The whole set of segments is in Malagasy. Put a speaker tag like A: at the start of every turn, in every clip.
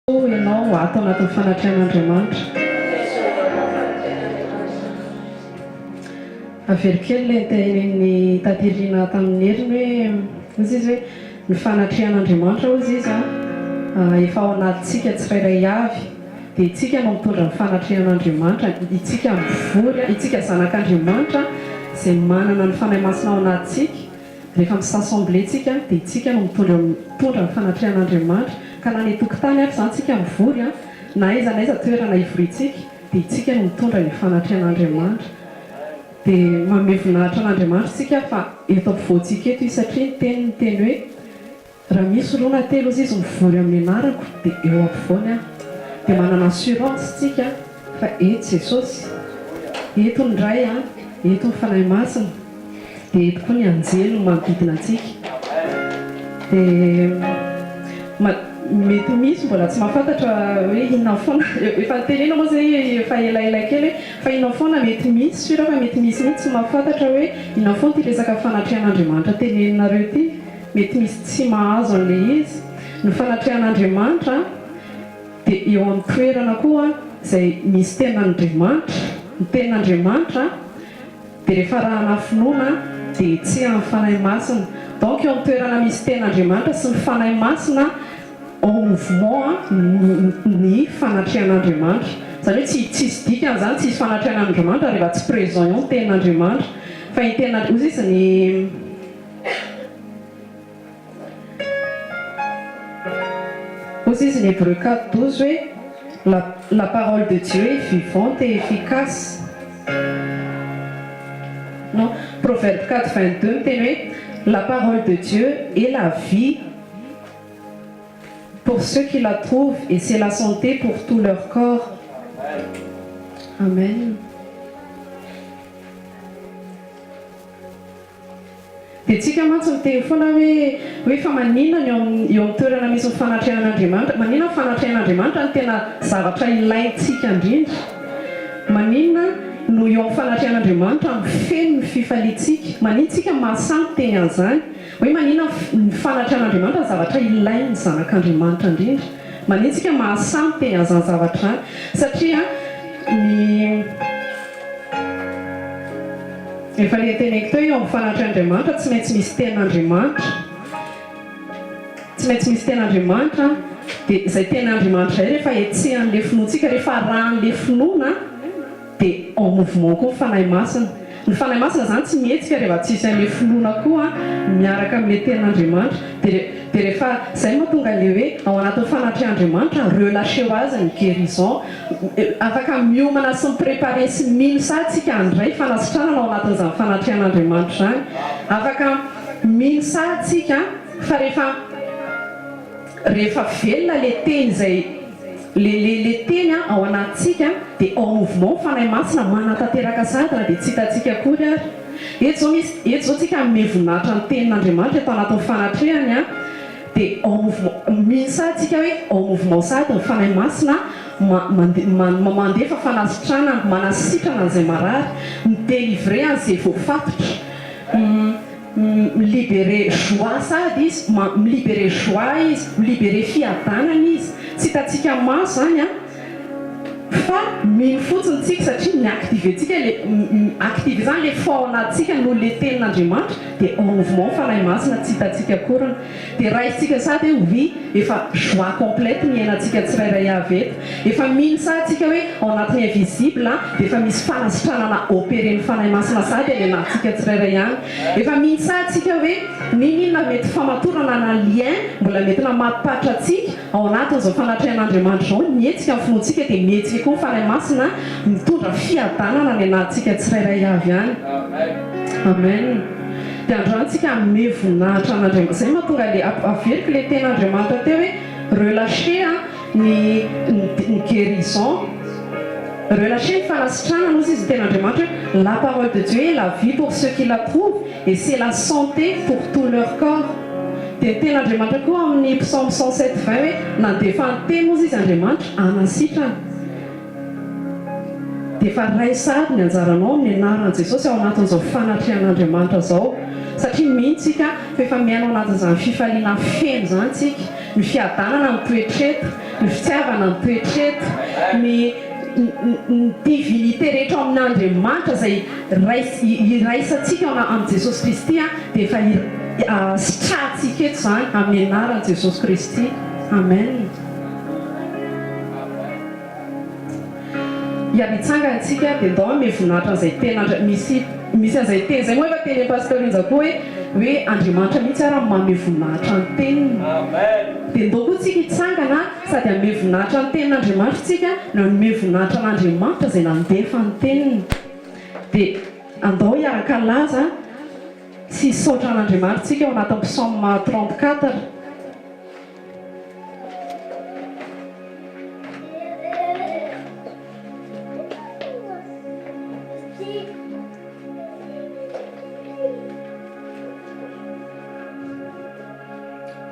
A: ianao atao anatin'ny fanatrehan'Andriamanitra. Avery kely ilay tenin'ny tadirina tamin'ny heriny hoe izy hoe ny fanatrehan'Andriamanitra hozy izy efa ao anatintsika tsirairay avy, dia itsika no mitondra ny fanatrehan'Andriamanitra, itsika mivory, itsika zanak'Andriamanitra izay manana ny fanahy masina ao anatintsika. Rehefa misassembletsika dia itsika no mitondra ny fanatrehan'Andriamanitra, ka na ny tokotany ary izany tsika mivory na aiza na aiza toerana ivoriantsika dia itsika no mitondra ny fanatrehan'Andriamanitra. Dia manome voninahitra an'Andriamanitra isika fa eto ampovoantsika eto satria ny teny hoe raha misy roa na telo izy mivory amin'ny anarako dia eo ampovoany dia manana assurance isika fa eto Jesosy, eto ny ray eto ny fanahy masina, dia eto koa ny anjely no manodidina antsika. Dia mety misy mbola tsy mahafantatra hoe inona foana, efa tenena moa zay efa elaela kely fa inona foana mety misy sura fa mety misy mihitsy tsy mahafantatra hoe inona foana ty resaka fanatrehan'Andriamanitra teneninareo ty, mety misy tsy mahazo an'ilay izy. Ny fanatrehan'Andriamanitra dia eo amin'ny toerana koa izay misy tenan'Andriamanitra, ny tenan'Andriamanitra dia rehefa rahana finoana dia tsy amin'ny fanahy masina. Donc eo amin'ny toerana misy tenan'Andriamanitra sy ny fanahy masina en mouvement ny fanatrehan'Andriamanitra. Izany hoe tsy isy dikany zany, tsy isy fanatrehan'Andriamanitra rehefa tsy présent eo ny tenan'Andriamanitra. Fa ny tena ozy izy ny Hébreux 4:12 hoe la parole de Dieu est vivante et efficace. Non, Proverbe 4:22 miteny hoe la parole de Dieu est la vie pour ceux qui la trouvent et c'est la santé pour tout leur corps. Amen. Dia tsika mantsy miteny foana hoe fa maninona eo amin'ny toerana misy ny fanatrehan'Andriamanitra, maninona ny fanatrehan'Andriamanitra no tena zavatra ilaintsika indrindra, maninona no eo amin'ny fanatrehan'Andriamanitra mifeno ny fifaliantsika, maninona tsika mahasamy teny an'izany hoe maninona ny fanatrehan'Andriamanitra ny zavatra ilain'ny zanak'Andriamanitra indrindra, maninona tsika mahasamy teny an'izany zavatra satria efa ilay teneko teo eo amin'ny fanatrehan'Andriamanitra tsy maintsy misy tenan'Andriamanitra, tsy maintsy misy tenan'Andriamanitra. Dia izay tenan'Andriamanitra izay rehefa etsehan'ilay finoantsika, rehefa rahan'ilay finoana dia en mouvement koa ny fanahy masina. Ny fanahy masina zany tsy mihetsika rehefa tsisy an'ilay finoana koa miaraka amin'ilay tenan'Andriamanitra. Dia rehefa izay mahatonga ilay hoe ao anatin'ny fanatrehan'Andriamanitra relâché ho azy ny guérison, afaka miomana sy miprépare sy minsa tsika andray fanasitranana ao anatin'izany fanatrehan'Andriamanitra izany, afaka minsa tsika fa rehefa velona ilay teny izay le teny ao anatintsika dia en mouvement fanahy masina manatanteraka sadina dia tsy hitantsika akory ary. Eto zao tsika mevonahitra ny tenin'Andriamanitra eto anatin'ny fanatrehany dia en mouvement minsa tsika hoe en mouvement sady ny fanahy masina mandefa fanasitrana, manasitrana an'izay marary, midélivrer an'izay voafatotra, milibérer joie sady izy, milibérer joie izy, milibérer fiadanana izy. Tsy hitantsika maso zany fa mino fotsiny tsika satria miactive tsika active zany le fo ao anatintsika noho le tenin'Andriamanitra dia en mouvement fanahy masina tsy hitantsika akoriny. Dia raha isika sady hoe oui efa joie complète miainantsika tsirairay avy eto, efa mino sady tsika hoe ao anatin'ny invisible dia efa misy fanasitranana opéren'ny fanahy masina sady any anatintsika tsirairay ihany, efa mino sady tsika hoe ninona mety famatorana na lien mbola mety namatipatra atsika ao anatin'izao fanatrehan'Andriamanitra zao, mihetsika amin'ny finoantsika dia mihetsika koa ny fanahy masina mitondra fiadanana any anatintsika tsirairay avy ihany. Amen. Dia androantsika hanome voninahitra an'Andriamanitra, izay mahatonga le averiko ilay tenan'Andriamanitra teo hoe relâché ny guérison, relâché ny fanasitranana hozy izy tenan'Andriamanitra hoe la parole de Dieu est la vie pour ceux qui la trouvent et c'est la santé pour tout leur corps. Dia tenan'Andriamanitra koa amin'ny psaume 107:20 hoe nandefa ny teny moa izy Andriamanitra hanasitrana. dia efa ray sady ny anjaranao amin'ny anaran'i Jesosy ao anatin'izao fanatrehan'Andriamanitra izao satria mihintsika fa efa miaino anatin'izany fifaliana feno izany tsika ny fiadanana ny toetreto ny fitiavana ny toetreto ny divinité rehetra amin'Andriamanitra izay iraisantsika amin'ny Jesosy Kristy dia efa sitrantsika eto izany amin'ny anaran'i Jesosy Kristy. Amen. Hiaritsanga antsika dia ndao ame voninahitra an'izay tena misy an'izay teny izay moa efa teny pasteur Injako hoe Andriamanitra mihitsy ara mame voninahitra ny teniny. Dia ndao koa tsika hitsangana sady ame voninahitra ny tenin'Andriamanitra tsika no ame voninahitra n'Andriamanitra izay nandefa ny teniny. Dia andao hiarankalaza sy saotra an'Andriamanitra tsika ao anatin'ny psaume 34.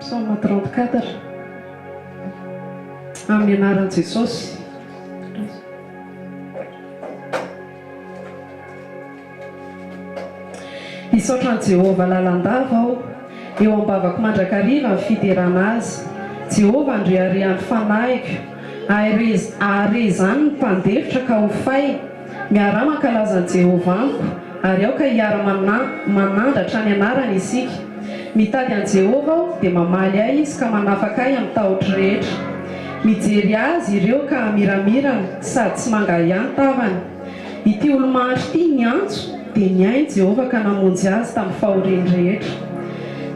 A: Psaume 34 amin'ny anaran'i Jesosy. Hisaotra an'i Jehovah lalandava aho eo ambavako mandrakariva ny fiderana azy. Jehovah andrearehan'ny fanahiko ahare izany ny mpandevotra ka ho fay. Miara mankalazan'i Jehovah amiko ary aoka manandratra ny anarany isika. Mitady an'i Jehovah aho dia mamaly ahy izy ka manafaka ahy amin'ny tahotra rehetra. Mijery azy ireo ka miramirana sady tsy mangahany tavany. Ity olo-mahatry ity niantso dia niainy Jehovah ka namonjy azy tamin'ny fahoriany rehetra.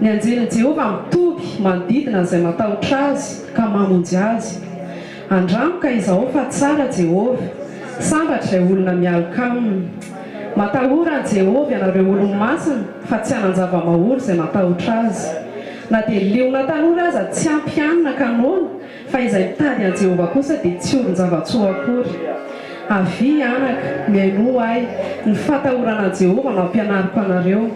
A: Ny anjelin'i Jehovah mitoby manodidina izay matahotra azy ka mamonjy azy. Andramoka izaho fa tsara Jehovah, sambatra izay olona mialoka aminy. Matahora an'i Jehovah ianareo olo-masina fa tsy hanan-java-mahory izay matahotra azy. Na dia leona tanora aza tsy ampianina kanoana fa izay mitady an'i Jehovah kosa dia tsy olon-java-tsoa akory. Avy anaka miaino ahy ny fatahorana Jehovah no ampianariko anareo.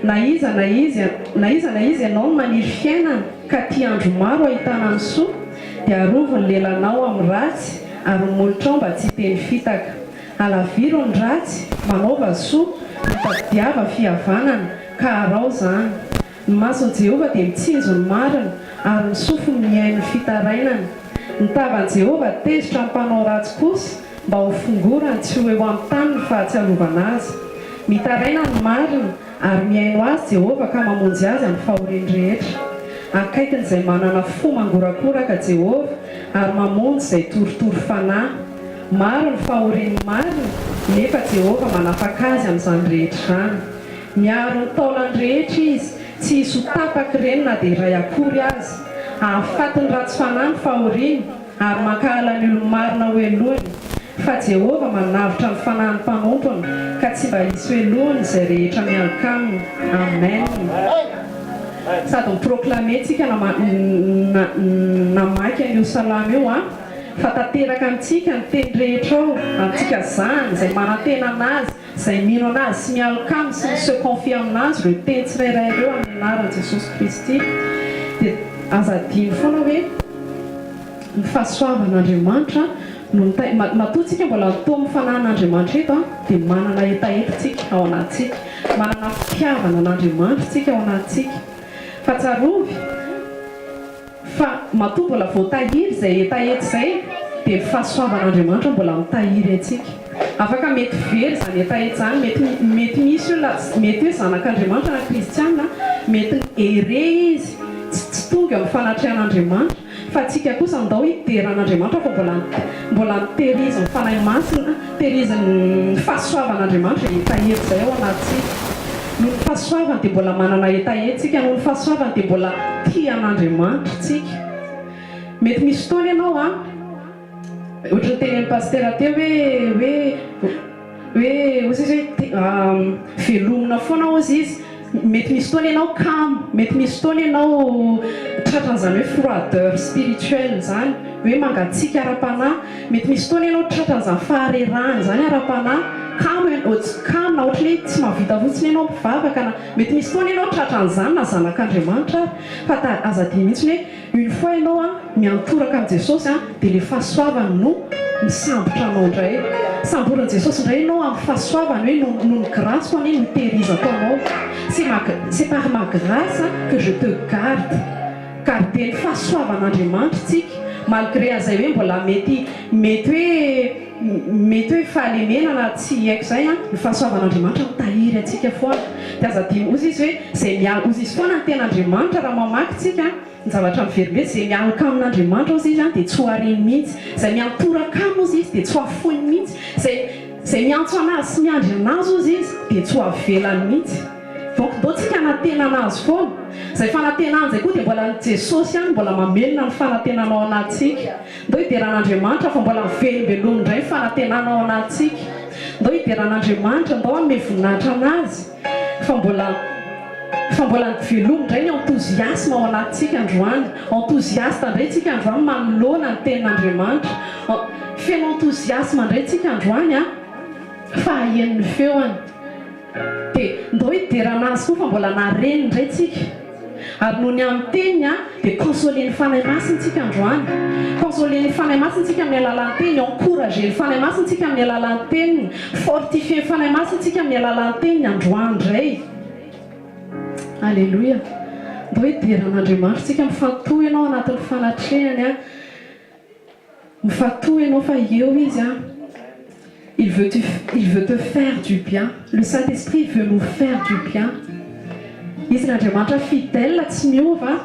A: Na iza na izy ianao no maniry fiainana ka tia andro maro ahitana ny soa dia arovo ny lelanao amin'ny ratsy ary molotrao mba tsy teny fitaka. Alaviro ny ratsy manaova soa mitadiava fihavanana ka arao izany. Ny mason'i Jehovah dia mitsinjo ny marina ary ny sofiny mihaino ny fitarainana. Ny tavan'i Jehovah tezitra ny mpanao ratsy kosa mba ho fongorany tsy ho eo amin'ny tany ny fahatsiarovana azy. Mitaraina ny marina ary mihaino azy Jehovah ka mamonjy azy amin'ny fahoriany rehetra. Akaikiny izay manana fo mangorakoraka Jehovah ary mamonjy izay torotoro fanahy. Maro ny fahoriany marina nefa Jehovah manafaka azy amin'izany rehetra izany. Miaro ny taolany rehetra izy, tsy hisy ho tapaka ireny na dia iray akory azy. Ahafatiny ratsy fanahy ny fahoriany ary mankahala ny olo-marina ho elohany. Fa Jehovah manavitra ny fanahin'ny mpanompony ka tsy mba hisy ho elohany izay rehetra mialoka aminy. Amen. Sady miproklame tsika namaky an'io salama io fa tanteraka amintsika ny teny rehetra ao amintsika zany izay manantena anazy, izay mino anazy sy mialoka aminy sy se confie aminazy ireo teny tsirairay ireo amin'ny anaran'i Jesosy Kristy. Dia azadiny foana hoe ny fahasoavan'Andriamanitra matoatsika mbola mitombo fanan'Andriamanitra eto dia manana etaetontsika ao anatsika, manana fitiavana an'Andriamanitra tsika ao anatsika. Fa tsarovy fa matoa mbola voatahiry izay etaeto izay dia fahasoavan'Andriamanitra mbola mitahiry antsika. Afaka mety very izany etaeto izany, mety misy mety hoe zanak'Andriamanitra na kristiana, mety ere izy tsy tonga amin'ny fanatrehan'Andriamanitra. Fa tsika kosa ndao hideran'Andriamanitra fa mbola tehiriziny ny fanahy masina, tehiriziny ny fahasoavan'Andriamanitra etaeto izay ao anatsika. Noho ny fahasoavany dia mbola manana etaetontsika, noho ny fahasoavany dia mbola tian'Andriamanitra tsika. Mety misy fotoana ianao ohatra ny tenen'ny pasteur teo hoe velomina foana ozy izy. Mety misy fotoana ianao kamo, mety misy fotoana ianao tratran'izany hoe froideur spirituelle izany, hoe mangatsiaka ara-panahy. Mety misy fotoana ianao tratran'izany faharerahana izany ara-panahy, kamo na ohatran'ny hoe tsy mahavita fotsiny ianao mpivavaka na mety misy fotoana ianao tratran'izany na zanak'Andriamanitra fa azadiny mihitsy hoe une fois ianao miantoraka amin'i Jesosy dia ilay fahasoavany no misambotra anao indray. samboran'i Jesosy indray ianao amin'ny fahasoavany hoe noho ny grâce ho any no tehirizako anao. C'est par ma grâce que je te garde. Garder ny fahasoavan'Andriamanitra tsika malgré an'izay hoe mbola mety hoe fahalemena tsy haiko zay ny fahasoavan'Andriamanitra mitahiry atsika foana. Dia aza dimy ozy izy hoe zay mialaka ozy izy foana ny ten'Andriamanitra raha mamaky tsika ny zavatra miveribety zay mialaka amin'Andriamanitra ozy izy dia tsy ho hareny mihitsy. Zay miantoraka aminy ozy izy dia tsy ho afoiny mihitsy. Zay miantso anazy sy miandry anazy ozy izy dia tsy ho avelany mihitsy. Donc ndao tsika anantena anazy foana. Zay fanantenana zay koa dia mbola ny Jesosy ihany mbola mamelona ny fanantenanao anatsika. Ndao hideran'Andriamanitra fa mbola mivelombelominy indray ny fanantenanao anatsika. Ndao hideran'Andriamanitra ndao hanome voninahitra anazy fa mbola mivelomy indray ny enthousiasme ao anatsika androany. Enthousiaste indray tsika androany manoloana ny tenin'Andriamanitra. Feno enthousiasme indray tsika androany fa hahen'ny feoany. Dia ndao hideranazy koa fa mbola nareny indray tsika. Ary noho ny amin'ny teniny dia consoler ny fanahy masiny tsika androany. Consoler ny fanahy masiny tsika amin'ny alalan'ny teniny, encourager ny fanahy masiny tsika amin'ny alalan'ny teniny, fortifier ny fanahy masiny tsika amin'ny alalan'ny teniny androany indray. Alléluia. Ndao hideran'Andriamanitra tsika mifatohy ianao anatin'ny fanatrehany mifatohy ianao fa eo izy Il veut te faire du bien. Le Saint-Esprit veut nous faire du bien. Izy n'Andriamanitra fidèle tsy miova.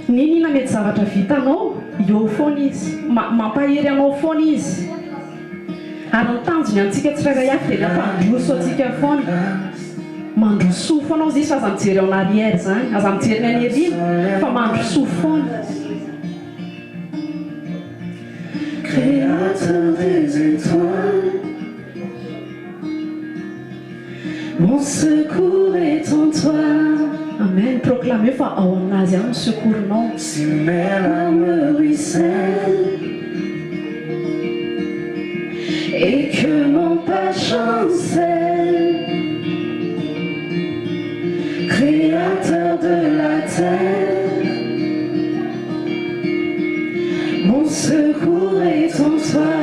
A: Ninona mety zavatra vitanao, eo foana izy. Mampahery anao foana izy. Ary ny tanjony antsika tsirairay avy dia nampandroso antsika foana. Mandroso foana izy fa aza mijery ao en arrière zany. Aza mijery ny any aoriana fa mandroso foana. Créateur des étoiles, mon secours est en toi. Amen. Proclamez fa ao aminazy ihany secours-nao. Si mes larmes ruissellent et que mon pas chancelle, Créateur de la terre, mon secours est en toi.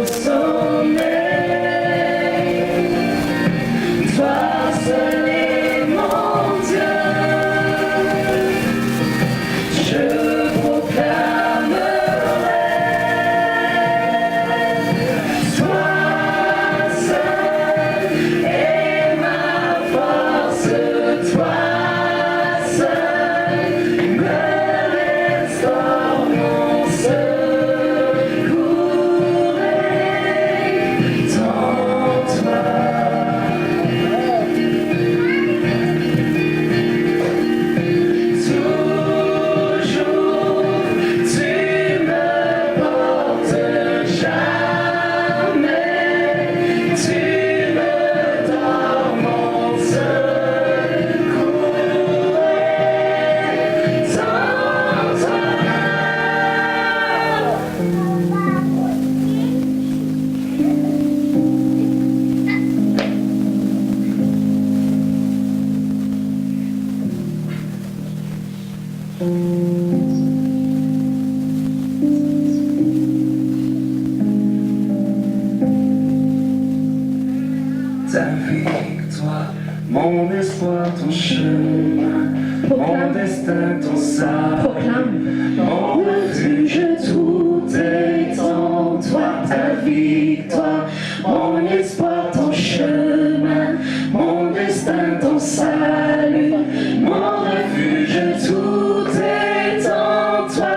A: So
B: Ta victoire, mon espoir, ton chemin, mon destin, ton salut, mon refuge, tout est en toi. Ta victoire, mon espoir, ton chemin, mon destin, ton salut, mon refuge, tout est en toi.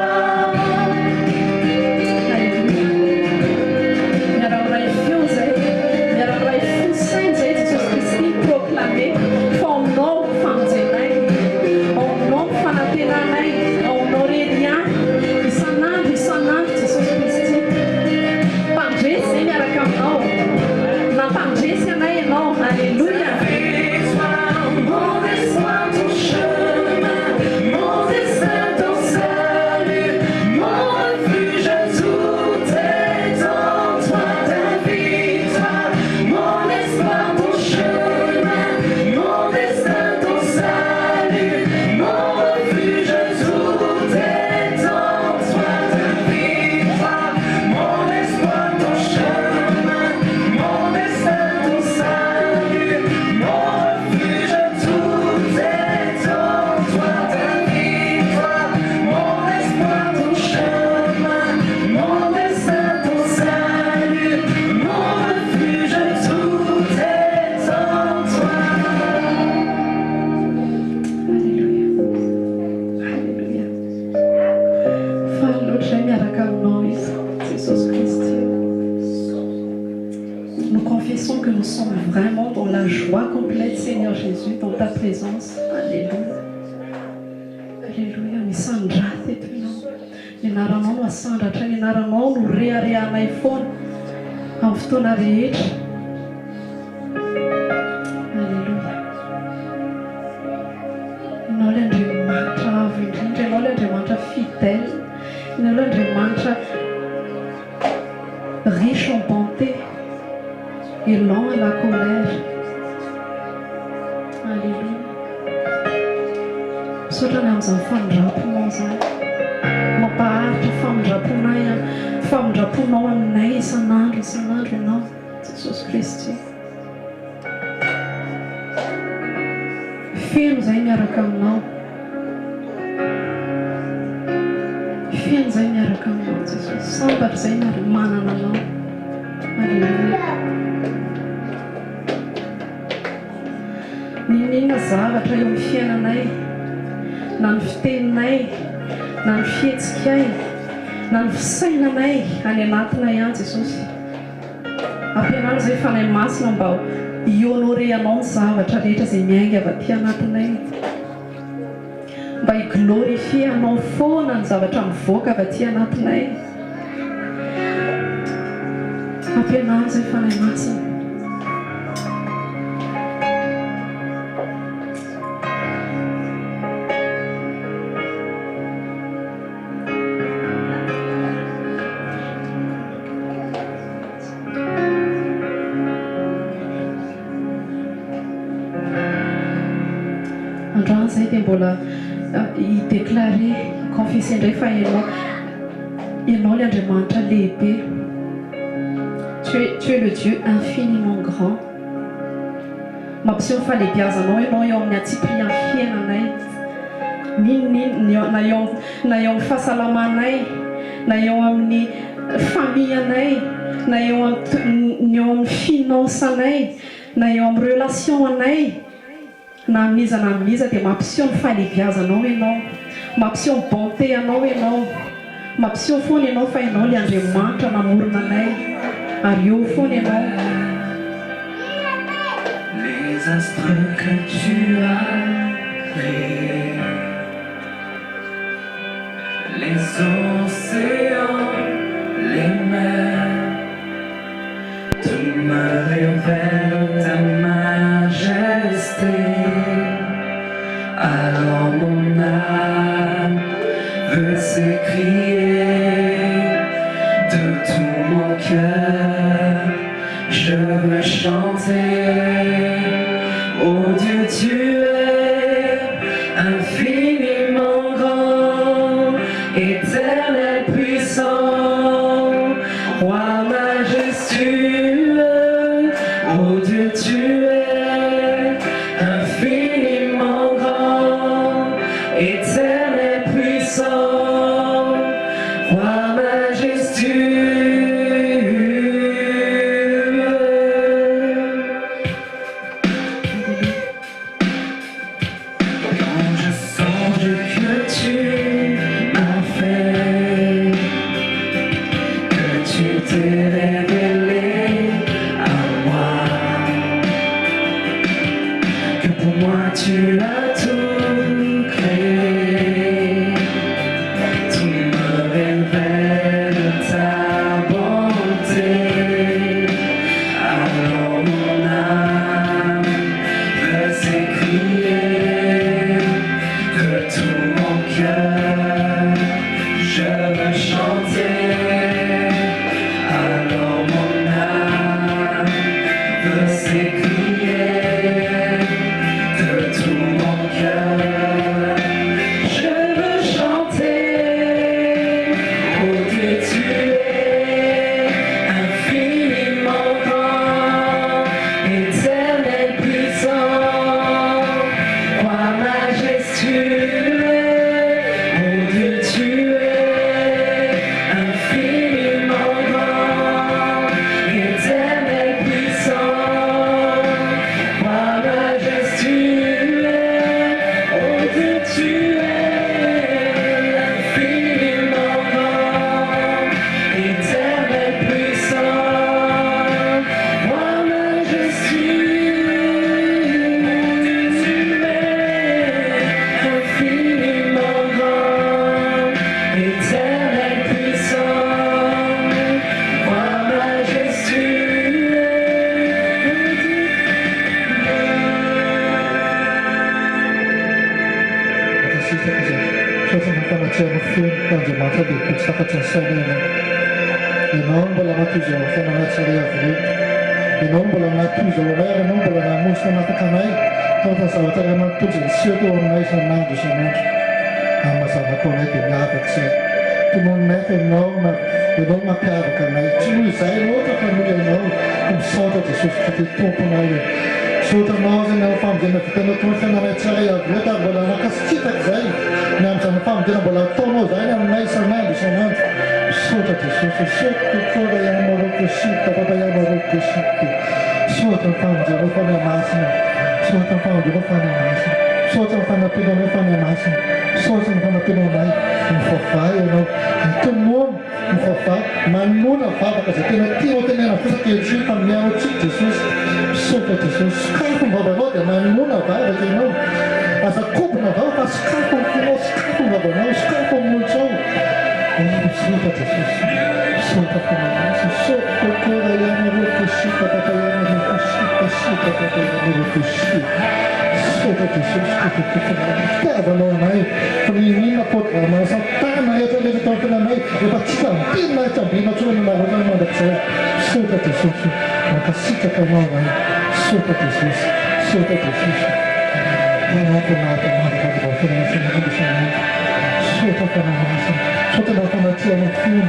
A: Que nous sommes vraiment dans la joie complète, Seigneur Jésus, dans ta présence. Alléluia. Alléluia. Misandraty toinao. Ny anaranao no asandratra, ny anaranao no reharehanay foana amin'ny fotoana rehetra. Alléluia. Ianao ilay Andriamanitra avo indrindra, ianao ilay Andriamanitra fidèle, ianao ilay Andriamanitra riche en bonté et lent à la colère. Alléluia. Misaotra ny amin'izany famindraponao izany. Mampaharitra famindraponao aminay isan'andro ianao, Jesosy Kristy. Feno izay miaraka aminao. Feno izay miaraka aminao, Jesosy. Sambatra izay manana anao. Alléluia. Ninona zavatra eo amin'ny fiainanay, na ny fiteninay, na ny fihetsikay, na ny fisainanay any anatinay ihany Jesosy. Ampianaro izay fanahy masina mba hionoreanao ny zavatra rehetra izay miainga avy aty anatinay. Mba higlorifianao foana ny zavatra mivoaka avy aty anatinay. Ampianaro izay fanahy masina. Androany izay dia mbola hidéclaré, confessé indray fa ianao ilay Andriamanitra lehibe. Tu es le Dieu infiniment grand. Mampiseho ny fahalehibiazanao ianao eo amin'ny atsiprian'ny fiainanay. Na eo amin'ny fahasalamanay, na eo amin'ny famillenay, na eo amin'ny finansanay, na eo amin'ny relationanay, na amin'iza dia mampiseho ny fahalehibiazanao ianao, mampiseho ny bonté anao ianao, mampiseho foana ianao fa ianao ilay Andriamanitra namorona anay, ary eo foana ianao.
B: Les astres que tu as créés, les océans, les mers, tout me révèle ta majesté. Alors mon âme veut s'écrier de tout mon cœur. Je veux chanter, oh Dieu, tu es infiniment grand. puissant, roi majestueux. Quand je songe que tu m'as fait, que tu t'es révélé à moi, que pour moi tu as tout créé, tout me révèle ta bonté. Alors mon âme veut s'écrier de tout mon cœur, je veux chanter. Alors mon âme veut s'écrier de tout mon cœur, je veux chanter. Oh Dieu, tu es infiniment grand, éternel puissant, roi majestueux. Oh Dieu, tu es infiniment grand, éternel puissant, roi majestueux. Oh Dieu, tu es infiniment grand, éternel puissant, roi majestueux. Tu es infiniment grand, éternel puissant, roi
C: Suota nós não fomos na ficando tão na metade a vida bola na casquita zai não estamos fomos na bola tono zai não mais sanando sanando suota te suota suota toda ya moro kushita baba ya moro kushita suota fomos na fome máxima suota fomos na fome máxima suota fomos na pino na fome máxima suota fomos na pino na fofai não todo mundo fofai mas não na fava que tem tiro tem na coisa que eu para minha o tipo Jesus suota te suota scarfum baba não mas não na vai porque não essa culpa não vai mas scarfum que não scarfum baba não scarfum muito suota te suota como suota toda ya moro kushita baba ya moro kushita suota baba ya moro kushita suota te suota que não mais menina pode mas tá na eu tô levando para na mãe eu batista bem na também tudo na rua não dá certo suota te suota na casita que não vai suota te suota não é que nada mais pode fazer isso não deixa não suota para nós suota não para tia no fim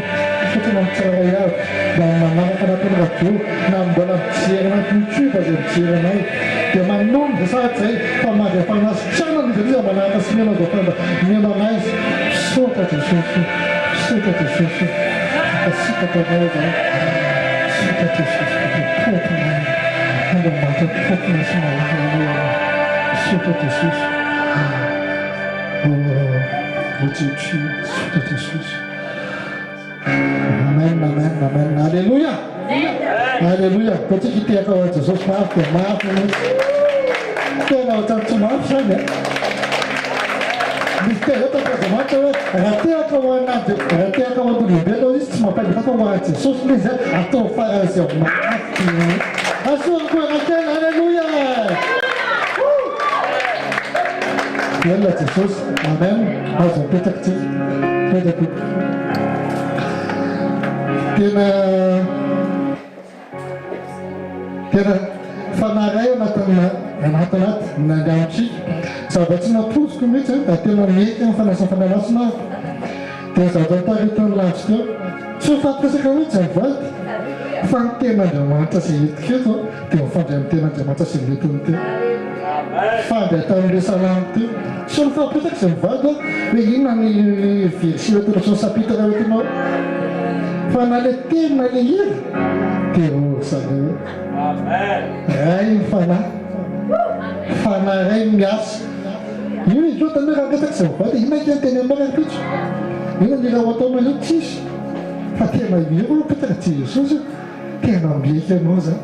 C: suota não trabalhar dan mana para tudo aquilo não bola tia na tudo fazer tia não que mas não sabe sei para mais para nós chama de dia mana para cima do panda minha mais suota te suota a casita que vai dar suota te suota Hamba mata pouco nessa hora. Suta Jesus. Oh, Jesus. Suta Jesus. Amen, amen, amen. Aleluia. Aleluia. Pode que tenha com Jesus. Marca. Tem o tanto mais, né? Mistério tá fazendo mais, até a comandante, até a comandante, eu disse uma pele para comandante. Jesus diz, a tua faz o máximo. A sua coisa, aleluia! Yalla Jesus, amen. How's protective? Tena fanaray anatanat nandahatry zavatra tsy naposiko mihitsy da tena mety amin'ny fanasafana masina dia zava-taritany lavitra teo tsy mifampikasaka mihitsy zany vady fa ny ten'Andriamanitra sy hitiko eto dia mifandray amin'ny ten'Andriamanitra sy metiny teo fandy ataon'le salamo teo sy ny fampitaka sy mivady hoe inona ny verset tena sy ny chapitre rehetinao fa na le teny na le hira teo zany ray ny fanahy ray miasa io izy io tany raha ngataka sy mivady inona keny teny amarakitso inona ny raha ataonao io tsisy fa tena io pitaka tsy Jesosy tena mbieka anao zany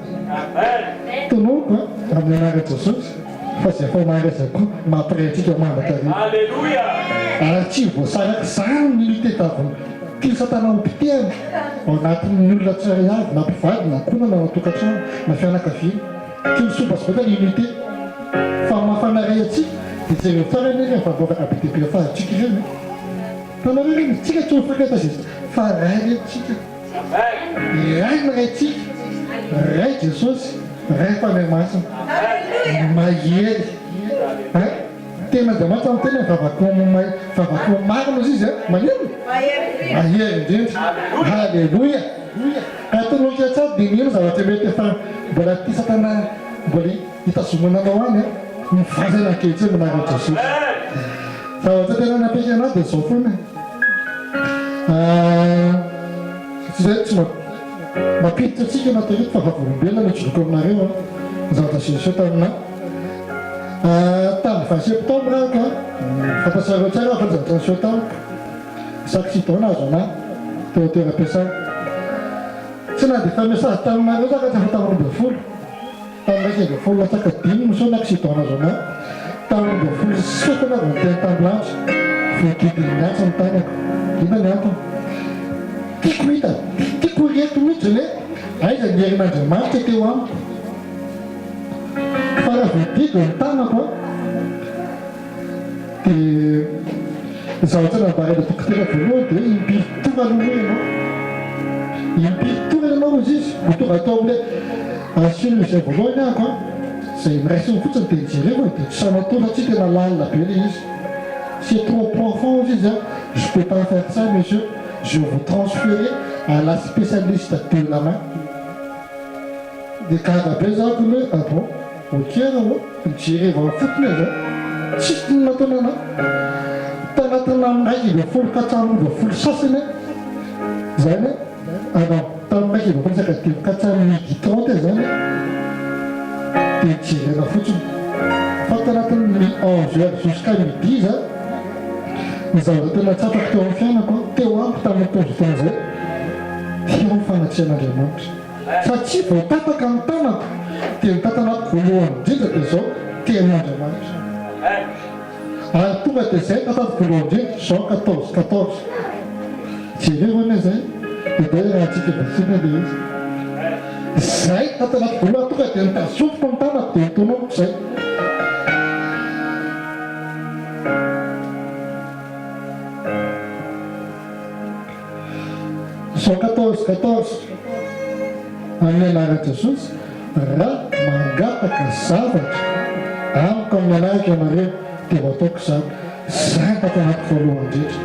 C: tonoko amin'ny anarany Jesosy fa zay efa mangasako mampirehetrika mandakare tsy voasaraka zany ny tetaviny tia satana ompitehana ao anatin'ny olona tsary avy na mpivady na kona na tokantrano na fianakaviana tia misomba sy baka ny unité fa mafanaray atsika dia zay tsara ny reny vavovaka bitibe fahatsika ireny tanareo reny tsika tsy mifakata zay fa ray rentsika ray miraitsika ray Jesosy ray fanahy masina mahery tena dia matsy amin'ny tena vavako marina izy izy manino mahery indrindra halleloia atoloka tsady dia mino zavatra mety efa mbola ty satana mbola hitazomananao any mivazana ankehitriny manarana Jesosy zavatra tena napeky anao dia zao foana tsy mapiditra atsika natao eto fa vavolombelona mitrodoko aminareo zavatra Jesosy tamina tamin'ny 20 septembre ka fampasareo tsara fa zavatra Jesosy tamy saksitona azo ana teo toeram-piasana tsy na dia fa message taminareo zaka tsy afa tamin'ny 20 tamin'ny 20 latsaka dimy misona aksitona azo ana tamin'ny 20 sokona avy nyteny tamblancho voakidiny miatsa ny tanako ina ny antony tiako hita tiako reto mihitsy zany hoe aiza ny herin'Andriamanitra teo amiko fa raha voadidy ny tanako dia zavatra nambarana dokotera voalohany dia impiritora aloha ianao impiritora ianao izy izy tonga atao amin'le chirurgien voalohany ahako zay miraisiny fotsiny dia jereo dia tsy sanatao satria tena lalina be le izy c'est trop profond izy je peux pas faire ça monsieur je vais vous transférer à la spécialiste de la main dia karabe zako hoe ah bon ok raha mijery vao fotony zay tsisy ny nataona ana tanatina amin'raiky 20 sasany zany non tamin'raiky 20 30 zany dia jerena fotsiny fa tanatin'ny 11 heures jusqu'à midi zany ny zavatra tena tsapako teo amin'ny fiainako teo amiko tamin'ny tonzotona zay teo ny fanatrian'Andriamanitra satria vao tataka amin'ny tanako dia ny tatanako voalohany indrindra dia zao tenin'Andriamanitra ary tonga dia zay tatako voalohany indrindra Jean 14 jereo ane zay dia dia raha tsika basina dia izy zay tatanako voalohany tonga dia nitazofiko amin'ny tanako dia nitonoko zay Jean 14 amin'ny anaran'i Jesosy raha mangataka zavatra amiko amin'ny anarako ianareo dia ho ataoko zany zay ny tatanako voalohany indrindra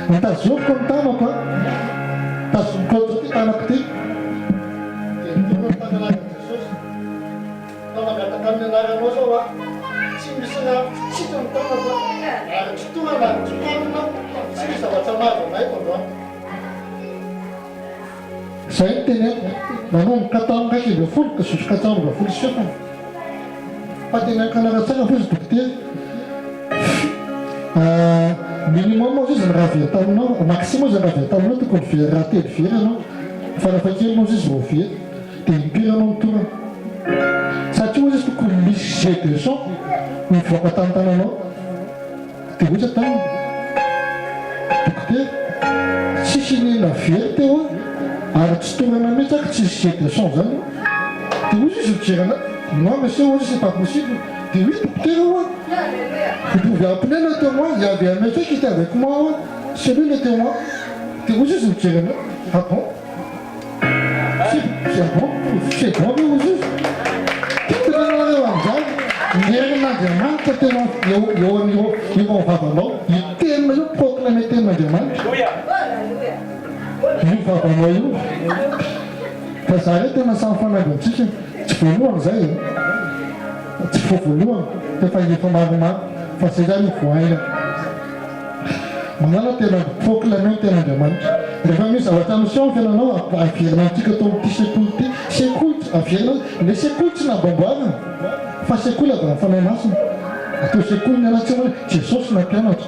C: nitazofiko ny tanako tazomiko ty tanako ty dia nitoko tany anaran'i Jesosy fa mangataka amin'ny anaranao zao tsy misy raha fitsika ny tanako ary tsy tonga na tsotorina tsy misy zavatra maro anaiko androany zay ny teneko nanomboka tamin'raiky 20 ka jusqu'à tamin'ny 27 fa tena kanara tsara fo izy dokotera minimum moa izy ny raha very taminao maximum izy ny raha very taminao tokony very raha telo very anao fa raha fa kely moa izy vao very dia impiry anao mitorana satria ozy izy tokony misy jet de son mivoaka tamin'ny tananao dia ohatra taminy dokotera tsisy nena very teo ary tsy torana mihitsy ako tsisy jet de son zany dia ozy izy mijerana moi monsieur ozy c'est pas possible dia oui docteur vous pouvez appeler le témoin il y avait un monsieur qui était avec moi c'est lui le témoin dia ozy izy mijerana ah bon c'est bon mais ozy izy titenanareo amin'izany nyherin'Andriamanitra tena eo amin'ny vavanao itenina io proclame tenin'Andriamanitra io vavanao io fa za re tena samy fanagy antsika tsy voalohany zay tsy voavoalohany efa efa maromaro fa zay zany voaina manana tena proclamé ten'Andriamanitra rehefa misy zavatra mission fiainanao averina antsika tao amin'ity sekoly ity sekoly averina le sekoly tsy nabamboarina fa sekoly avy amin'ny fanahy masina atao sekoly ny anatsy hoe Jesosy nampianatra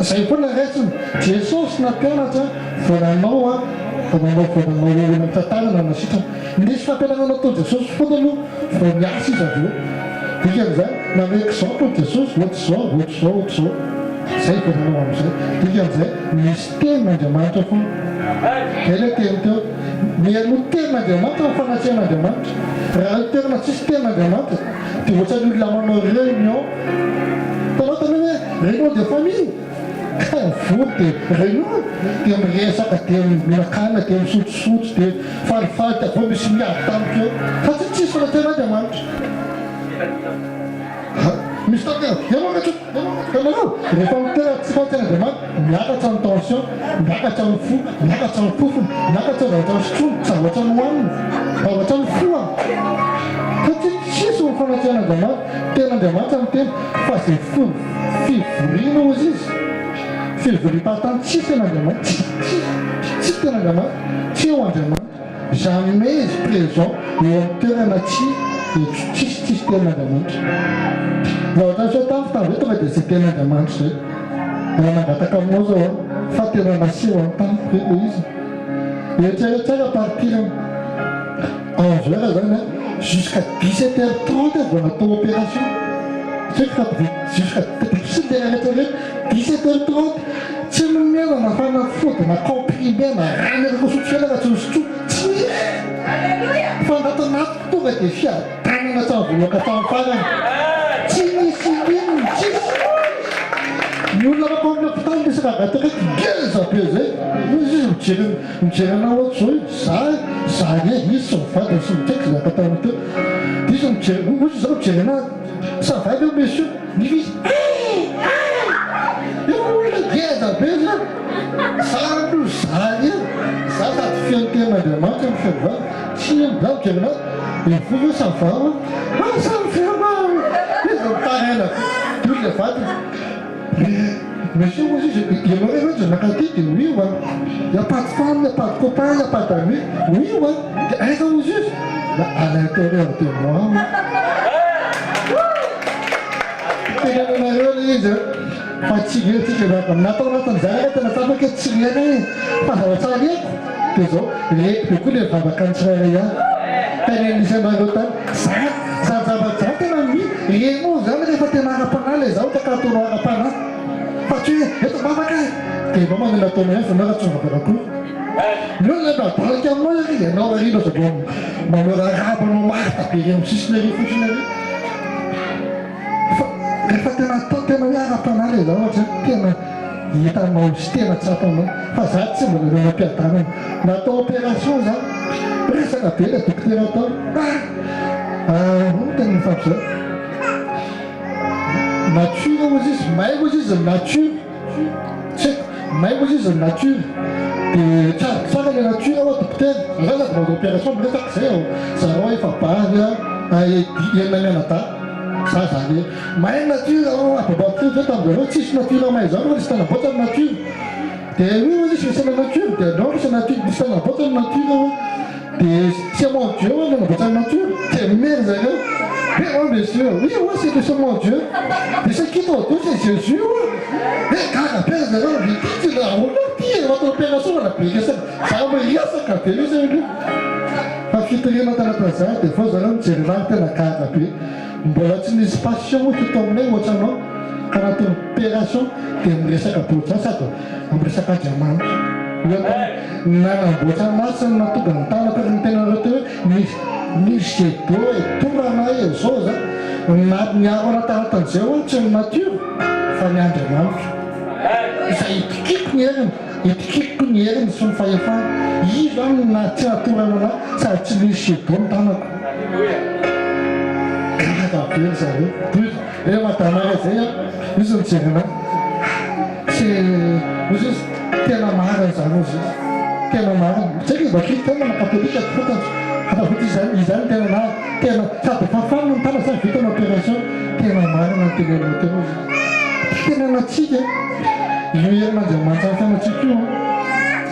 C: zay koa na raisiny Jesosy nampianatra voananao a voananao olona tantarana na sitrana nisy fampianarana atao Jesosy foana aloha vao miasa izy avy eo dikan'izany na hoe exemple Jesosy ohatry zao zay voananao amin'izay dikan'izay misy tenin'Andriamanitra foana zay le teny teo mihaino tenin'Andriamanitra ny fanatrehan'Andriamanitra raha toerana tsisy tenin'Andriamanitra dia ohatrany olona manao réunion tanao hoe réunion de famille vory dia réunion dia miresaka dia minakana dia misotrosotro dia falifaly dia vao misy miady tamiko eo fa tsy tsisy fanatrehan'Andriamanitra misy tanao rehefa mitera tsy fanatrehan'Andriamanitra miakatra ny tension miakatra ny fo miakatra ny fofony miakatra ny zavatra ny sotrono zavatra ny hoaniny zavatra ny foa fa tsy tsisy ny fanatrehan'Andriamanitra ten'Andriamanitra ny teny fa zay fivoriana ozy izy fivorim-pahatany tsy ten'Andriamanitra tsy ten'Andriamanitra tsy eo Andriamanitra jamais izy présent eo amin'ny toerana tsisy ten'Andriamanitra zavatra ny soatafy tany hoe tonga dia zay ten'Andriamanitra zay raha nangataka aminao zao fa tena naseho amin'ny tany hoe izy eritreretra partir 11 heures zany jusqu'à 17h30 vao natao opération jusqu'à 17h30 tsy nomena nafana foty na comprimé na rany rehefa sotro raha tsy misotro tsy fa anatin'ato tonga dia fiadanana tsavoaka tamin'ny farany tsy misy inona tsisy ny olona rako amin'ny hôpitaly misy raha gataka geza be zay izy mijerena ohatry zao zany izy sy mivady sy mitreky zaka tamin'ny teo izy mijerena zao mijerena ça va eo monsieur nivisy olona geza be zany zano zany za sady fianten'Andriamanitra ny fiavana tsy za mijerena evovo ça va ça me fait mal izy mitaraina olona vady monsieur aussi il aimerait bien je m'accorde que oui ouais il y a pas de femme il y a pas de copain il y a pas d'amis oui ouais elle est au juste à l'intérieur de moi izy fa tsy etsika natao anatin'izany rehefa tena tapaka tsy riana fa zavatra riako dia zao reto be koa le vavaka ny tsirairay ihany tena nisy anareo tany zany zavatra tena renao zany rehefa tena ara-panahy le zaho taka ataonao ara-panahy fa tsy hoe eto vavaka dia mba manana ataonao ihany fanao raha tsy mivavakakoa ny olona nabalika aminao zany izy ianao arino zao manao rahabanao marita be reny misisiny ary fosiny ary rehefa tena atao tena hoe ara-panahy le zao ohatra tena hitanao sy tena tsapanao fa za tsy mbola reo mampiadanana natao opération zany resaka be le dokotera atao tena mifampizao nature ozy izy maiko ozy izy nature tsy maiko ozy izy nature dia tsara le nature ao dokotera za sady manao opération miresaka zay ao zareo efa bavy enamianada za zany mahay nature ababatsy zao tamin'izareo tsisy nature mahay zany misy tanaboatra ny nature dia io ozy izy misana nature dia anao misy nature misy tanaboatra ny nature dia c'est mon Dieu le naboatra ny nature dia mimery zareo oh monsieur, oui, c'est mon Dieu. Mais c'est qui ton Dieu, c'est Jésus. Mais quand la paix est là, il dit, on va tirer votre opération, on a payé ça. Ça va rien, ça, quand tu es là. Fa fitoriana tanatin'izany dia vao zareo mijery tena gaga be mbola tsy nisy passion fito aminay ohatra anao ka anatin'ny opération dia miresaka botra sady miresaka Andriamanitra nanamboatra masina natonga ny tanaka ny tenareo teo hoe misy jedo etorana zao zany miaro anatanatan'izay hoe tsy ny nature fa ny Andriamanitra izay itikiko ny heriny itikiko ny heriny sy ny fahefana io zany na tsy natorana ana sady tsy misy jedo ny tanako gagabe zareo e madamara zay izy mijerena tsy izy tena marina zany ozy tena marina tsy izy bakiny tena na katolika fotany izany tena sady fafana ny tana zany vitana opération tena marina ny tenenao tena tena natsika io herin'Andriamanitra ny fiainatsika io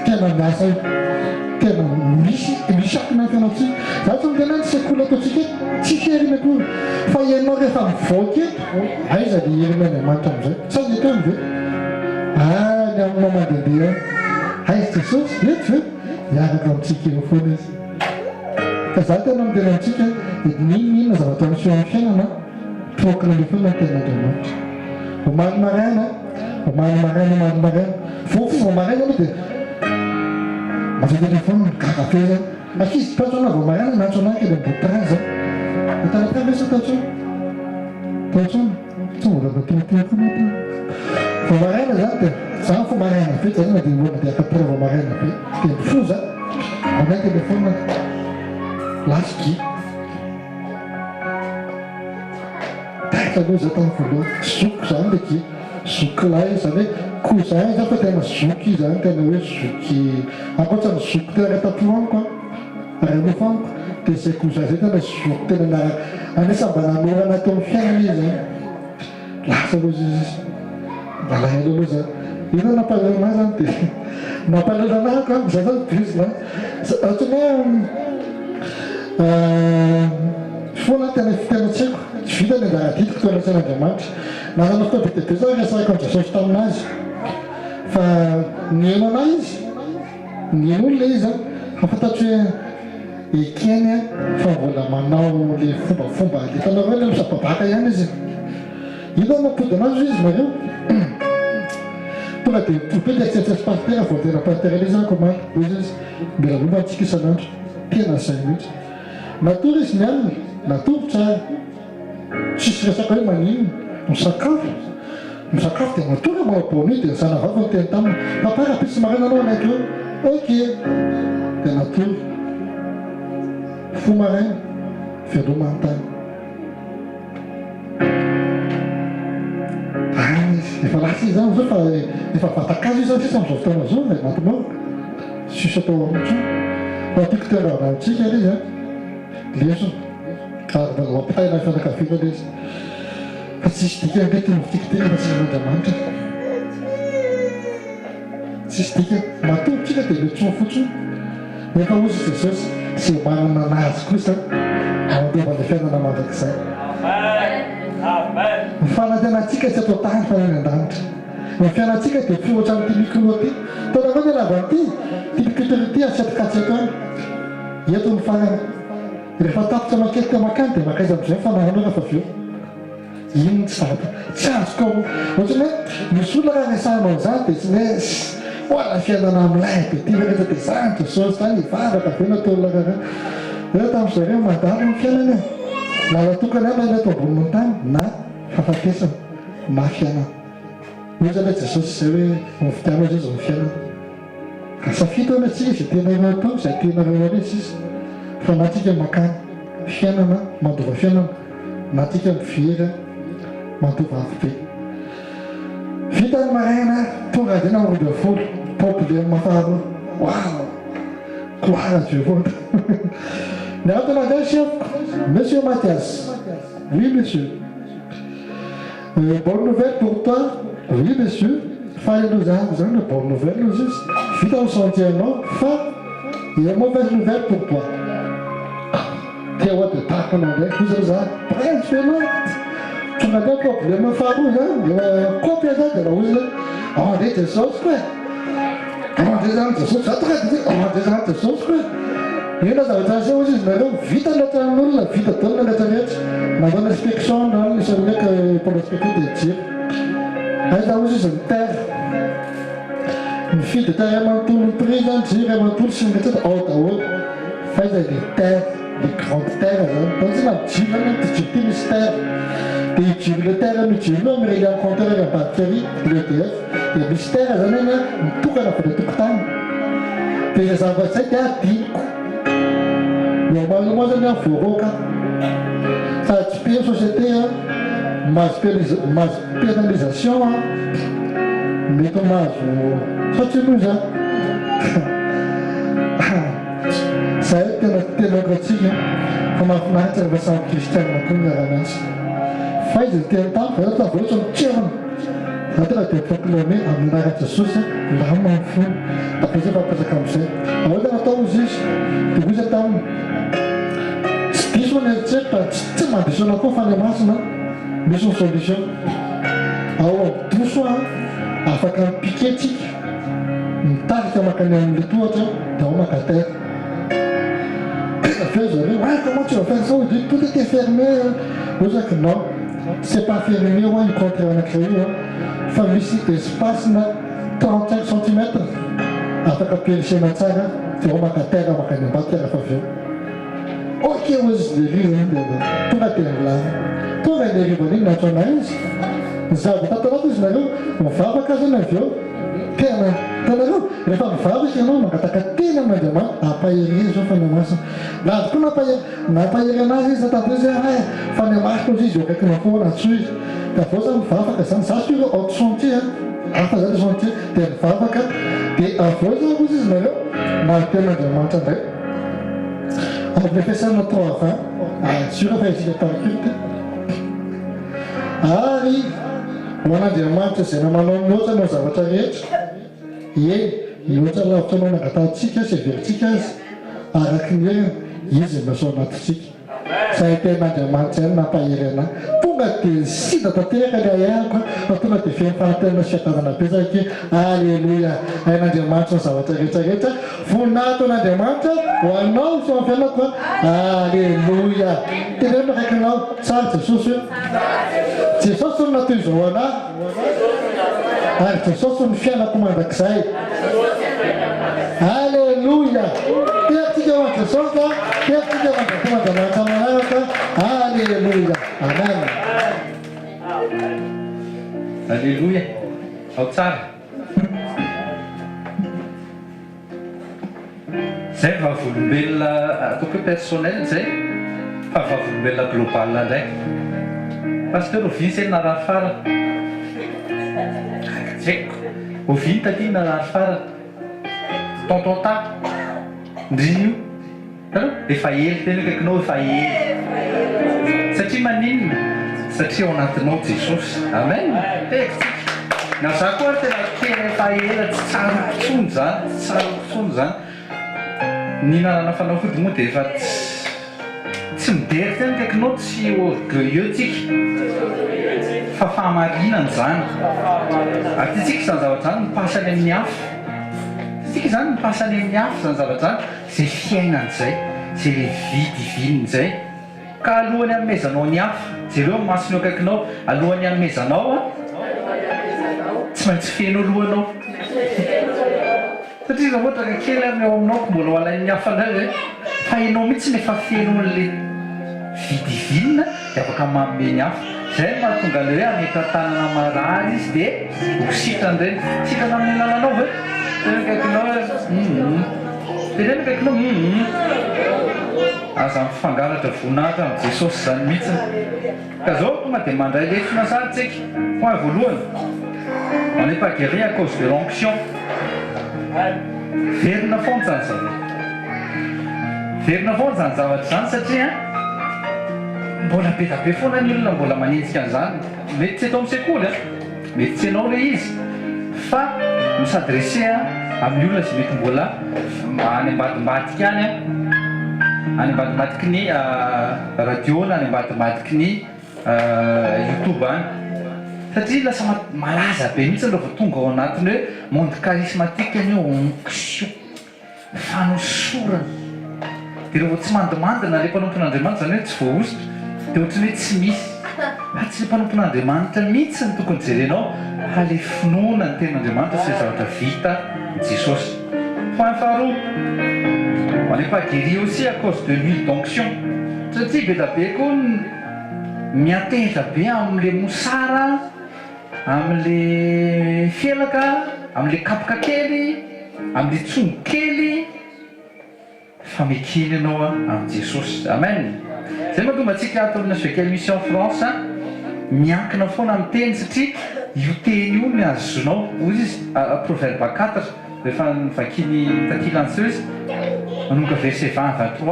C: tena miasa tena misy akina ny fiainatsika za tsy mitena ny sekoly ataotsika tsy heriny akory fa ianao rehefa mivoaka aiza le herin'Andriamanitra amizay sady eto am've ny aminao mandehandeha aiza Jesosy eto ve miaraka amintsika eo foana izy ka za tena mitena amintsika ninona zavatra miseho amin'ny fiainana tokana le foana ny ten'Andriamanitra omaly maraina fofo maraina aloha dia maza telefona mikakafe zany akizy patso ana vao maraina nantso anake dia mbotra zao atanatra mesa tatso tsy mbola bateoteofona vao maraina zany dia zany fo maraina be zany na dia mbola dia akapira vao maraina be dia mifoza manay telefona lasiki taika aloha za tamin'ny voalohany zoko zany leky zokolay zany hoe koa zany zany fa tena zoky zany tena hoe zoky ankoatrany zoky tena tapoaniko ranofa amiko dia zay koa zay tena zoky tena anisany mba nanorana teo amin'ny fiainana izy zany lasa aloha izy nalaelo aloha zany ina nampalelana zany dia nampalelana ako a za zany bizina ohatrany hoe foana tena tsiko tsy vita ny andaraditiko tena tsen'Andriamanitra nazana fotoa be dia be zany resarako an Jesosy taminazy fa nieno anay izy nieno le izy fa fantatry hoe ekeny fa mbola manao le fombafomba le tanao hoe le misapabaka ihany izy ino mampody anazy izy nareo tonga dia tobe le aksetsesy partera vao tena partera le zany komaly izy izy mbela lomba antsika isan'andro tena zay mihitsy natory izy mialina natory tsara tsisy resaka hoe manino misakafo dia matory manao bony dia zana vava ny teny taminy paparapisy maraina anao anaiky eo ok dia natory fo maraina velomantany efa lasa izy zany zao fa efa vatakazo izy zany sisa am'izao fotoana zao anatinao sisy atao amintso fa tiako tena rantsika le izy leso ary mbola mampitaina fianakaviana le izy fa tsisy dika mety novitika tena fa tsisy n'Andriamanitra tsisy dika matobotsika dia metsoa fotsiny nefa ozy Jesosy sy manana anazy kosa mandeovany fiainana mandrakizay ny fanantenantsika tsy atao tany fa any an-danitra ny fiainantsika dia fiohatra amin'ny timikro ty tona koa ny lavany ty timikitry ty atsepikatseko any eto ny farany rehefa tapitra makety teo makany dia makaiza am'izay fanahana rehefa aveo ino tsy zavatra tsy azoko ohatrany hoe misy olona raha resahanao zany dia tsy hoe hoana fiainana amilay be ty rehetra dia zany Jesosy zany ivavaka be natao olona raha eo tamin'izareo mandalo ny fiainana na natokany aby ny atao amboniny tany na fahafatesana na fiainana io zany hoe Jesosy zay hoe mivitianao zay zao ny fiainana ka safito hoe tsy izy tenareo atao zay tenareo aresy izy fa natsika makany fiainana mandova fiainana natsika mivery mandova avy be vita ny maraina tonga dena robe folo problème faharoa wow gloire à Dieu votre mais attendez chef monsieur Mathias oui monsieur bonne nouvelle pour toi oui monsieur Faïlouzan vous avez une bonne nouvelle nous vite on sentit non fa il y a une mauvaise nouvelle pour toi t'es what de ta commandé vous avez ça prince tu m'as dit problème faharoa zany kopia zany dia raha ozy zany ande Jesosy koe ande zany Jesosy za tonga dia ande zany Jesosy koe ina zavatra zay ozy izy nareo vita ndratranin'olona vita daolina ndratra rehetra nandona inspection na isany meka pour l'inspecteur de Dieu aiza ozy izy miterre mifidy terre manontolo ny prix zany jiro manontolo sy nrehetra ao daholo fa izy le terre le grande terre zany tantsy na mijiro zany ty jiro ty misy terre dia ijiro le terre mijiro io am'ireny amin'ny compteur any ambadiky ary l'EDF dia misy terre zany eny mitokana avy le tokotany dia izay zavatra zay dia adiniko normalement zany voaroaka sady tsy pe société mahazo pénalisation mety mahazo satria moa zany zahay tena telogratsika fa mahafinaritra rehefa samy kristianina koa miara-miasa fa izy teny tamy fa efa voatra mitserana atena dia proclamé amin'ny anarany Jesosy lamina amin'ny fony tapazay fampiasaka amin'izay ao tena atao izy izy dia ozy taminy tsy diso ny eritseritra tsy mandisona koa fa ny masina misy ny solution ao amdoso afaka mipiketsika mitarika makany amin'ny tohatra dia ao makatera fait j'arrive, ouais, comment tu vas faire ça? Il dit, tout était fermé. Vous dites que non, c'est pas fermé, ouais, il compte rien à créer. Famille ici, espace, 35 cm. Après, quand il chez Matsara, tu vas à terre, on va quand même pas terre à faire. Ok, vous dites, tout va être là. Tout va être rivali, nationaliste. Vous avez pas trop de choses, on va pas caser un avion. Tena tanareo rehefa mivavaka ianao mangataka tena mandama ampahery zao fanyamasina na azy koa nampahery anazy izy tatoizy fanyamasina ozy izy akaiky nafoana atso izy da vao za mivavaka zany za so ireo auto sentier hafa zany sentier dia mivavaka dia avao za ozy izy nareo na tena Andriamanitra indray amin'ny fiasana 3:20 sura fa isika tamin'kilte ary ho an'Andriamanitra izay namanao mihoatra nao zavatra rehetra mihoatra lavitra anao nangatatsika sy averintsika azy araky ny hoe izy miaso anatitsika zay ten'Andriamanitra ihany nampahery anahy tonga dia sida tanteraka ilay ahako fa tonga dia feno fahantenana sy fiatavana betsaka alleloia hain'Andriamanitra ny zavatra rehetrarehetra voninahitra an'Andriamanitra ho anao so amin'ny fiainako alleloia teneno akaiky anao tsara Jesosy hoe Jesosy no natoy izao anahy ary Jesosy ny fiainako mandrakizay alleloia teatsika ho Jesosy teatsika mandrak'Andriamanitra manaraka alleloia amen
D: Alléluia. Ao tsara. Zay vavolombelona ataoko personnel zay fa vavolombelona global ndraiky pasteur Oviny narary farany zeko Oviny taty narary farany tonton ta ndriny io efa ely tena kaikinao efa ely satria maninona satria ao anatinao Jesosy amen teksika na za koa tena tena efa ela tsy tsara kotsony zany tsy tsara kotsony zany ny nanana fanafody moa dia efa tsy midery tena kaikinao tsy orgueilleux tsika fa fahamarinana zany atytsika zany zavatra zany mipasany amin'ny hafa tsika zany mipasany amin'ny hafa zany zavatra zany zay fiainan'izay zay le vie divine zay ka alohany amezanao ny hafa jereo masony akaikinao alohany amezanao tsy maintsy feno alohanao satria za ohatra ka kely amin'ny ao aminao ko mbola ho alain'ny hafa indray fa ianao mihitsy nefa feno an'le vie divine dia afaka manome ny hafa zay mahatonga le hoe ametratanana marary izy dia ho sitrany reny sitrana amin'ny lalanao ve tena kaikinao tena kaikinao aza mifangalatra voninahitra amin'ny Jesosy zany mihitsy ka zao tonga dia mandray lesona sary tsika point voalohany on n'est pas guéri à cause de l'onction verina foana zany zany verina foana zany zavatra zany satria mbola be da be foana ny olona mbola manenjika an'izany mety tsy atao amin'ny sekoly mety tsy anao le izy fa misadresse amin'ny olona zay mety mbola any ambadimbadika any any ambadimbadiky ny radio na any ambadimbadiky ny YouTube any satria lasa malaza be mihitsy rehefa tonga ao anatiny hoe monde charismatique any onction fanosorana dia rehefa tsy mandimandina le mpanompon'Andriamanitra zany hoe tsy voaositra dia ohatrany hoe tsy misy tsy le mpanompon'Andriamanitra mihitsy ny tokony jerenao le finoana ny ten'Andriamanitra sy zavatra vita Jesosy point faharoa on n'est pas guéri aussi à cause de l'huile d'onction satria be da be koa miateza be amin'le mosara amin'le felaka amin'le kapoka kely amin'le tsongo kely fa mekiny ianao amin'ny Jesosy amen zay mahatonga antsika ataona avec émission France miankina foana amin'ny teny satria io teny io ny azonao ozy izy proverbe 4 rehefa nivakiny taty lanceuse manomboka verset 20-23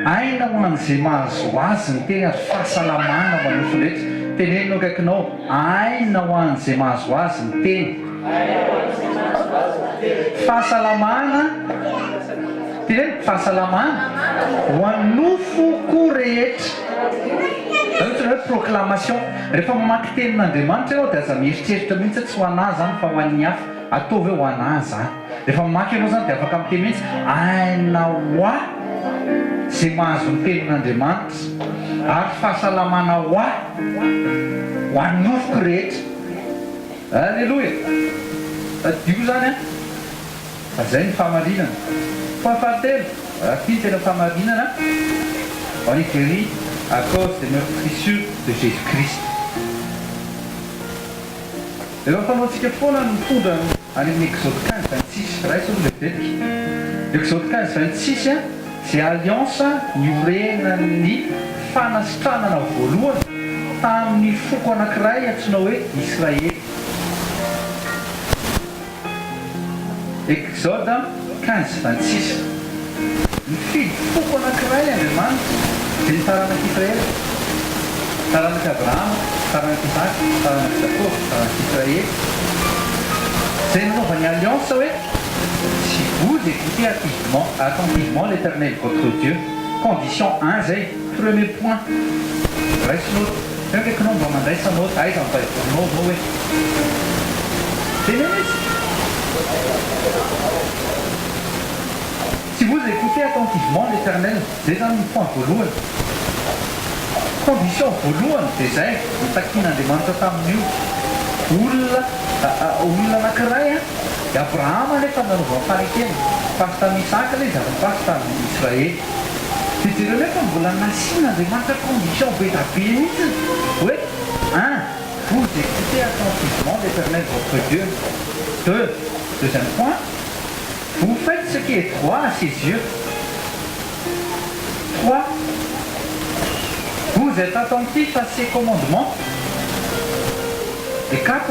D: aina ho an'izay mahazo azy ny teny azo fahasalamana ho an'ny rehetra tenenino akaikinao aina ho an'izay mahazo azy ny teny fahasalamana teneny fahasalamana ho an'nofoko rehetra hoe proclamation rehefa mamaky tenin'Andriamanitra ianao dia aza mieritreritra mihitsy tsy ho anà zany fa ho an'ny hafa ataovy hoe ho anà zany rehefa mamaky ianao zany dia afaka miteny mihitsy aina hoa zay mahazo ny tenin'Andriamanitra ary fahasalamana hoa ho an'nofoko rehetra alleloia adio zany a fa zay ny fahamarinana fahafahatelo rahaty tena fahamarinana on est guéri à cause des meurtrissures de Jésus-Christ. Efa fanaontsika foana ny mitondra any amin'ny Exode 15-26 raisy olo levitika Exode 15-26 zay alliance niorenan'ny fanasitranana voalohany tamin'ny foko anankiray antsoina hoe Israely. Exode 15-26 mifidy foko anankiray Andriamanitra dia ny taranak'Israely taranak'Abrahama taranak'i Isaka taranak'i Jacob taranak'Israely zay nanaovany alliance hoe si vous écoutez attentivement l'Éternel votre Dieu condition 1 zay premier point raisinao akaikinao mba mandraisanao aiza mibaivorinao anao hoe teneny izy si vous écoutez attentivement l'Éternel zay zany ny point voalohany condition voalohany dia zay nitakin'Andriamanitra tamin'io olona anankiray dia Abrahama nefa nanaovany fanekena fasy tamin'ny Isaka le izy fasy tamin'ny Israely dia jereo nefa mbola nasian'Andriamanitra condition be da be mihitsy hoe un vous écoutez attentivement l'Éternel votre Dieu deuxième point vous faites ce qui est droit à ses yeux. 3. Vous êtes attentifs à ses commandements. Et 4.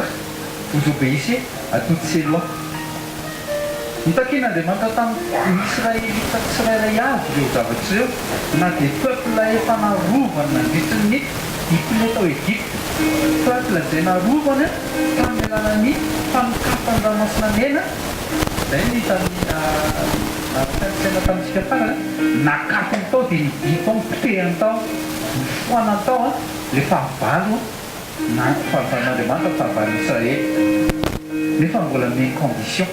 D: Vous obéissez à toutes ses lois. Nitakin'Andriamanitra tamin'ny Israelita tsirairay avy ireo zavatra ireo na dia peuple efa narovana nandritra ny dipony tao Egypte peuple izay narovana tamin'ny alalan'ny fanokafany ranomasina mena zay ny tamin'ny tamintsika farana nakafiny tao dia nidiy tao nipotehany tao nifoanany tao le fahavalo na fahavalin'Andriamanitra fahavalin'ny Israely nefa mbola meny condition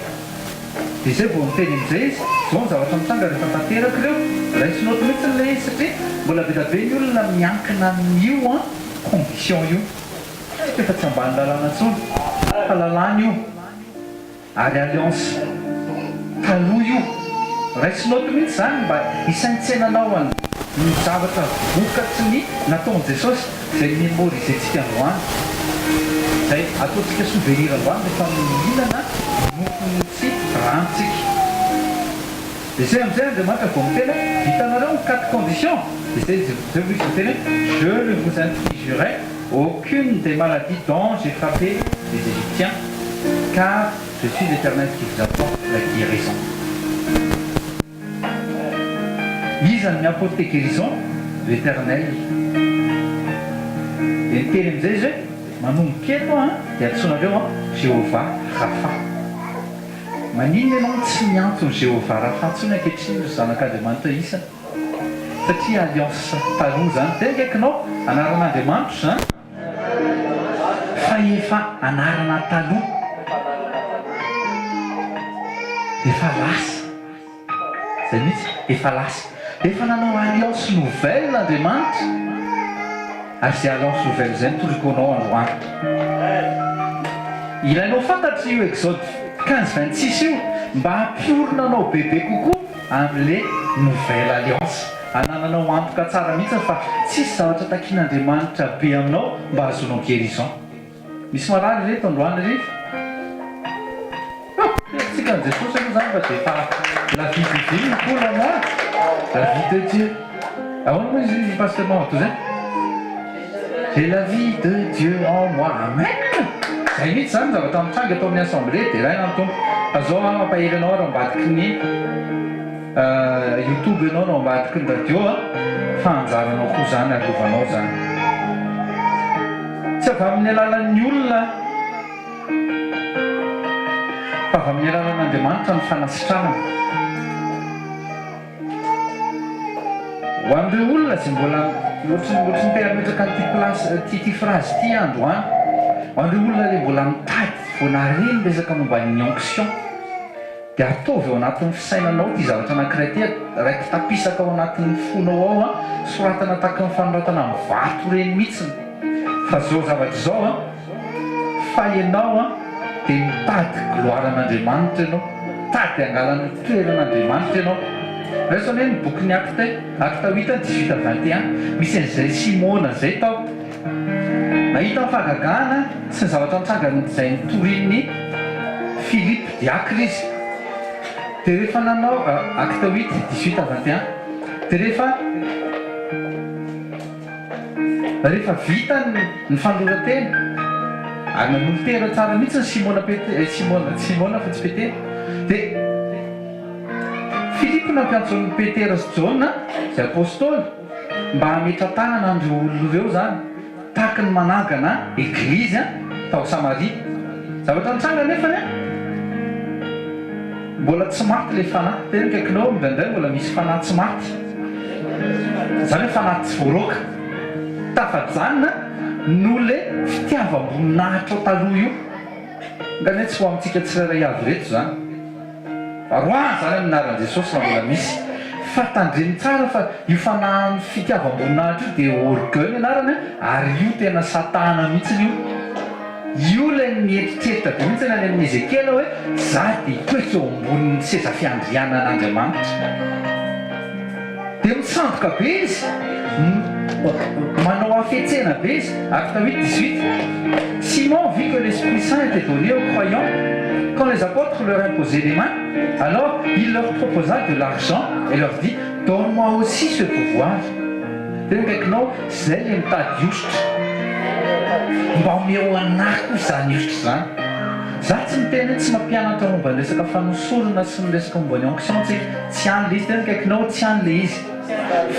D: dia zay vao miteny amin'izay izy zao ny zavatra mitanga rehefa tanteraka ireo raisinoto mihitsy nle izy satria mbola be da be ny olona miankina amin'io condition io efa tsy ambany lalàna intsony fa lalàna io ary alliance taloha io raisinoto mihitsy zany mba hisaintsenanao any ny zavatra vokatsy ny nataon'i Jesosy zay mémorisentsika androany zay ataontsika souvenir androany rehefa mihinana nofony sy ranontsika dia zay amin'izay Andriamanitra vao miteny vitanareo ny 4 conditions dia zay misy miteny je ne vous infligerai aucune des maladies dont j'ai frappé les Égyptiens car je suis l'Éternel qui vous apporte la guérison. Iza ny apporte guérison l'Éternel. Dia ny teny amin'izay izy hoe manomboka eto dia antsonareo Jéhovah Rafa. Maninona ianao tsy miantsony Jéhovah Rafa antsony ankehitriny ry zanak'Andriamanitra isany satria alliance taloha zany dia akaikinao anaran'Andriamanitra zany fa efa anarana taloha efa lasa zay mihitsy efa lasa efa nanao alliance nouvelle l'Andriamanitra ary zay alliance nouvelle zay nitorikoanao androany ilainao fantatry io Exode 15-26 io mba hampiorona anao bebe kokoa amin'le nouvelle alliance anananao antoka tsara mihitsy fa tsisy zavatra takian'Andriamanitra be aminao mba azonao guérison misy marary reto androany rehefa tsika n' Jesosy aloha zany fa dia efa la vie de Dieu mikola moi la vie de Dieu ahoana moa izy pasteur Mahato zay j'ai la vie de Dieu en moi amen zay mihitsy zany zavatra mitranga atao amin'ny assemblée dia raina ny tompo azao mampahery anao raha ambadiky ny youtube ianao no ambadiky ny radio a fa anjaranao koa zany alovanao zany tsy avy amin'ny alalan'ny olona fa avy amin'ny alalan'Andriamanitra ny fanasitranana ho an'ireo olona zay mbola ohatrany terametraka ty phrase ty androany ho an'ireo olona le mbola mitady voanareny resaka momba ny onction dia ataovy ao anatin'ny fisainanao ty zavatra anankiray ty raiky tapisaka ao anatin'ny fonao ao a soratana tahaka ny fanoratana amin'ny vato reny mihitsiny fa zao zavatra zao a fa ianao a dia mitady gloiran'Andriamanitra ianao tady angalan'ny toeran'Andriamanitra ianao resony hoe ny bokyny acte 8:18-21 misy an'izay Simona zay tao nahita ny fahagagahana sy ny zavatra nitranganyzay nitorin'ny Philippe diacre izy dia rehefa nanao acte 8:18-21 dia rehefa vita ny fanoratena ary nanolo tena tsara mihitsy ny Simona fa tsy Petera dia Philippe nampiantson'ny Petera sy Jona zay apôstôly mba hametra tanana andreo olona ireo zany tahaka ny manangana eglizy tao Samaria zavatra nitranga nefany mbola tsy maty le fanahy tena kaikinao mindraindray mbola misy fanahy tsy maty zany hoe fanahy tsy voaroaka tafajanona no le fitiavam-boninahitra ao taloha io ngany hoe tsy ho amintsika tsirairay avy reto zany roa zany aminaran'i Jesosy raha mbola misy fa tandreny tsara fa io fanahy fitiavam-boninahitra io dia orgueil anarany ary io tena satana mihitsiny io lay mieritreritra be mihitsy any amin'ny Ezekela hoe za dia hitoetra eo ambonin'ny seza fiandrianan'Andriamanitra dia mitsandoka be izy manao afetsena be izy acte 8:18 Simon vit que l'Esprit Saint était donné aux croyants quand les apôtres leur imposaient les mains alors il leur proposa de l'argent et leur dit donne-moi aussi ce pouvoir tena kaikinao zay le mitady ositra mba omeo anahy koa zany ositra zany za tsy miteny hoe tsy mampianatra momba ny resaka fanosorana sy ny resaka momba ny onction tsy any le izy tena kaikinao tsy any le izy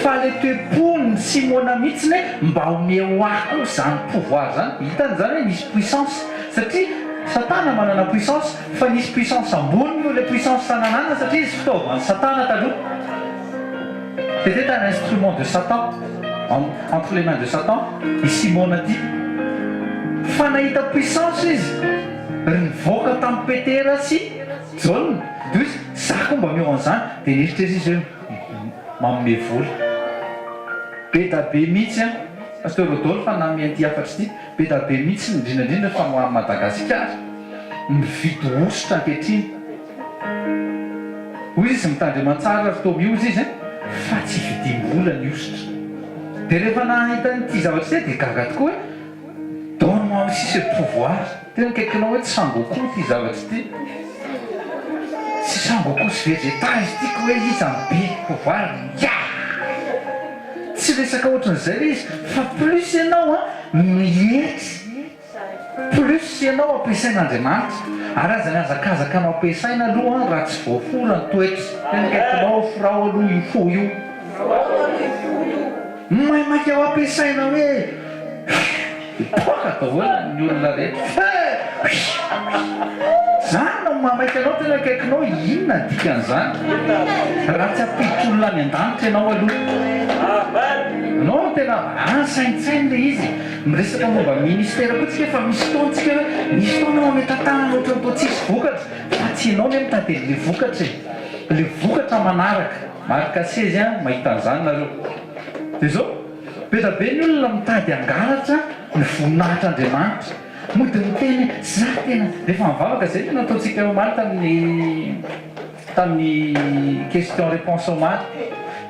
D: fa le toe-pony Simona mihitsiny hoe mba omeo ahy koa zany pouvoir zany hitany zany hoe misy puissance satria satana manana puissance fa nisy puissance ambony no le puissance sananana satria izy fitaovan'ny satana taloha c'était un instrument de Satan entre les mains de Satan i Simona ty fa nahita puissance izy nivoaka tamin'ny Petera sy John dia izy za koa mba meo an'izany dia niritra izy hoe manome vola be da be mihitsy pasteur Rodolphe fa namianty afatry ity be da be mihitsy indrindrandrindra fa moa Madagasikara mividy ositra ankehitriny hoy izy mitandry aman-tsara ftomiozy izy fa tsy vidim-bola ny ositra dia rehefa nahita nyity zavatra zay dia gaga tokoa hoe donne-moi aussi ce pouvoir tena kaikinao hoe tsy Sangoku ty zavatra ity tsy Sangoku sy Vegeta izy tiako hoe izy ambe pouvoir tsy resaka ohatran'izay izy fa plus ianao mihetry plus ianao ampiasain'Andriamanitra ary aza ny azakazakanao ampiasaina aloha raha tsy voafolo ny toetra tena kaikinao firao aloha io fo io maimaika ao ampiasaina hoe ipoaka atao hoe ny olona rehetra zany no mamaika anao tena kaikinao inona dikan'izany raha tsy ampiditra olona any an-danitra ianao aloha anao tena ansaintsainy le izy miresaka momba ministera koa tsika fa misy fotoantsika hoe misy fotoana mametratanana ohatra nytao tsisy vokatra fa tsy ianao le mitady le vokatra le vokatra manaraka marika 16 mahita an'izany nareo dia zao be da be ny olona mitady angalatra ny voninahitr'Andriamanitra mody miteny za tena rehefa mivavaka zay tena ataontsika omaly tamin'ny question réponse omaly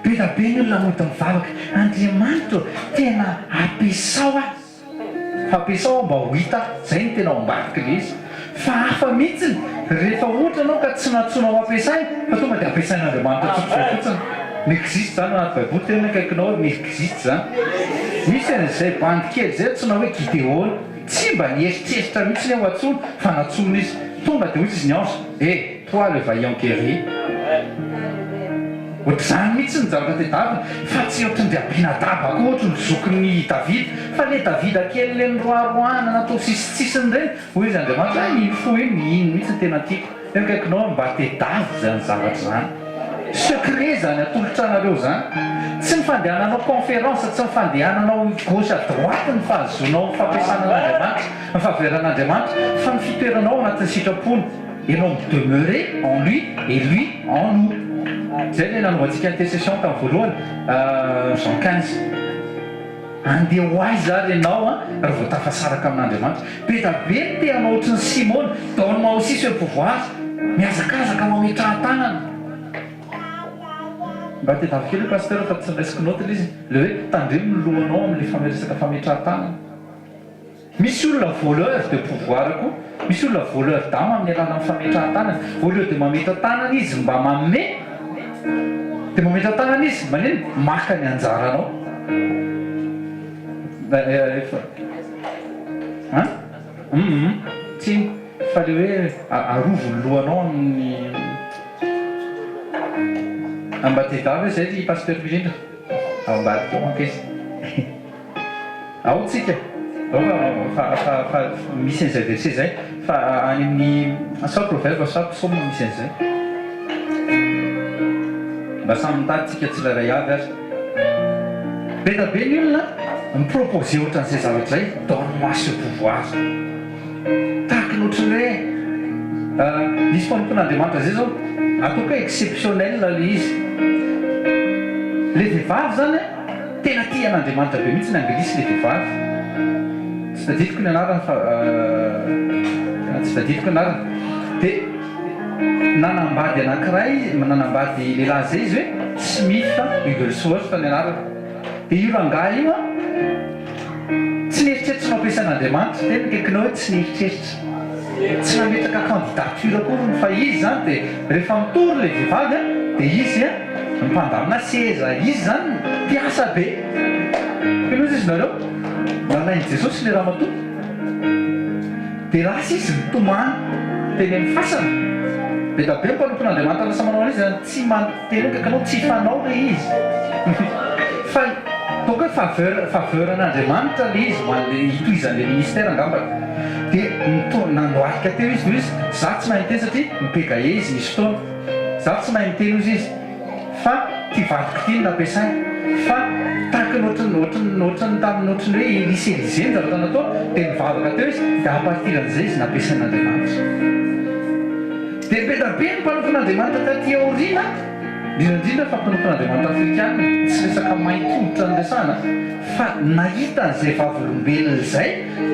D: be da be ny olona mody mivavaka Andriamanitra tena ampiasao fa ampiasao mba ho hita zay ny tena ombadika le izy fa hafa mihitsiny rehefa ohatra anao ka tsy natsonao ampiasaina fa tonga dia ampiasain'Andriamanitra tsotsoa fotsiny n'existe zany anaty baiboly tena kaikinao n'existe zany misy an'izay bandy kely zay atsonao hoe Gideon tsy mba nieritreritra mihitsy ny ao atsony fa natsono izy tonga dia hoy izy ny ange toi le vaillant guerrier ohatr'izany mihitsy ny zavatra te Davida fa tsy ohatrany dia Abinadaba koa ohatry ny zokin'ny Davida fa le Davida kely le nyroaroana natao sisitsisiny ireny hoy izy Andriamanitra iny fo iny iny mihitsy ny tena tiako eo kaikinao mba te Davida zany zavatra zany secret zany atolotrareo zany tsy mifandehananao conférence tsy mifandehananao gauche à droite ny fahazonao fampiasanan'Andriamanitra ny fahaveran'Andriamanitra fa ny fitoeranao anatin'ny sitrapony ianao midemeurer en lui et lui en nous zay le nanovantsika intercession tamin'ny voalohany Jean 15 andeha ho aiza ary ianao raha vao tafasaraka amin'Andriamanitra be da be ny teanao ohatry ny Simone donne-moi aussi ce pouvoir miazakazaka mametrahan-tanana mba te davy kely pasteur fa tsy raisiko note izy le hoe tandremo ny lohanao amin'le fameresaka fametrahan-tanana misy olona voleur de pouvoir koa misy olona voleur d'âme amin'ny alalany fametrahan-tanana au lieu de mametra-tanana izy mba manome dia mametra-tanana izy maneno maka ny anjaranao tsy fa le hoe arovo ny lohanao amin'ny ambatedavy zay ty pasteur Mirindra ao ambadika ao ankesy ao tsika fa misy an'izay verset zay fa any amin'ny sa proverbe sa psaume misy an'izay mba samy mitady tsika tsiraray avy ary be da be ny olona miproposé ohatran'izay zavatra zay donne-moi ce pouvoir tahaka ny ohatran'ny hoe misy mpanompon'Andriamanitra zay zao ataoko hoe exceptionnel le izy le vehivavy zany tena tia an'Andriamanitra be mihitsy ny anglisy le vehivavy tsy tadidiko ny anarany fa tsy tadidiko ny anarany dia nanambady anankiray nanambady lehilahy zay izy hoe Smith Wigglesworth ny anarany dia io rangahy io tsy nieritreritra mampiasan'Andriamanitra tena kaikinao hoe tsy nieritreritra tsy nametraka candidature akory fa izy zany dia rehefa mitory le vehivavy dia izy mipandamina seza izy zany piasa be finozy izy nareo nanainy Jesosy le raha matoa dia lasa izy mitomany teny amin'ny fasana be da be mpanompon'Andriamanitra lasa manao izy zany tsy manteny kaikanao tsy fanao le izy fa toka hoe faveur an'Andriamanitra le izy manle hitohizan'le ministère angamba dia nandoarika teo izy noho izy za tsy mahay miteny satria mipegae izy nisy fotoana za tsy mahay miteny izy izy fa ty vadiko ty nampiasay fa tahaka ny ohatrany tamin'ny ohatrany hoe lycée-lycée ny zavatra natao dia mivavaka teo izy dia apartir an'izay izy nampiasan'Andriamanitra dia be da be ny mpanompon'Andriamanitra taty aoriana indrindrindra fa mpanompon'Andriamanitra afrikana tsy resaka main-tongotra ny resana fa nahita an'izay vavolombelona izay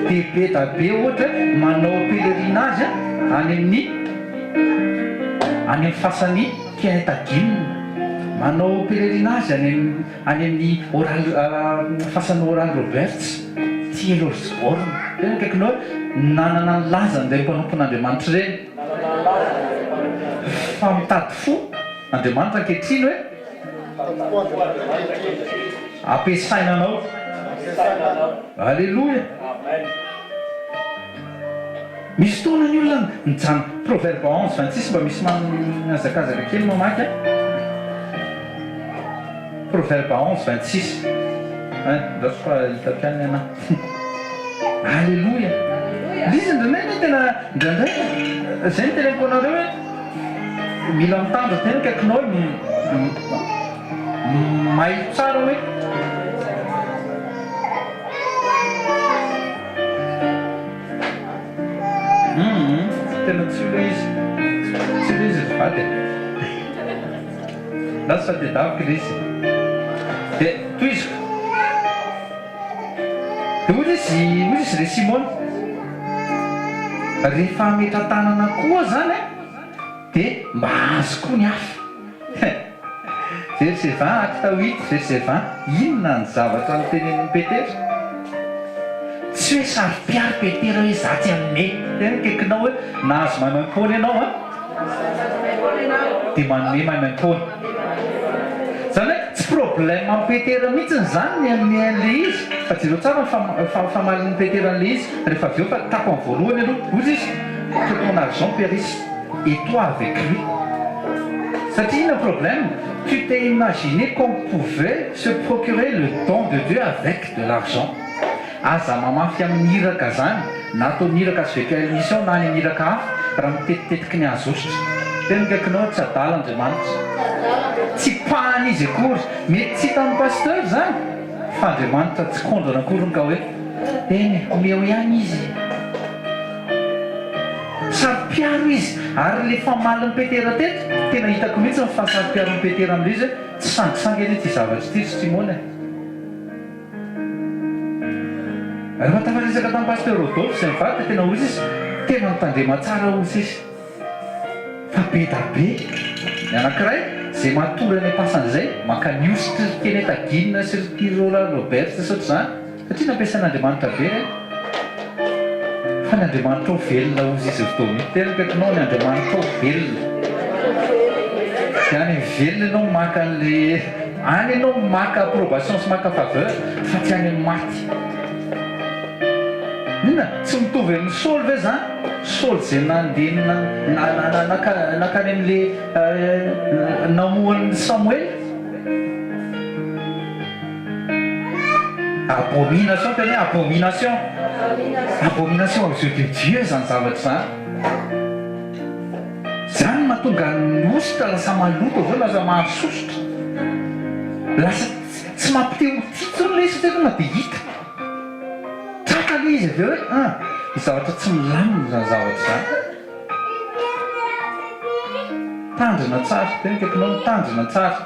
D: dia be da be ohatra manao pèlerinage any amin'ny fasany Kianetaginina manao pèlerinage any amin'ny fasany Oral Roberts Thiel-Osborne tena kaikinao nanana ny lazany ilay mpanompon'Andriamanitra ireny fa mitady fo Andriamanitra ankehitriny hoe ampiasainanao alleloia misy fotoana ny olona mijano proverbe 11:26 mba misy mazakazaka kely mamaky proverbe 11:26 dafa hitapiany ana alleloia izy ndraindray tena ndraindray zay ny tena amponareo hoe mila mitandra tena kaikinao mahay tsara hoe tena tsy le izy vady lasa dia davika le izy dia toiziko dia ozy izy le Simone rehefa metra-tanana koa zany dia mba azo koa ny hafa verset 20 acte 8 verset 20 inona ny zavatra ny tenen'ny Petera tsy hoe sary-piary Petera hoe za tsy amin'me tena kaikinao hoe nahazo maimaimpony ianao dia manome maimaimpony zany hoe tsy problème amin'ny Petera mihitsy zany ny amin'ny an'le izy fa jereo tsara famalin'ny Petera an'le izy rehefa avy eo fa tako amin'ny voalohany aloha ozy izy que ton argent périsse et toi avec lui Satria le problème, tu t'es imaginé qu'on pouvait se procurer le don de Dieu avec de l'argent. Aza mamafy amin'ny iraka zany, na atao miraka azo veka émission na ny miraka hafa raha mitetitetiky ny azositra. Tena kaikinao tsy adala Andriamanitra. Tsy pahany izy akory, mety tsy hitan'ny pasteur zany. Fa Andriamanitra tsy kondrana akory ka hoe eny omeo ihany izy. Sary-piaro izy ary le famalin'ny petera teto tena hitako mihitsy ny fahasary-piaron'ny petera amin'izy tsy sangisangy eny ty zavatra ty sy Simona. Rehefa tafaresaka tamin'ny pasteur Rodolphe izay mivady tena ozy izy tena mitandrema tsara ozy izy fa be da be ny anankiray izay matory any ampasan'izay maka niositra keny etaginina sy Tirola Robert sy zany satria nampiasan'Andriamanitra be fa ny Andriamanitra ho velona ozy izy fotoana tena kaikinao ny Andriamanitra ho velona any velona ianao maka an'le any ianao maka approbation sy maka faveur fa tsy any amin'ny maty. Inona tsy mitovy amin'ny Saul ve zany? Saul izay nandeha nakany amin'le namohan'ny Samuel. Abomination tena abomination. Abomination aux yeux de Dieu zany zavatra zany. Zany mahatonga ny ositra lasa maloto avao lasa mahasosotra. Lasa tsy mampite ho titsony le izy tonga dia hita. Izy aveo hoe ny zavatra tsy milamina zany zavatra zany. Tandrina tsara, tena kaikinao mitandrina tsara.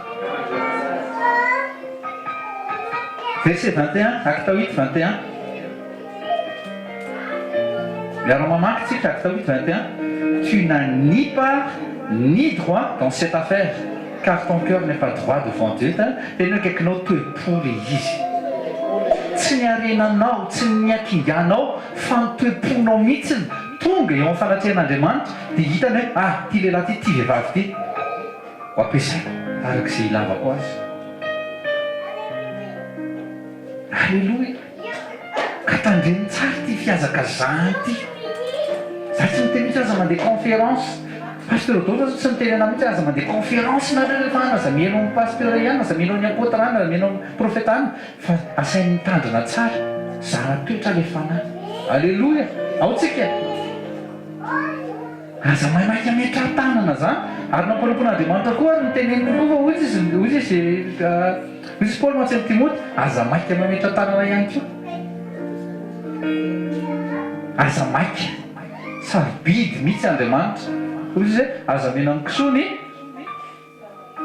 D: Verset 21, acte 8, 21. Miaro mamaky tsika acte 8, 21. Tu n'as ni part ni droit dans cette affaire, car ton cœur n'est pas droit devant Dieu. Tena kaikinao toe-polo izy. Tsy ny arenanao, tsy ny akinganao, fa ny toe-ponao mihitsiny tonga eo amin'ny fanatrehan'Andriamanitra dia hitany hoe ty lehilahy ty, ty vehivavy ty ho ampiasaiko arak'izay ilavako azy. Alleloia. Ka tandreny tsara ty fiazakazahany ty. Za tsy miteny mihitsy aza mandeha conférence. Pasteur Rodolphe tsy miteny anao mihitsy aza mandeha conférence nareo rehefa any aza mihaino amin'ny pasteur ihany, aza mihaino amin'ny apôtra any, aza mihaino amin'ny profeta any, fa asainy mitandrina tsara zara toetra le fanahy. Alleloia. Ao tsika. Aza maimaiky ametra tanana zany ary nampanopon'Andriamanitra koa ary miteneniny koa izy Paul matsy amin'ny Timoty aza maika mametra tanana ihany koa. Aza maika sarobidy mihitsy Andriamanitra. Ozy zay aza mena amin'ny kisoa ny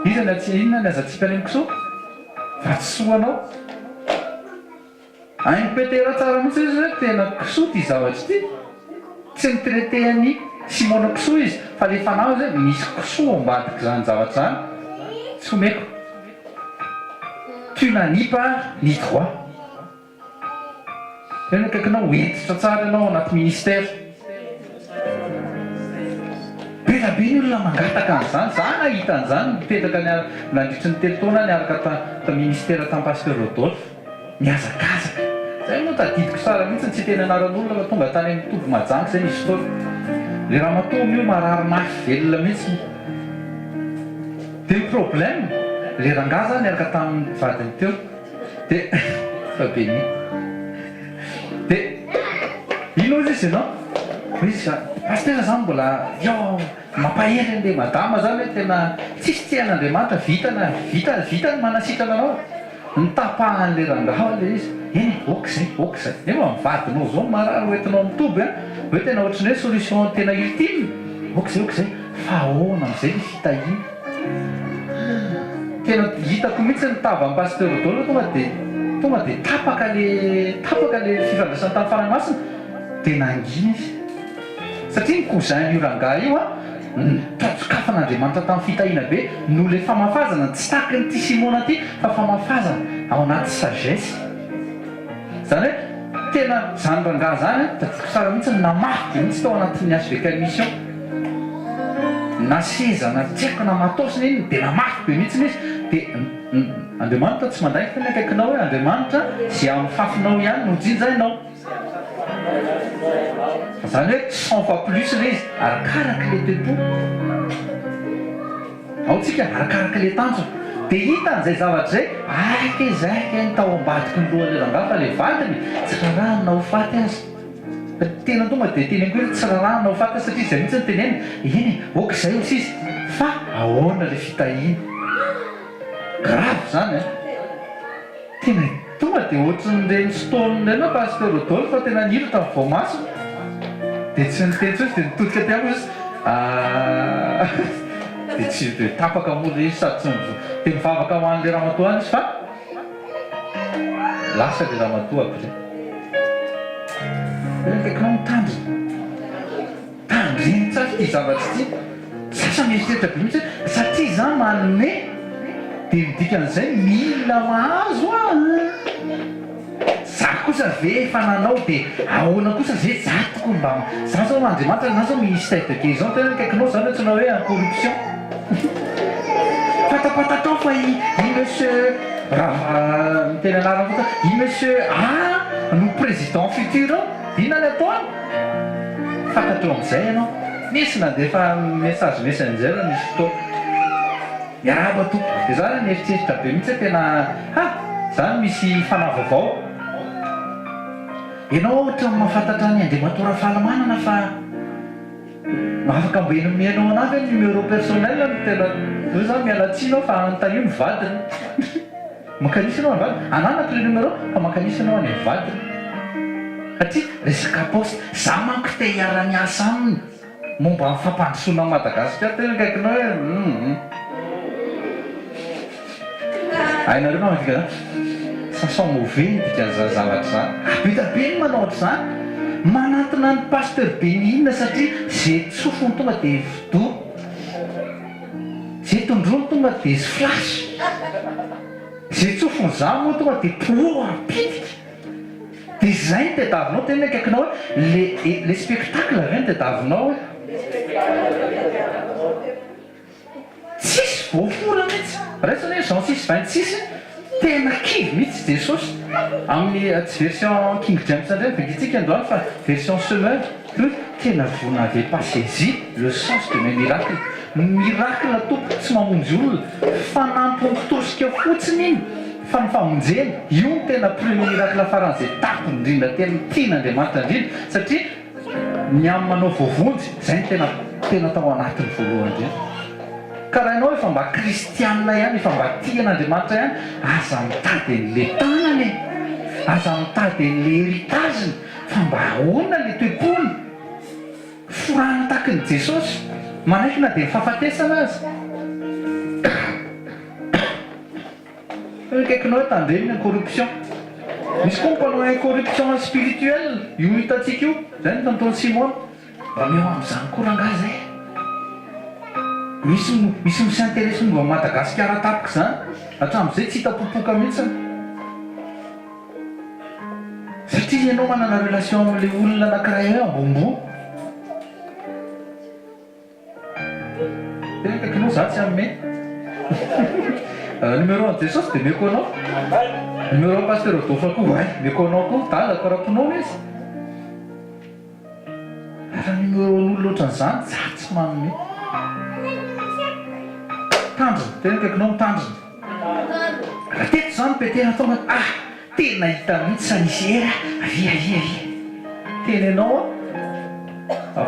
D: izany tsy inona ny aza tsipany amin'ny kisoa fa tsy soanao. Any petera tsara mihitsy izy hoe tena kisoa ty zavatra ty. Tsy mitraitehany Simona kisoa izy fa le fanahy zay misy kisoa ambadiky zany zavatra zany tsy omeko. Tu n'as ni part ni droit. Tena kaikinao entitra tsara ianao anaty ministère. Be ny olona mangataka an'izany, za nahita an'izany mipetraka nandritry ny telo taona niaraka ta ministère tamin'ny pasteur Rodolphe miazakazaka. Zay moa tadidiko tsara mihitsy tsy tena anaran'olona fa tonga tany amin'ny toby majanky zay nisy fotoana. Le raha matomy io marary mafy velona mihitsy. Dia ny problème, le rangaza niaraka tamin'ny vadiny teo dia fa béni. Dia ino izy izy ianao? Izy pasteur zany mbola mampahery an'ilay madama zany hoe tena tsisy tian'Andriamanitra vitany manasitrana anao. Nitapahan'ilay rangaha ilay izy. Eny okizay. Nefa mivadinao zao marary hoentinao mitoby hoe tena ohatrany hoe solution tena ultime. Okizay. Fa ahoana amin'izay ny fitahiny. Tena hitako mihitsy ny tava amin'ny pasteur Rodolphe tonga dia tapaka le fifandraisany tamin'ny fanamasina dia nangina izy. Satria ny cousin io rangaha io tatsokafan'Andriamanitra tamin'ny fitahina be no le famafazana tsy taky nyty Simona ty fa famafazana ao anaty sagesse. Zany hoe tena zany rangaha zany tadidiko tsara mihitsy namafy mihitsy tao anatin'ny HVK mission. Na seza na tseko na matosina iny dia namafy be mihitsy izy. Dia Andriamanitra tsy mandraiky tena akaikinao hoe Andriamanitra zay amin'ny fafinao ihany no jinjainao. Zany hoe 100 fois plus le izy arakaraka le te-po. aotsika arakaraka le tanjona dia hitan'izay zavatra zay aika izayka ny tao ambadiky ny lohany rangafa le vatiny tsy rarahana ho faty azy tena tonga dia teny ankoe tsy rarahana ho faty azy satria izay mihitsy ny teneny eny oka izay ho sisy fa ahoana le fitahina grave zany tena tonga dia ohatran'ireny stoninyreny pasteur Rodolphe fa tena niratra ny voamaso dia tsy niteny tsotsy dia nitodika tiako izy dia tsy dia tapaka moa le izy sady tsy dia mivavaka ho an'le ramatoany izy fa lasa le ramatoako zay kaikinao mitandriny tsasy ty zavatra ty sasa mieritreritra be mihitsy satria zany manome dia midikan'izay mila mahazo za kosa ve efa nanao dia ahoana kosa ve za tokony mba za zao n'Andriamanitra na zao misy tête ke zao tena kaikinao zany ohatrana hoe en corruption fatapatatao fa i monsieur raha miteny anarana kosa i monsieur no président futur dina ny ataony fantatro amin'izay ianao misy nandefa message messenger misy fotoa miaraba to dia zany mieritreritra be mihitsy tena zany misy fanavavao ianao ohatra mahafantatra ny Andriamatora fahalamanana fa afaka mbeno mianao anazy hoe numéro personnel no tena hoe zany mialatsinao fa anontany io ny vadiny makanisa anao any vadiny ananako le numéro fa makanisa anao any vadiny satria resaka poste za manko te hiara-miasa aminy momba amin'ny fampandrosoana Madagasikara tena kaikinao hoe hainareo mamadika ça sent mauvais dikan'izany zavatra zany beta be ny manao ohatra zany manatona ny pasteur Bénina satria zay tsofony tonga dia vido zay tondrony tonga dia flash zay tsofony za moa tonga dia pro apitika dia zay ny tadiavinao tena kaikinao hoe le spectacle ve ny tadiavinao hoe tsisy voafora mihitsy raisany hoe Jean 6:26 tena kivy mihitsy Jesosy amin'ny tsy version King James indray viditsika androany fa version Semeur tena vous n'avez pas saisi le sens de mes miracles miracle tompo tsy mamonjy olona fa nampitosika fotsiny iny fa ny famonjeny io ny tena premier miracle faran'izay tapo indrindra tena tian'Andriamanitra indrindra satria ny amin'ny manao voavonjy izay ny tena tao anatiny voalohany indrindra karaha ianao efa mba kristianina ihany efa mba tian'Andriamanitra ihany aza mitady an'le tanany aza mitady an'le héritageny fa mba ahoana le toepony forana takin' Jesosy manaiky na dia mifahafatesana azy kaikinao hoe tandreny corruption misy koa mpanao corruption spirituelle io hitantsika io zay ny tantony Simona mba meo amin'izany koranga zay misy misintéresse momba Madagasikara tapika zany hatramin'izay tsy hitapopoka mihitsy satria ianao manana relation amin'le olona anankiray hoe ambombo tena kaikinao za tsy amme numéro an Jesosy dia meko anao numéro an pasteur Rodolphe koa ay meko anao koa talako raponao izy raha numéro n'olona ohatran'izany za tsy manome tandrina tena kaikinao mitandrina raha teto zany petera tonga tena hita mihitsy sanisera avia tena ianao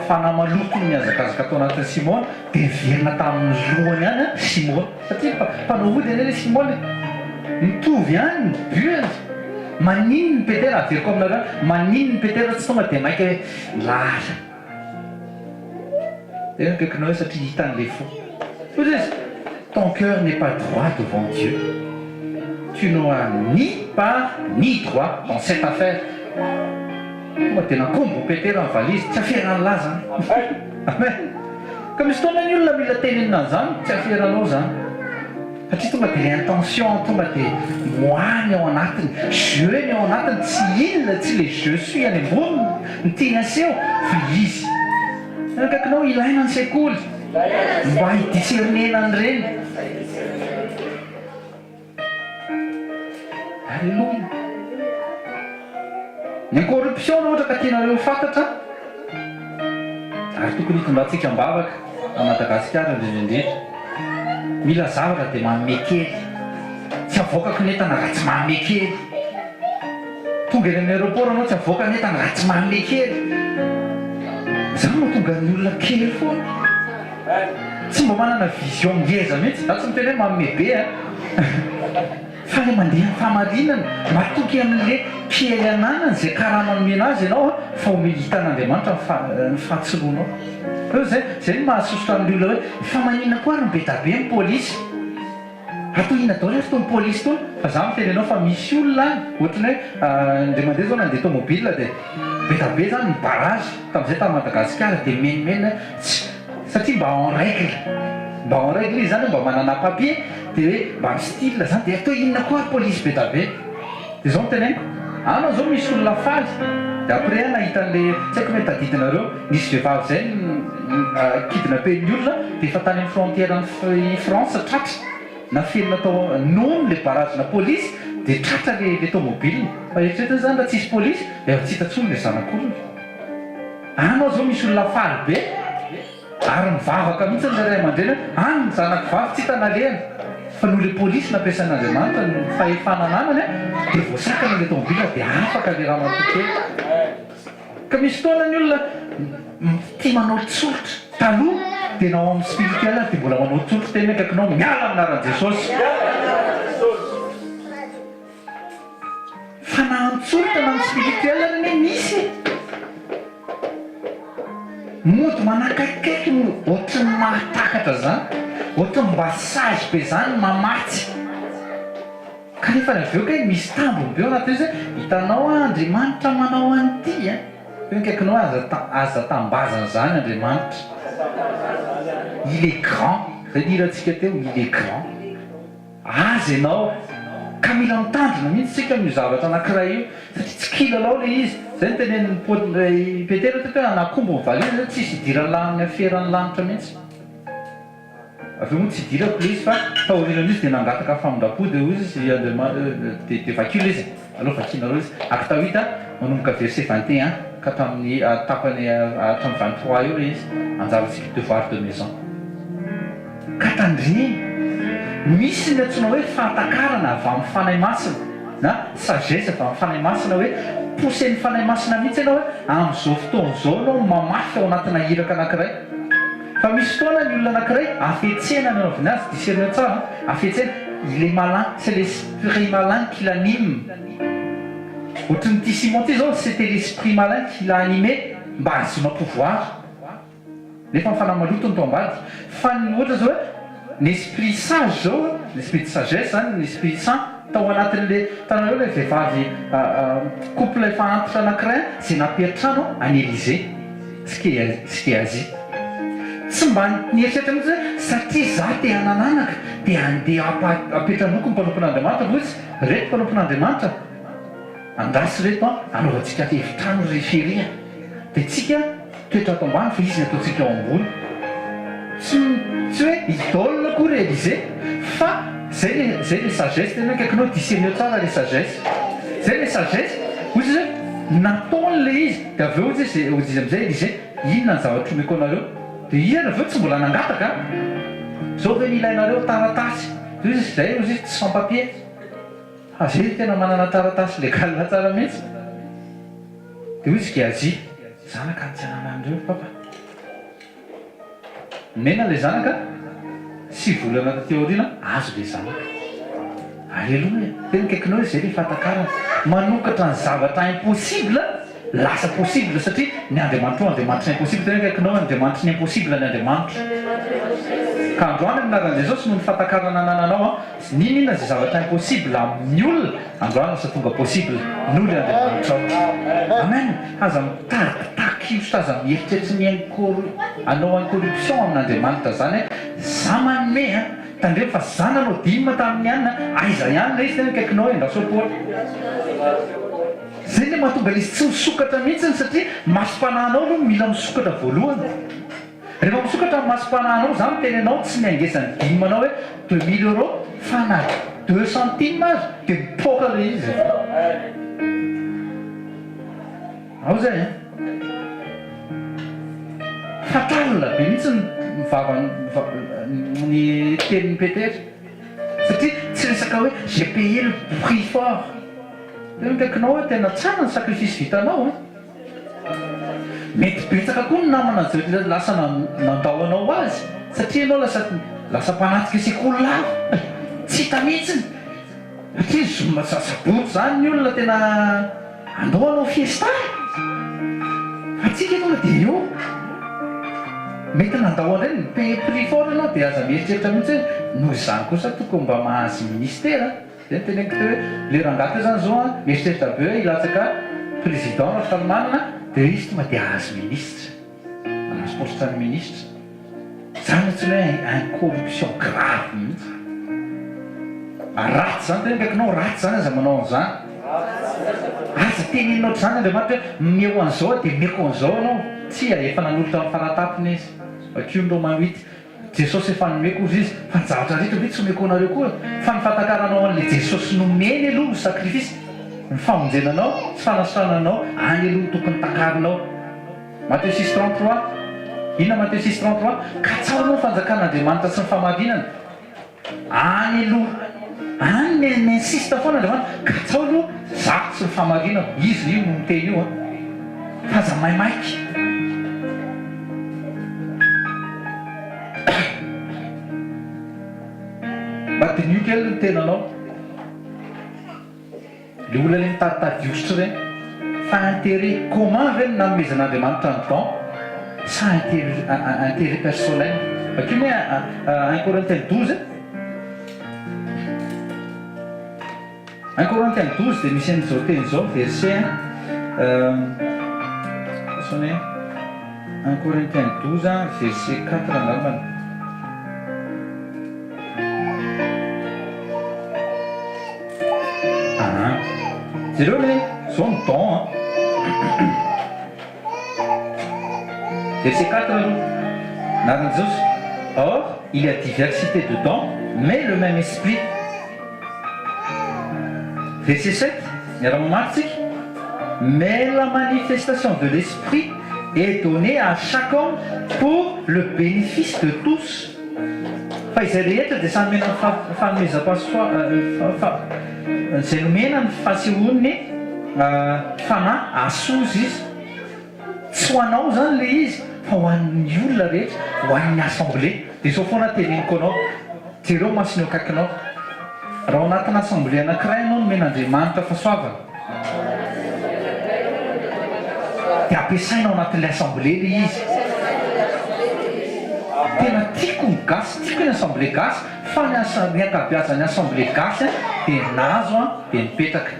D: fanamaloto ny azakazaka atao anatin'ny Simona dia verina tamin'ny lohany ihany Simona satria mpanao ody ane le Simona mitovy ihany ny bueny manino ny petera averiko aminareo manino ny petera tsy tonga dia maika hoe lara tena kaikinao hoe satria hitan'le fo ton cœur n'est pas droit devant Dieu tu n'auras ni part ni droit dans cette affaire tena kombo petera ny valise tsy aferan'ny lahy zany amen ka misy taona ny olona mila tenenina zany tsy aferanao zany satria tonga dia le intention tonga dia moany ao anatiny jeu ny ao anatiny tsy inona tsy le jeu suis any ambony ny tiana aseho fa izy kaikinao ilaina ny sekoly mba hidisernena an'ireny alleloia ny corruption no ohatra ka tianareo fantatra ary tokony hitondratsika mbavaka a Madagasikara indrindraindrindra mila zavatra dia manome kely tsy avoakako netana raha tsy manome kely tonga eny amin'ny aéroport anao tsy avoaka netana raha tsy manome kely zany no tonga ny olona kely foana tsy mba manana vision ngeza mihitsy za tsy miteny hoe manome be a fa le mandeha ny famarinana matoky amin'le kely ananany zay karaha manomena azy ianao fa homihitan'Andriamanitra ny fahatsironao zay ny mahasosotra amin'ny olona hoe fa manina koa ary mibeta be ny pôlisy atao ina daholo ary tony pôlisy tony fa za miteny anao fa misy olona any ohatrany hoe ndre mandeha zao nandeha tomobile dia beta be zany ny barage tamin'izay tamin'ny Madagasikara dia menimena satria mba en règle izy zany mba manana papier dia hoe mba ny style zany dia atao inona koa ary pôlisy beta be dia zao miteny anao zao misy olona faly dia après nahitan'le tsy haiko hoe tadidinareo nisy vehivavy zay kidnappé ny olona dia efa tany amin'ny frontière ny France tratra na felona atao nono le barage na pôlisy dia tratra le tomobile fa eritreretiny zany raha tsisy pôlisy dia tsy hitantsony le zanak'olona anao zao misy olona faly be ary mivavaka mihitsy ny ray aman-dreny any ny zanako vavy tsy hitanalehana fa noho le pôlisy nampiasan'Andriamanitra ny fahefanananany dia voasakana le tomobile dia afaka le raha matokely ka misy fotoana ny olona tia manao tsolitra taloha dia nao amin'ny spirituel dia mbola manao tsolitra tena akakinao miala aminaran'i Jesosy fa na mitsolitra na amin'ny spirituel ny misy mody manakakaiky ohatrany mahatakatra zany ohatrany mba sage be zany mamatsy kanefa aveo ka misy tambony be ao anaty hoe hitanao Andriamanitra manao an'ity a hoe kaikinao aza tambazana zany Andriamanitra il est grand zay nirantsika teo il est grand azy ianao ka mila mitandrina mihitsy tsika mio zavatra anankiray io satria tsy kilalao le izy zay ny tenen'ny Petera teto hoe anakombo ny valizy zay tsisy idiran'ny laniny aferan'ny lanitra mihitsy aveo moa tsy idirako le izy fa taorian'izy dia nangataka famindrapo dia izy dia vakile izy aloha vakinareo izy akitahita manomboka verset 21 ka hatramin'ny tapany hatramin'ny 23 eo le izy anjaratsika devoir de maison ka tandreny misy ny antsoina hoe fantakarana avy amin'ny fanahy masina na sagesse avy amin'ny fanahy masina hoe posen'ny fanahy masina mihitsy ianao hoe amin'izao fotoan'izao anao mamafy ao anatina hiraka anankiray fa misy fotoana ny olona anankiray afetsena ny anaoviny azy discerner tsara afetsena il est malin c'est l'esprit malin qui l'anime ohatrany ty Simon ty zao c'était l'esprit malin qui l'a animé mba azona pouvoir nefa ny fanahy maloto ny toambady fa ny ohatra zao hoe l'esprit sage zao l'esprit de sagesse zany l'esprit saint tao anatin'le tanareo le vehivavy couple efa antitra anankiray zay napetrano any Élysée Skeazy tsy mba nieritreritra mihitsy hoe satria za te hanananaka dia andeha apetranoko ny mpanompon'Andriamanitra votsy reto mpanompon'Andriamanitra andasy reto anaovantsika efitrano referia dia tsika toetra ato ambany fa izy ny ataontsika ao ambony tsy hoe idolona koa réalisé fa zay le sagesse tena kaikinao discerner tsara le sagesse zay le sagesse ozy izy hoe nataony le izy dia aveo ozy izy amizay Élysée inona ny zavatra omeko anareo dia iana aveo tsy mbola nangataka zao ve nilainareo taratasy izy zay ozy izy tsy sans papier zay tena manana taratasy légal tsara mihitsy dia ozy Géazy zanaka tsy ananan'ireo papa mena le zanaka sy volana teoriana azo le zanaka alleloia tena kaikinao zay le fatakarana manokatra ny zavatra impossible lasa possible satria ny Andriamanitra Andriamanitra ny impossible tena kaikinao Andriamanitra ny impossible ny Andriamanitra ka androany aminaran'i Jesosy no ny fatakarana nananao ninona zay zavatra impossible amin'ny olona androany lasa tonga possible noho le Andriamanitra amen aza mitarikitaky aza mieritreritra ny anao any corruption amin'Andriamanitra zany za manome tandremo fa zananao dimy tamin'ny anina aiza ihany na izy tena kaikinao endrasoapôtra zay le mahatonga izy tsy misokatra mihitsy satria masom-panahinao no mila misokatra voalohany rehefa misokatra amin'ny masom-panahinao za miteny anao tsy miangesan'ny dimy manao hoe 2000 € fa na 2 centimes azy dia mipoka le izy ao zay fatalina be mihitsy ny telin'ny Petera satria tsy resaka hoe j'ai payé le prix fort ndraikinao hoe tena tsara ny sacrifice vitanao mety betsaka koa ny namana zay lasa nandao anao azy satria anao lasa mpanatika sekoly lava tsy hita mihitsiny satria sasaboty zany ny olona tena andao anao fiesta fa tsika tonga dia io mety nandao an'ireny paye prix fort anao dia aza mieritreritra mihitsy hoe noho izany kosa tokony mba mahazy ministera zay ny teneniko teo hoe le rangaty zany zao a mieritreritra be hoe ilatsaka président rafamanana dia izy tonga dia ahazo ministre anazy poste ny ministre zany tsy hoe un corruption grave mihitsy ratsy zany tena kaikinao ratsy zany aza manao an'izany aza teneninao ohatr' zany andriamanitra hoe meo an'izao dia meko an'izao anao tsy efa nanolotra amin'ny faratapiny izy akeo ndao mahity jesosy efa nomeko izy izy fa ny zavatra rehetra ve tsy omeko anareo koa fa ny fatakaranao an'le jesosy nomeny aloha ny sakrifisy ny famonjenanao sy fanasrananao any aloha tokony takarinao Matthieu 6:33 inona Matthieu 6:33 ka tsara anao fanjakan'andriamanitra sy ny famarinana any aloha any minsista foana andriamanitra ka tsao aloha za sy ny famarinana izy io no miteny io fa za maimaiky matinio kely ny tenanao le olona le mitaritady ositra reny fa intérêt commun ve ny nanomezan'andriamanitra ny temps sa intérêt personnel bakeo hoe 1 Corinthiens 12 1 Corinthiens 12 dia misy an'izao teny zao verset sonné 1 Corinthiens 12 verset 4 angambany zareo le zao ny temps verset 4 aloha narana Jesosy or il y a diversité de temps mais le même esprit verset 7 miara mamaritsika mais la manifestation de l'esprit est donnée à chaque homme pour le bénéfice de tous fa izay rehetra dia samy mena zay nomena ny fahasehoany fanahy asozy izy tsy ho anao zany le izy fa ho an'ny olona rehetra ho an'ny assemblée dia zao foana teneniko anao jereo masiny eo akaikinao raha ao anatin'ny assemblée anankiray anao nomen'andriamanitra fahasoavana dia ampiasainao anatin'ilay assemblée le izy tena tiako ny gasy tiako ny assemblée gasy fa ny ankabeazan'ny assemblée gasy dia nahazo dia nipetraka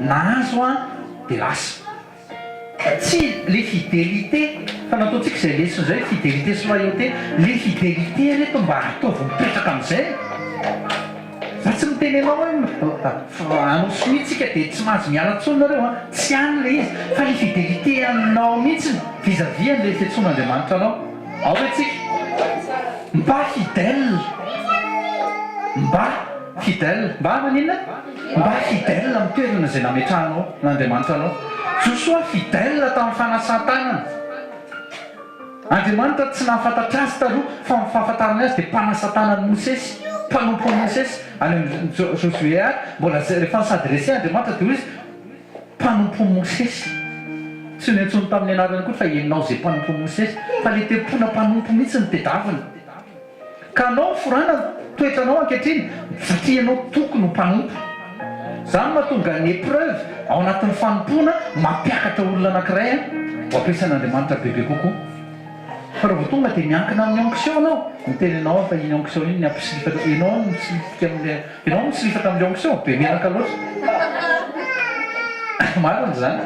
D: nahazo dia lasa tsy le fidélité fa nataontsika izay leso zay fidélité sy loyauté le fidélité reto mba ataovy mipetraka amin'izay za tsy mitenenao hoe anao somitsika dia tsy mahazo miala tsonareo tsy any le izy fa le fidélité aminao mihitsy vis-à-vis an'le fiantson'andriamanitra anao ao hoe tsika mba fidèle mba maninona mba fidèle amin'ny toerana izay nametrahanao n'andriamanitra anao sosoa fidèle tamin'ny fanasan-tanana andriamanitra tsy nahafantatra azy taloha fa mifahafantarana azy dia mpanasan-tanany Mosesy mpanompo Mosesy any amin'ny Josué ary mbola rehefa nisadrese andriamanitra dia izy mpanompo Mosesy tsy ny antsony tamin'ny anarany koa fa enao izay mpanompo Mosesy fa le tempona mpanompo mihitsy ny tedavina ka anao forana toetranao ankehitriny satria anao tokony ho mpanompo zany mahatonga ny épreuve ao anatin'ny fanompona mampiakatra olona anankiray ho ampiasan'andriamanitra bebe kokoa fa raha vao tonga dia miankina amin'ny onction anao mitenenao fa iny onction iny ny ampisilifatra enao misilifatra amin'ny onction be miaraka loatra marina zany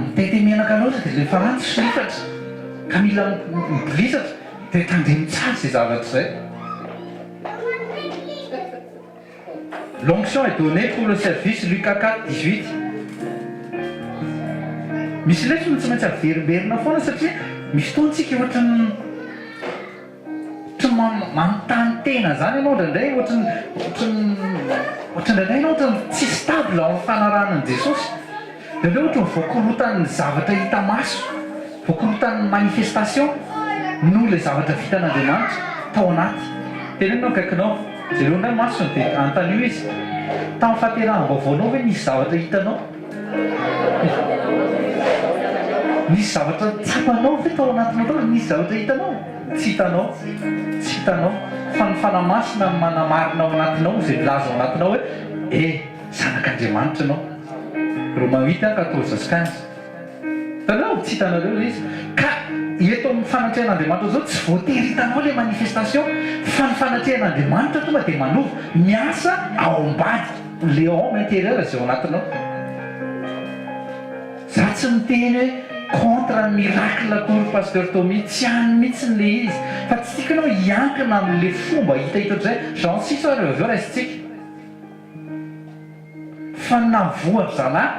D: mitete mianaka loatra dia rehefa ratsy silifatra ka mila mibilisatra dia tandremy tsara izay zavatra izay l'onction est donnée pour le service Luc 4:18 misy lesona tsy maintsy averimberina foana satria misy fotontsika ohatrany manontany tena zany ianao ndraindray ohatrandraindray ianao ohatrany tsy stable ao amin'ny fanarahanan'i Jesosy dia hoe ohatrany voakorotan'ny zavatra hita maso voakorotan'ny manifestation no ilay zavatra vitan'Andriamanitra tao anaty. Tenenao kaikinao zareo indray masony dia anontany io izy tamin'ny fahaterahanam-baovaonao hoe nisy zavatra hitanao, nisy zavatra tsapanao ve tao anatinao tao, nisy zavatra hitanao, tsy hitanao, tsy hitanao fa ny fanamasina ny manamarina ao anatinao izay milaza ao anatinao hoe zanak'Andriamanitra anao. Romains 8:14-15. Hitanao tsy hitanareo ilay izy ka eto amin'ny fanatrehan'Andriamanitra zao tsy voatery hitanao ilay manifestation fa ny fanatrehan'Andriamanitra tonga dia manova miasa ao ambady le homme intérieur izay ao anatinao. Za tsy miteny hoe contre miracle akory pasteur Tommy, tsy any mihitsy le izy fa tsy tikanao hiankina amin'le fomba hitahita ohatrizay Jean 6 heures aveo raisitsika fa navoatra zanahy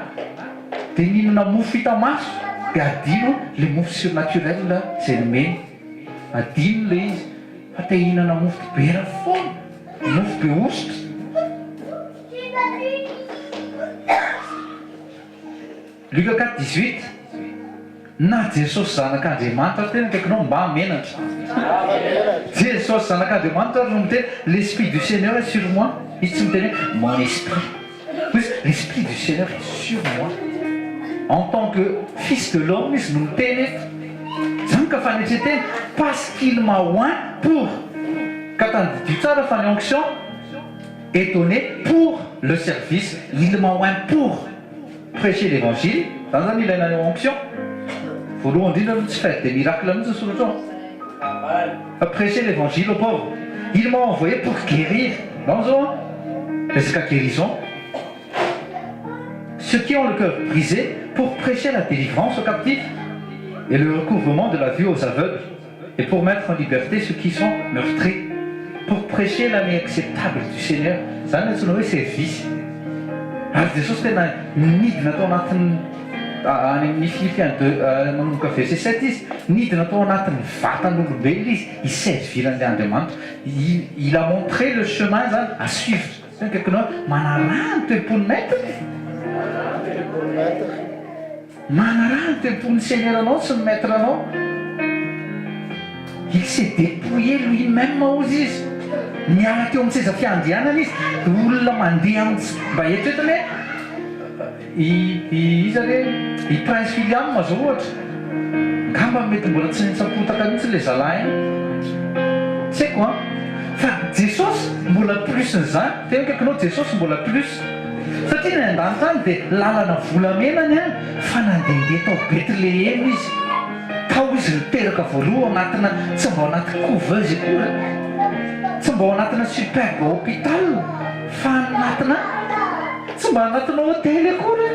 D: dia ninona mofo hita maso dia adino le mofo surnaturel izay nomeny, adino le izy fa te hihinana mofo dibera foana, mofo be ositra. Luc 4:18 na Jesosy zanak'Andriamanitra tena kaikinao mba menatra. Jesosy zanak'Andriamanitra no miteny l'esprit du Seigneur est sur moi. Izy tsy miteny mon esprit. L'esprit du Seigneur est sur moi. En tant que fils de l'homme, izy no miteny zany ka fanetreteny parce qu'il m'a oint pour ka tandidio tsara fa ny onction est donné pour le service. Il m'a oint pour prêcher l'évangile. Zany zany ilaina ny onction. Voalohany indrindra tsy fait des miracles mihitsy soratra ao. Prêcher l'évangile aux pauvres. Il m'a envoyé pour guérir. Dans resaka guérison. Ceux qui ont le cœur brisé, pour prêcher la délivrance aux captifs et le recouvrement de la vue aux aveugles, et pour mettre en liberté ceux qui sont meurtris, pour prêcher l'année acceptable du Seigneur. Ça n'est pas un service. Alors des choses tena nidina tao anatin'ny any amin'ny Philippiens 2 manomboka verset 7 izy nidina tao anatin'ny vatan'olombelona izy hiserviran'ilay Andriamanitra. Il a montré le chemin zany à suivre. Zany kaikinao manarahany telopolo mètre, manarahany telopolon'ny Seigneur anao sy ny maître anao. Il s'est dépouillé lui-même ozy izy niala teo amin'ny seza fiandianana izy olona mandeha mba eritreretany iza re i prince William zao ohatra ngamba mety mbola tsy nitsapotaka mihitsy le zalahy tsy haiko a fa Jesosy mbola plus n'izany tena kaikinao Jesosy mbola plus satria ny andany tany dia lalana volamenany any fa nandehandeha tao Betlehem izy tao izy niteraka voaloha anatina tsy mba ao anaty couveuse akory, tsy mba ao anatina superbe hôpital fa anatina tsy mba anatina hôtely akory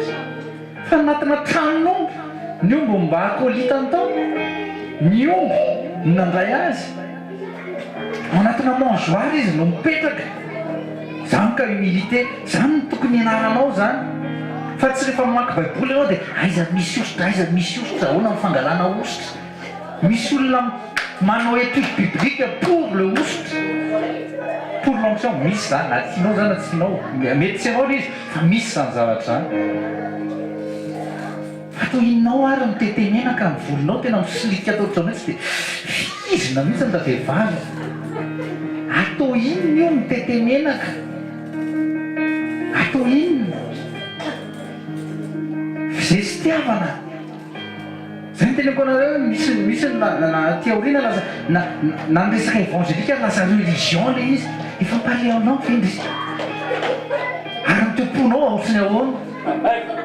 D: fa anatina tranon'omby. Ny omby mba akolitany tao, ny omby nandray azy anatina mangeoire izy no mipetraka. Zany ka humilité, zany no tokony ianaranao zany fa tsy rehefa mamaky baiboly anao dia aiza misy ositra, aiza misy ositra, ahoana ny fangalana ositra. Misy olona manao étude biblique pour le ostre, pour l'onction. Misy zany na tianao zany na tsy tianao, mety tsy anao izy fa misy zany zavatra zany. Fa toa inao ary mitete menaka ny volonao tena misilika atao ohatrany dia fizina mihitsy nda vehivavy. Atao inona io mitete menaka? Atao inona? Izay sy tiavana. Zany tenako anareo misy théorie na resaka évangélika lasa religion le izy efa parler en langue indry ary miteponao ohatrany ahoana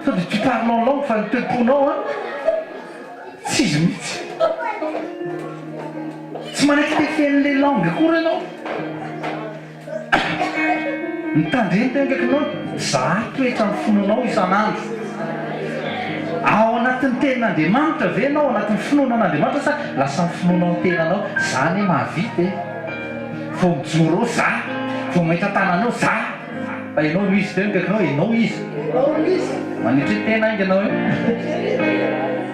D: sao de tu parles en langue fa miteponao a tsy izy mihitsy tsy manaiky tefen'le langue akory anao mitandreny tena kaikinao za toetra ny fononao isan'andro ao anatin'ny tenin'Andriamanitra ve anao anatin'ny finoanan'Andriamanitra sa lasa ny finoanao ny tenanao zany mahavita vao mijoro ao za vao mahita tananao za fa ianao no izy tena kaikinao ianao izy manitry tena ingy anao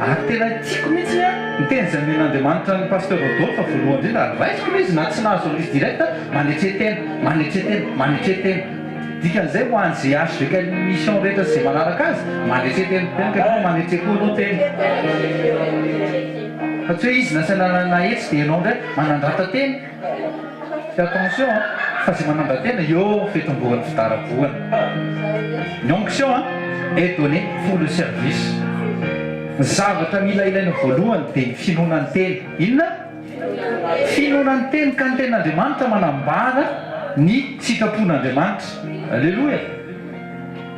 D: ary tena tiako mihitsy ny teny zay men'Andriamanitra ny pasteur Rodolphe voalohany indrindra ary vaisiko izy na tsy nahazo izy direct manetretena dikan'izay ho an'izay HVK mission rehetra zay manaraka azy manetretena tena kaikinao manetrekoa anao tena fa tsy hoe izy nasaina hetsy dia ianao indray manandratantena fa attention fa zay manandratena eo fetombohan'ny fitarabohana ny onction est donné pour le service zavatra mila ilaina voalohany dia ny finoanany teny inona finoanany teny ka ny ten'Andriamanitra manambara ny sitrapon'Andriamanitra alleloia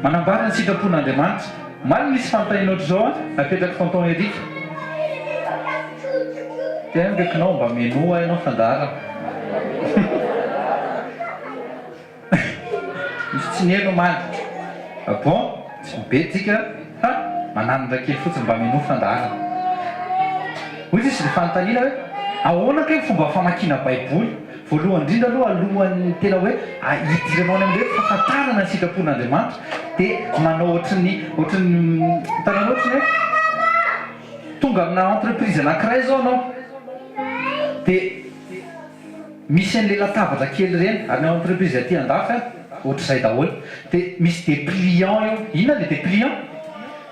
D: manambara ny sitrapon'Andriamanitra maly misy fanontaniana ohatr'izao apetraka tonton Eric tena ndraikinao mba menoa ianao fandarana misy tsy nieno maly bon tsy mibetsika fa mananona kely fotsiny mba menoa fandarana hoy izy ny fanontaniana hoe ahoana kay fomba famakiana baiboly voalohany indrindra aloha alohan'ny tena hoe hidiranao ny amin'ilay fahafantarana ny sitrapon'Andriamanitra dia manao ohatrany tanana ohatrany hoe tonga amina entreprise anankiray zao anao dia misy an'ilay latabatra kely reny ary ny entreprise aty andafy ohatr'izay daholo dia misy dépliant eo inona le dépliant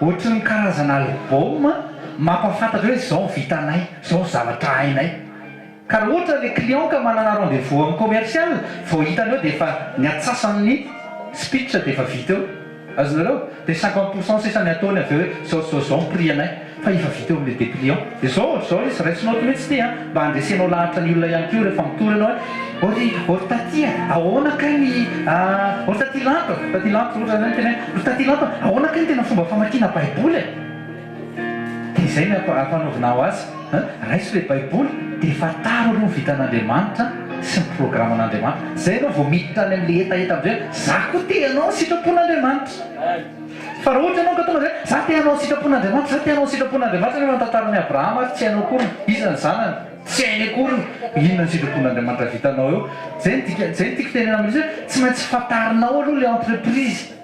D: ohatrany karazana album mampafantatra hoe zao vitanay zao zavatra hainay ka raha ohatra le client ka manana rendez-vous amin'ny commercial vao hitanao dia efa ny atsasan'ny speech dia efa vita eo azonareo dia 50% sisany ataony avy hoe zao prix anay fa efa vita eo amin'le dépliant dia zao izy raisinao to mihitsy ty mba handresenao lahatra ny olona ihany keo rehefa mitory ianao ory taty ahoana kay ny ory tatylanto ohatra zany tena ory tatylanto ahoana kay ny tena fomba famakiana baiboly dia izay ny ampanaovinao azy raiso le baiboly dia fataro aloha ny vitan'Andriamanitra sy ny programman'Andriamanitra zay anao vao miditra any amin'le etaeta amizay za ko teanao sitrapon'Andriamanitra fa raha ohatra ianao ka tonga zay za teanao sitrapon'Andriamanitra za teanao sitrapon'Andriamanitra nefa tantaran'ny Abrahama tsy hainao akory izy ny zanany tsy hainy akory inona ny sitrapon'Andriamanitra vitanao eo zay ny tiako tenena amin'izy hoe tsy maintsy fatarinao aloha le entreprise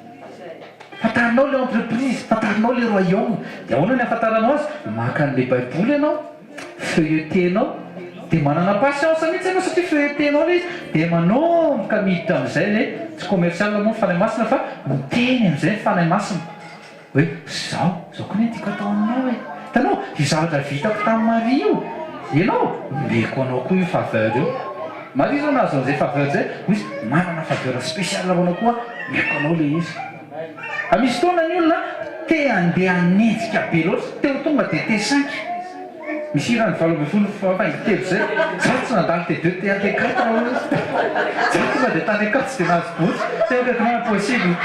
D: fatarinao le entreprise fatarinao le royaume dia ahoana ny afantaranao azy maka an'le baiboly ianao feuilletenao dia manana patience mihitsy ianao satria feuilletenao le izy dia manomboka miditra amin'izay le tsy commercial moa fanahy masina fa miteny amin'izay fanahy masina hoe zao koa ny tiako atao aminao hoe hitanao io zavatra vitako tamin'ny Maria io ianao meko anao koa io faveur io Maria zao nahazo an'izay faveur zay izy manana faveur spécial avana koa meko anao le izy misy taona ny olona te andeha hanenjika be loatra teo tonga dia T5 misy irany valobefolo faingitelo zay za tsy nandalo T2 T1 T4 za tonga dia tany 4 tsy dia nahazo botsy teo kaikinao impossible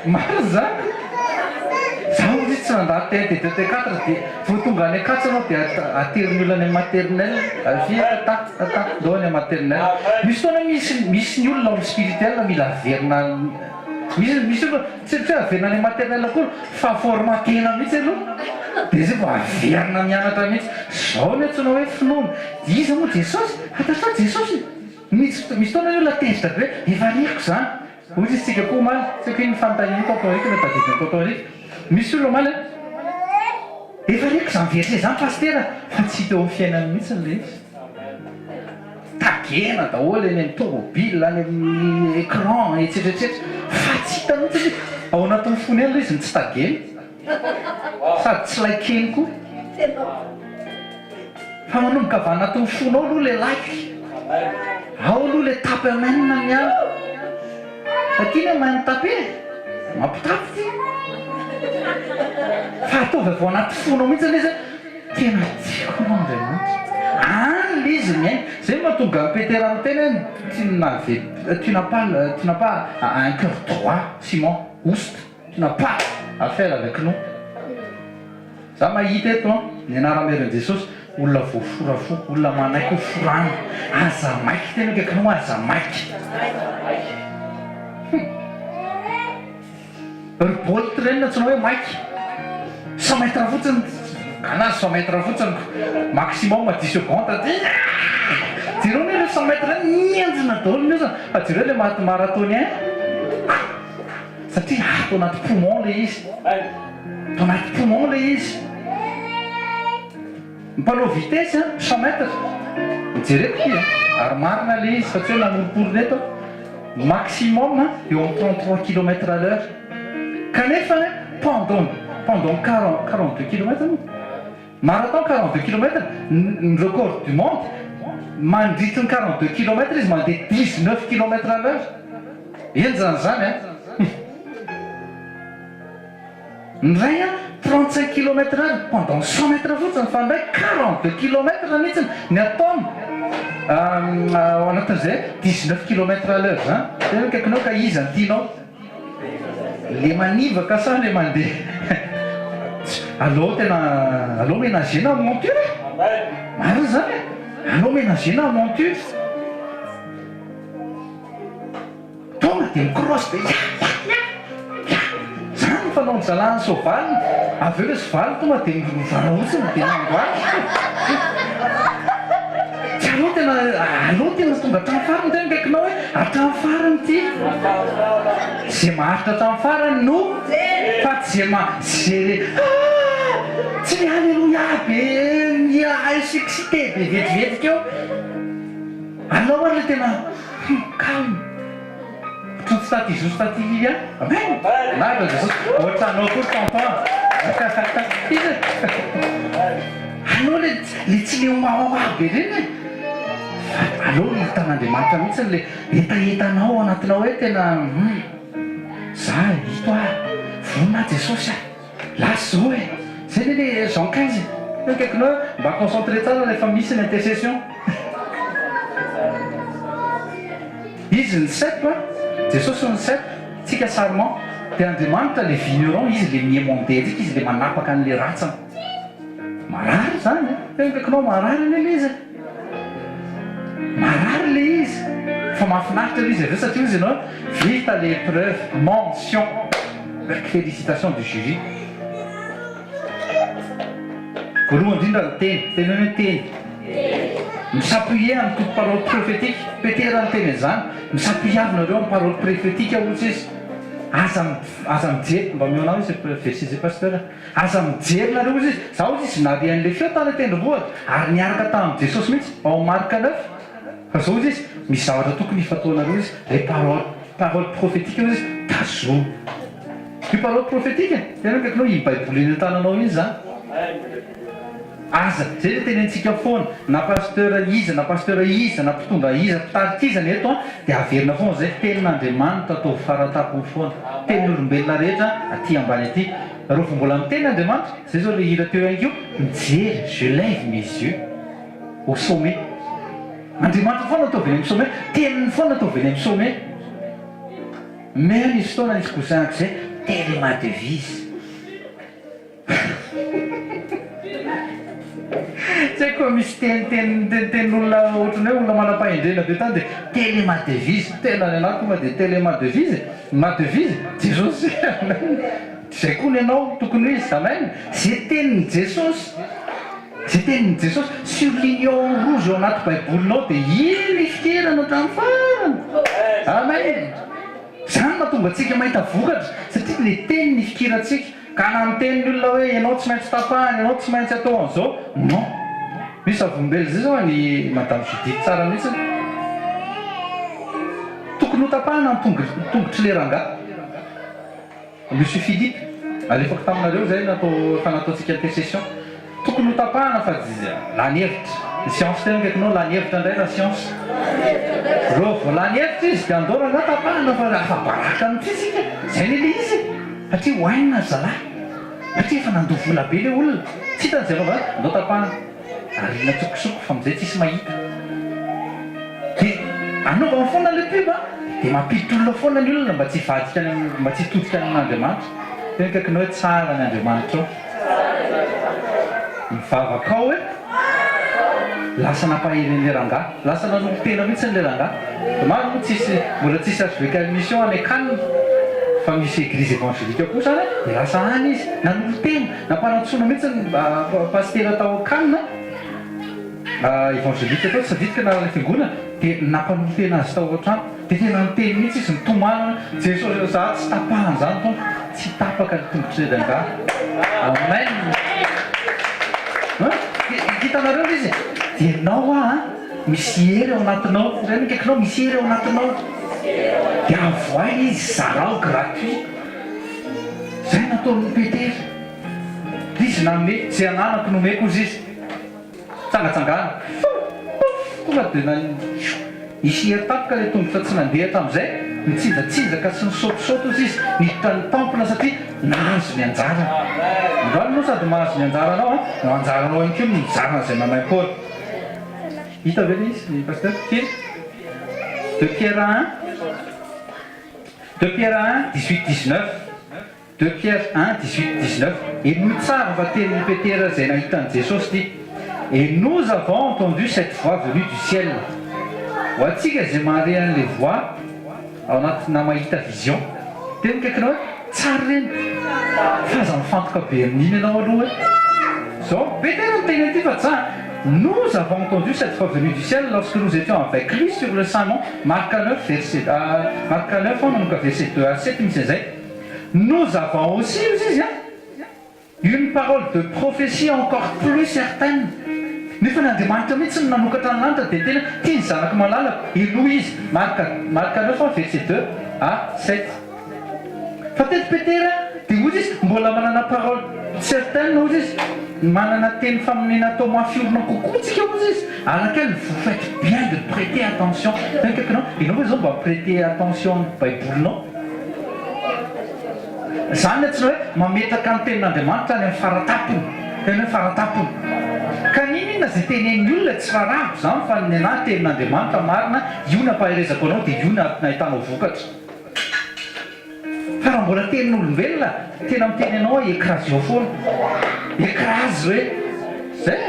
D: maro zany za ozy tsy nandalo T1 T2 T4 dia vao tonga any 4 anao dia ateriny olona any maternel avy tata ndao any maternel misy taona misy ny olona spirituel mila averina misy olona tsy averina any maternel akory fa formatena mihitsy aloha dia zay vao averina mianatra mihitsy zao ny antsoina hoe finoana iza moa Jesosy atatrao Jesosy misy taona ny olona tezitra be efa riako zany ozy izy tsika koa maly tsy ako iny fanontaniana tonton Eric na tadidina tonton Eric misy olona maly efa riako zany verset zany pastera fa tsy hita eo amin'ny fiainany mihitsy n'le izy tagena daholo eny amin'ny tomobile any amin'ny écran etsetretsetra fa tsy hita mihitsy ao anatin'ny fony eny le izy ny tsy tagena sady tsy laikeny koa fa manomboka avy anatin'ny fonao aloha le like ao aloha le tapy amainina miala fa tiana mahay mitapy mampitapy fa ataovy avy ao anaty fonao mihitsy le izy tena tiako anao Andriamanitra any le izy miainy zay mahatonga Petera amin'ny tena tu n'as pas un cœur droit Simon oust tu n'as pas affaire avec nous za mahita eto ny anara-meran'i Jesosy olona voaforafo olona manaiky ho forana aza maiky tena kaikinao aza maiky ribolt reny natsoina hoe maiky 100 mètres fotsiny anazy 100 mètres fotsiny maximum 10 secondes jereo ny le 100 mètres mianjona daholo mihitsy fa jereo le marathonien satria atao anaty poumon le izy atao anaty poumon le izy mpanao vitesse 100 mètres jereko ty ary marina le izy fa tsy hoe namoriporiny eto maximum eo amin'ny 33 km à l'heure kanefa pendant 42 km. Marathon 42 km, ny record du monde, mandritry ny 42 km izy mandeha 19 km à l'heure. Eny zany a. Ny ray a 35 km pendant 100 mètres fotsiny fa ndray 42 km mihitsiny ny ataony ao anatin'izay 19 km à l'heure zany. Tena kaikinao ka izy antianao le manivaka sa le mandeha. Allô ménager na monture. Marina zany. Allô ménager na monture. Tonga dia micross dia zany fanaony zalany soavaly. Avy eo le soavaly tonga dia mivaraotsiny dia nangoaky. Tsy aloha tena tonga hatrany farany tena kaikinao hoe hatrany farany ty. Zay maharitra hatrany farany no fa tsy zay tsy le alléluia be excité be vetivetika eo. Alao ary le tena calme. Stati juste stati via. Amen. Là, on t'en a pour ton temps. Allora le tsy le omaoa be reny. Allora hitan'Andriamanitra mihitsy le etaetanao anatinao hoe tena za ito vonina Jesosy lasy zao e. Zay le Jean 15. Kaikinao mba concentré tsara rehefa misy ny intercession. Izy ny 7 Jesosy ny 7 tsika sariment dia Andriamanitra le vigneron izy le miemondetsika izy le manapaka an'le ratsany. Marary zany tena kaikinao marary le izy. Marary le izy. Fa mahafinaritra le izy avy satria izy ianao vita l'épreuve mention avec félicitations du jury. Voalohany indrindra teny hoe teny. Misappuyer amin'ny toute parole prophétique. Petera ny teny zany. Misappuyer avinareo amin'ny parole prophétique ohatra izy. Aza mijery mba mionao izy verset pasteur. Aza mijery nareo izy. Zaho izy nary an'le feo tany tendrombohitra ary niaraka tamin'i Jesosy mihitsy ao Marc 9. Fa zao izy misy zavatra tokony ifatoanareo izy les paroles prophétiques izy tazomo. Io parole prophétique tena kaikinao i baiboly eny an-tananao izy zany. Aza zay le tenentsika foana na pasteur iza na mpitondra iza mpitarika iza ny eto dia averina foana zay tenin'Andriamanitra atao faratapony foana. Tenin'olombelona rehetra aty ambany aty. Raha vao mbola miteny Andriamanitra zay zao le hira teo ihany keo mijery je lève mes yeux au sommet. Andriamanitra foana atao veny amin'ny sommet, teniny foana atao veny amin'ny sommet. Mais nisy fotoana nisy cousin zay téléma devise. Tsy haiko misy tenin'olona ohatran'ny hoe olona manam-pahendrena be tany dia téléma devise tena ny anahy tonga dia téléma devise ma devise Jesosy. Zay koa ny ianao tokony hoe izy amen. Zay tenin'i Jesosy. Zay tenin'i Jesosy surligné en rouge ao anaty baibolinao dia iny fikerana hatramin'ny farany. Amen. Zany mahatonga antsika mahita vokatra satria le teniny fikirantsika. Ka na miteny ny olona hoe ianao tsy maintsy tapahany, ianao tsy maintsy atao an'izao. Non. Misy avombely zay zao ny madame Judith tsara mihitsy. Tokony ho tapahana ny tongotry le rangahy. Monsieur Philippe, alefako taminareo zay fanataontsika intercession. Tokony ho tapahana fa lanevitra. Ny science tena kaikinao lanevitra indray la science. Rôvo lanevitra izy dia andao raha tapahana fa baraka amin'ity. Zay le izy. Satria hoaina zalahy. Satria efa nandoa vola be le olona. Tsy hitan'izay rova andao tapahana. Arina tsokosoko fa amin'izay tsisy mahita. Dia anaovana foana le pub dia mampiditra olona foana ny olona mba tsy hitodika amin'Andriamanitra. Tena kaikinao hoe tsara ny Andriamanitra ao. Mivavaka ao hoe lasa nampaheren'le rangahy. Lasa nanompo tena mihitsy n'le rangahy. Maro moa mbola tsisy archevêque mission any Cannes. Fa misy église évangélique koa zany dia lasa any izy nanompo tena nampanantsoana mihitsy ny pasteur tao Cannes évangélique atao tsy adidika na le fiangonana dia nampanompo tena azy tao an-trano dia tena niteny mihitsy izy nitomanana Jesosy za tsy tapahany zany tompo tsy tapaka ny tongotry le rangahy. Amen. Hitanareo izy dia ianao misy hery ao anatinao. Zay kaikinao misy hery ao anatinao. Dia avoainy izy zarao gratuit. Zay nataon'ny Petera. misy namne tsy ananako nomeko izy izy tsangatsangana tonga dia isy herintapoka ilay tongotra tsy nandeha tamin'izay mitsinjatsinjaka sy nisaotisaoty izy izy niditra ny tampona satria nahazo ny anjara androany moa sady mahazo ny anjaranao no anjaranao ihany koa ny mijarana izay manay Paoly hita ve izy ny pasteur kely de Pierre 1 18-19 de Pierre 1 18-19 et nous tsara va tenin'ny Petera izay nahitan'i Jesosy ty et nous avons entendu cette voix venue du ciel ho antsika izay mahare an'ilay voix ao anatina mahita vision dia mikaikinao hoe tsara reny faza mifantoka be amin'iny ianao aloha zao Petera miteny ty fa tsara. Nous avons entendu cette voix venue du ciel lorsque nous étions avec lui sur le Saint-Mont. Marc 9, verset 2 à 7, nous avons aussi une parole de prophétie encore plus certaine. Nefa n'Andriamanitra mihitsy no nanokatra ny lanitra dia tena tia ny zanako malalaka iloa izy. Marc 9, verset 2 à 7. Fa teto Petera dia ozy izy mbola manana parole certaine ozy izy manana teny famonina atao mafiorina kokoa tsika ozy izy à laquelle vous faites bien de prêter attention. Ianao hoe zao mba prêter attention ny baibolinao zany tsy hoe mametaka ny tenin'Andriamanitra any amin'ny faratapony tena hoe faratapony ka ninona izay tenen'ny olona tsy farabo zany fa ny anahy tenin'Andriamanitra marina io no ampaherezako anao dia io no nahitanao vokatra fa raha mbola tenin'olombelona tena miteny anao hoe écrase eo foana écrase hoe zay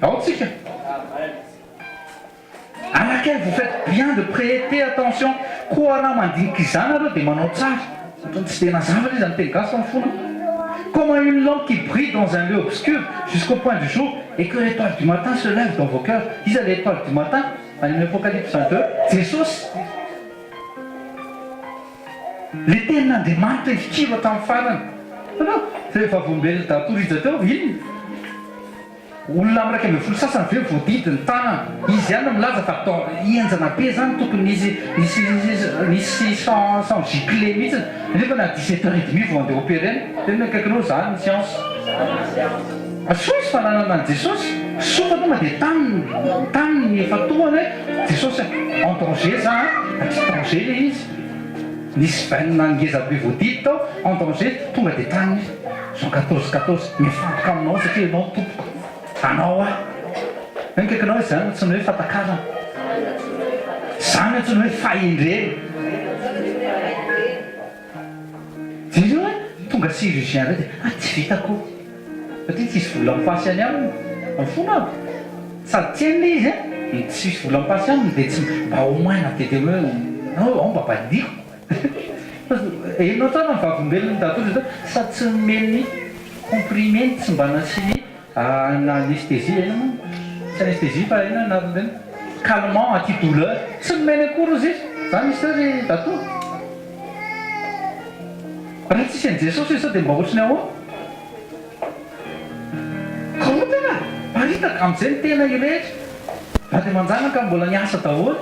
D: ao tsika à laquelle vous faites bien de prêter attention koa raha mandinika izany aloha dia manao tsara tsy tena zavatra izy amin'ny teny gasy fa mifona comme une lampe qui brille dans un lieu obscur jusqu'au point du jour et que l'étoile du matin se lève dans vos cœurs. Ils ont l'étoile du matin, dans l'Apocalypse 22, Jésus. Les tenin'Andriamanitra ifikiro tamin'ny farany. Rehefa voambelona datorizateur iny olona am'raika amby folo sasany ve voadidy ny tanana izy ihany milaza fa atao hienjana be zany tokony nisy sans giclé mihitsy nefa na 17h30 vao andeha opérer tena akaikinao zany ny science soa izy fananana an' Jesosy soa fa tonga dia taniny efa tohany hoe Jesosy en danger zany aty danger le izy nisy vainina ngeza be voadidy tao en danger tonga dia taniny Jean 14 mifantoka aminao satria ianao tompoko anao kaikinao hoe zany tsy ny hoe fatakarana zany tsy ny hoe fahendreny dia io hoe tonga chirurgien ray dia tsy vitako satria tsisy vola mipasy any aminy mifona aby sady tsy an'le izy tsy misy vola mipasy aminy dia tsy mba au moins natety hoe ao mba badiko enao tsara mivavombelona datory sady tsy nomeny comprimé tsy mba nasiny na anesthésie ena tsy anesthésie fa ena nareny calmant anti-douleur tsy nomeny akory izy zany misy hoe dato raha tsisy an' Jesosy sao dia mba ohatriny ahoa ka ho tena paritaka amin'izay ny tena io rehetra va dia manjanaka mbola niasa daholo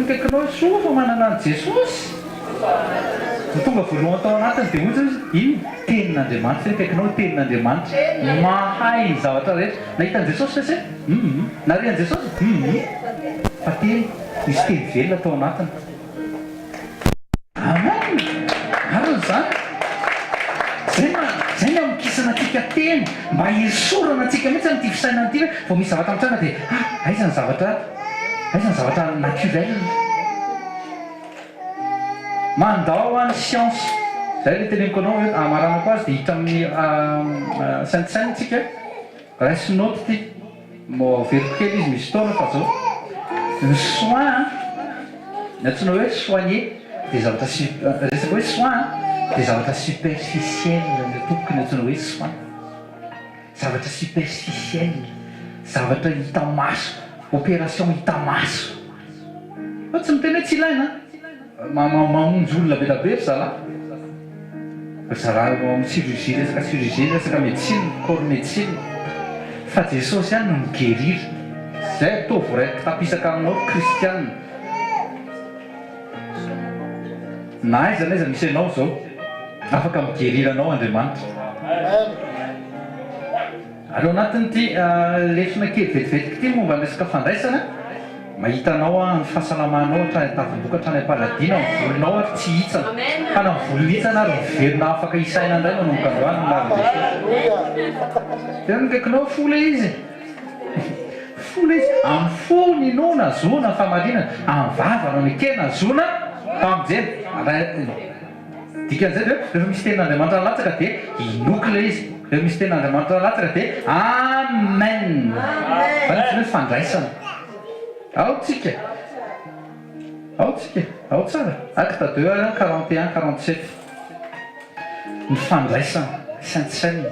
D: kaikinao hoe soa fa manana an' Jesosy tonga voalohany tao anatiny dia ohatsy iny tenin'Andriamanitra kaikinao tenin'Andriamanitra mahay ny zavatra rehetra nahitan'i Jesosy sasy nare an' Jesosy fa teny misy teny velona tao anatiny amen arony zany zay no amikisana atsika teny mba esorana atsika mihitsy amin'ity fisainana ity hoe vao misy zavatra mitranga dia aiza ny zavatra naturel mandao any science zay le teneniko anao hoe amaranako azy dia hita amin'ny sainte seine tsika reste note ty mo veriko kely izy misy taona fa zao ny soin natsinao hoe soigner dia zavatra resaka hoe soin dia zavatra superficiel ny tompoko natsinao hoe soin zavatra superficiel zavatra hita maso opération hita maso fa tsy miteny hoe tsy ilaina mamonjy olona be tabe zala zaraha amin'ny chirurgie resaka médecine corps médecine fa Jesosy ihany no migeriry zay ataovy raiky tapisaka aminao kristianina na aiza misy ianao zao afaka migeriranao andriamanitra aleo anatin'ity lesona kely vetivetiky ity momba resaka fandraisana mahitanao a ny fahasalamanao hatrany tafibokatra any am-paladina mivolinao ary tsy hitsana fa na mivolo hitsana ary miverina afaka isaina indray manomboka androany tena mikaikinao fola izy fola izy amin'ny fony no na zona famarinana amin'ny vavanao ny kely na zona famonjena dikan'izay rehefa misy tenin'andriamanitra latsaka dia inoky ilay izy rehefa misy tenin'andriamanitra latsaka dia amen fa nisy hoe fandraisana ao tsika ao tsara acte 2 41 47 ny fandraisana sainte-saine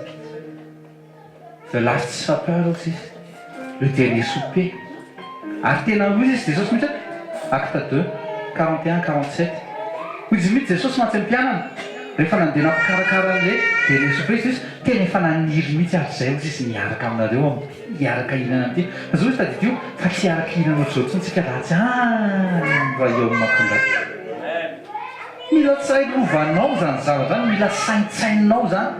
D: the last supper aussi le dernier souper ary tena hoy izy Jesosy mihitsy acte 2 41 47 hoy izy mihitsy Jesosy matsy ampianana rehefa nandeha nampikarakara an'le dernier souper izy tena efa naniry mihitsy ary zay hozy izy niaraka aminareo hiaraka hinana am'ty fa zao izy tadidio fa tsy hiaraka hinana ohatr'izao tsy ntsika ratsy royaume makondray mila tsairovanao zany zavatra zany mila saintsainao zany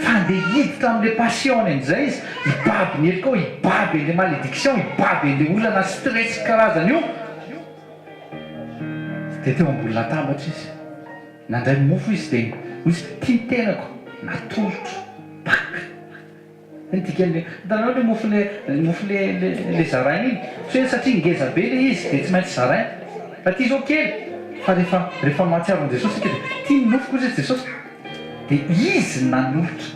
D: fa andeha hiditra amin'le passion amin'izay izy hibaby ny hery koa hibaby an'le malédiction hibaby an'le olona na stress karazany io dia teo ambony latabatra izy nandray mofo izy dia izy tia tenako natolotro baka ntikale hitanao le mofo le zaraina iny so satria ngeza be le izy dia tsy maintsy zaraina fa tia zao kely fa rehefa mahatsiaron'i Jesosy ika dia tia minofo koa izy Jesosy dia izy nanolotra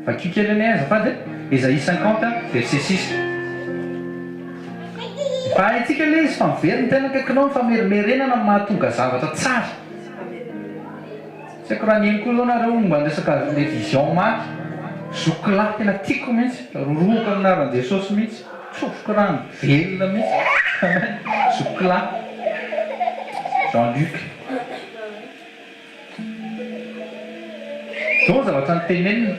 D: fa kio kely any azafady Ésaïe 50 verset 6 fa itsika le izy fa miveriny tena kaikinao fa merimerenana mahatonga zavatra tsara tsy haiko raha neny koa zao nareo mba andresaka le vision maty zokilahy tena tiako mihitsy roroka aminaran'i Jesosy mihitsy tsofoka rano velona mihitsy zokilahy Jean-Luc zao zavatra nytenenina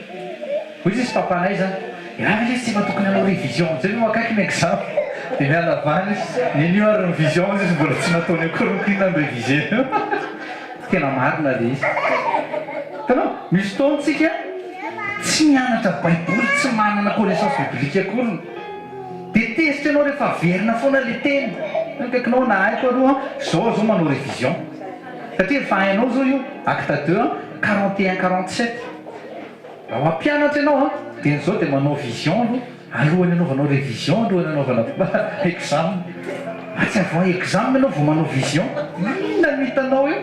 D: hoy izy papanay zany raha izy tsy efa tokony hanao révision zay no akaiky ny examen dia mialavany izy nenio ary ny vision izy mbola tsy nataony akoronkoina ny révisé tena marina le izy tanao misy fotoantsika tsy mianatra baiboly tsy manana connaissance biblique akorony dia tezitra ianao rehefa verina foana le teny kaikinao na haiko aloha zao manao révision satria efa hainao zao io acte 2 41 47 raha mampianatra ianao dia n'izao dia manao vision alohan'ny anaovanao révision alohan'ny anaovana examen tsy avoa examen ianao vao manao vision inona no hitanao io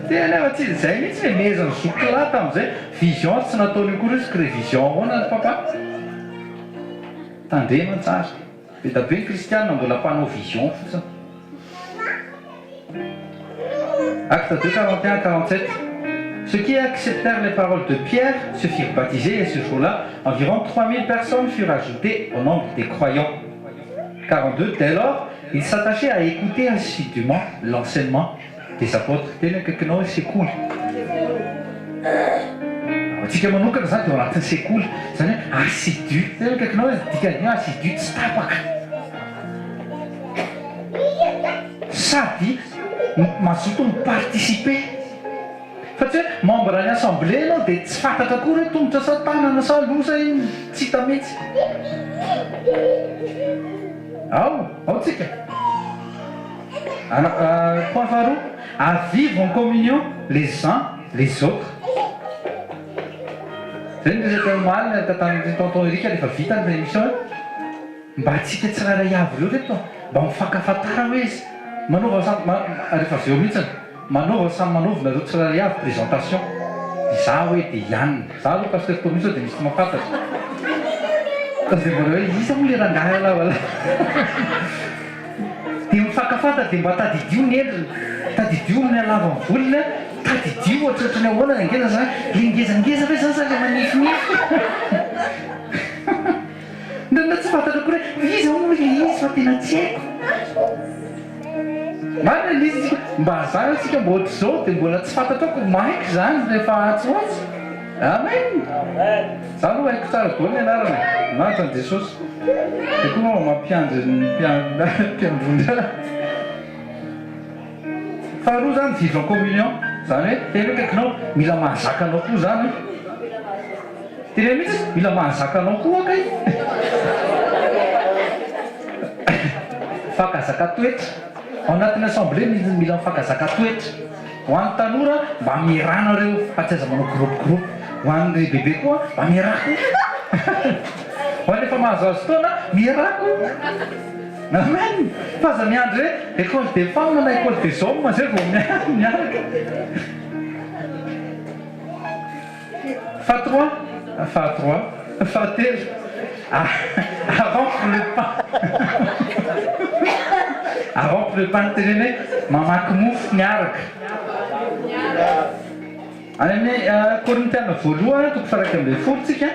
D: tena efa tsy zay mihitsy le mezany zokilahy tamin'izay vision tsy nataony koa izy révision hoana ny papa tandremany tsara be da be ny kristianina mbola mpanao vision fotsiny acte 2 41 47 ceux qui acceptèrent les paroles de Pierre se firent baptiser et ce jour-là environ 3000 personnes furent ajoutées au nombre des croyants 42 dès lors ils s'attachaient à écouter assidûment l'enseignement des apôtres tena kaikinao sekoly atsika manokana zany dia ao anatin'ny sekoly zany hoe assidu tena kaikinao dikany assidu tsy tapaka sady mazoto miparticiper fa tsy hoe membre ny assemblée ianao dia tsy fantatra koa hoe tongotra sa tanana sa losa iny tsy hita mihitsy ao tsika point faharoa à vivre en communion les uns les autres zay ny resaka malina tonton Erika rehefa vita ny émission mba atsika tsirairay avy reo reto mba mifakafantara hoe izy manaova rehefa avy eo mihitsiny manaova samy manaovina reo tsirairay avy présentation za hoe dia ianina za aloha pasteur Tomiso dia misy mafantatra fa dia mbola hoe isa moa le rangahy alavala dia mifakafantatra dia mba tadidio ny endriny tadidio ny alavan'ny volony tadidio ohatrohatrany ahoana ny angeza zany le ngezangeza hoe zany le manifinify na tsy fantatra koa hoe iza moa le izy fa tena tsy haiko marina le izy mba zany atsika mba ohatr'izao dia mbola tsy fantatra ko maiky zany rehefa atsoatsy amen za aloha haiko tsara koa ny anarana manatra ny Jesosy dia koa mampiandrondra faharoa zany vivre en communion zany hoe tena kaikinao mila mahazakanao koa zany tena mihitsy mila mahazakanao koa akay fakazaka toetra ao anatin'ny assemblée mila mifakazaka toetra ho an'ny tanora mba miarana reo fa tsy aza manao groupe ho an'ny bebe koa mba miarako ho an'ny efa mahazoazo taona miarako amen fa aza miandry hoe école de femme na école des hommes zay vao miaraka fatelo avant le pain avant le pain tenene mamaky mofo miaraka any amin'ny Korintiana voalohany toko faraika amby folo tsika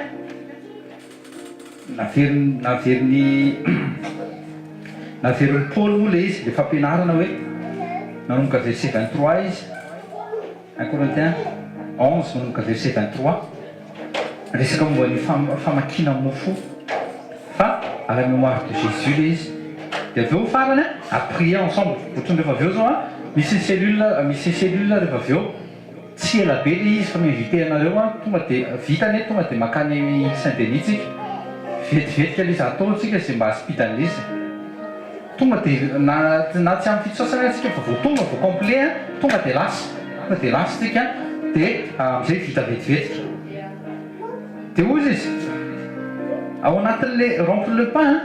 D: naverin'ny Paul moa le izy le fampianarana hoe nanomboka verset 23 izy Corinthiens 11 nanomboka verset 23 resaka momba ny famakina mofo fa à la mémoire de Jésus le izy dia aveo farany à prier ensemble ohatrany rehefa aveo zao misy cellule rehefa aveo tsy ela be le izy fa miinvité anareo tonga dia vitany tonga dia makany Saint-Denis tsika vetivetika le izy ataontsika zay mba aspitany izy tonga dia na tsy amin'ny fitsosana tsika fa vao tonga vao complet tonga dia lasa tsika dia amizay vita vetivetika dia ozy izy ao anatin'le rompre le pain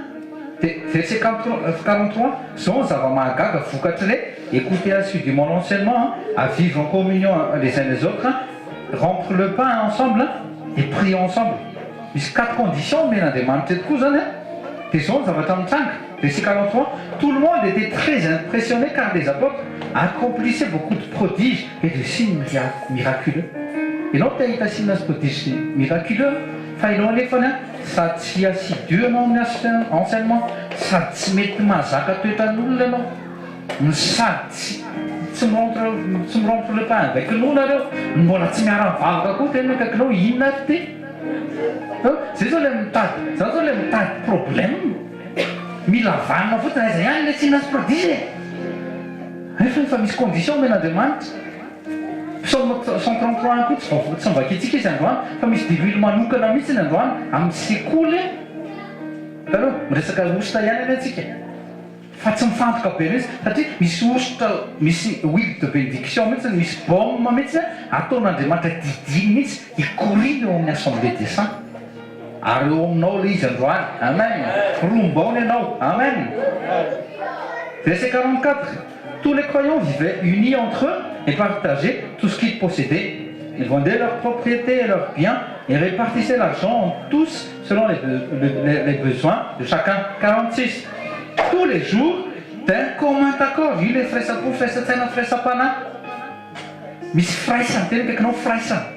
D: dia verset 43 zao zava-mahagaga vokatry le écouter assidûment l'enseignement à vivre en communion les uns les autres rompre le pain ensemble et prier ensemble misy 4 conditions men'Andriamanitra tokoa zany dia zao ny zavatra mitranga verset 43 tout le monde était très impressionné car les apôtres accomplissaient beaucoup de prodiges et de signes miraculeux ianao te ahita signes prodiges miraculeux fa ianao anefany sady tsy assidu anao amin'ny enseignement sady tsy mety mahazaka toetran'olona ianao sady tsy mirompre le pain avec l'olona reo mbola tsy miara-mivavaka koa tena kaikinao inona ty zay zao le mitady problème mila vanina fotsiny aiza ihany le signes prodiges efa misy condition men'Andriamanitra psaume 133 koa tsy mivakitsika izy androany fa misy diluile manokana mihitsy ny androany amin'ny sekoly taloha miresaka ositra ihany any atsika fa tsy mifantoka be izy satria misy ositra misy huile de bénédiction mihitsy misy baume mihitsy ataon'Andriamanitra didiny mihitsy ikoriny eo amin'ny assemblée des saints ary eo aminao le izy androany amen rombaony ianao amen verset 44 tous les croyants vivaient unis entre eux et partageaient tout ce qu'ils possédaient. Ils vendaient leurs propriétés et leurs biens et répartissaient l'argent tous selon les besoins de chacun. 46. Tous les jours, d'un commun accord, il les frères pour faire cette scène, frères sapana. Miss Fraisa, tu sais que non Fraisa.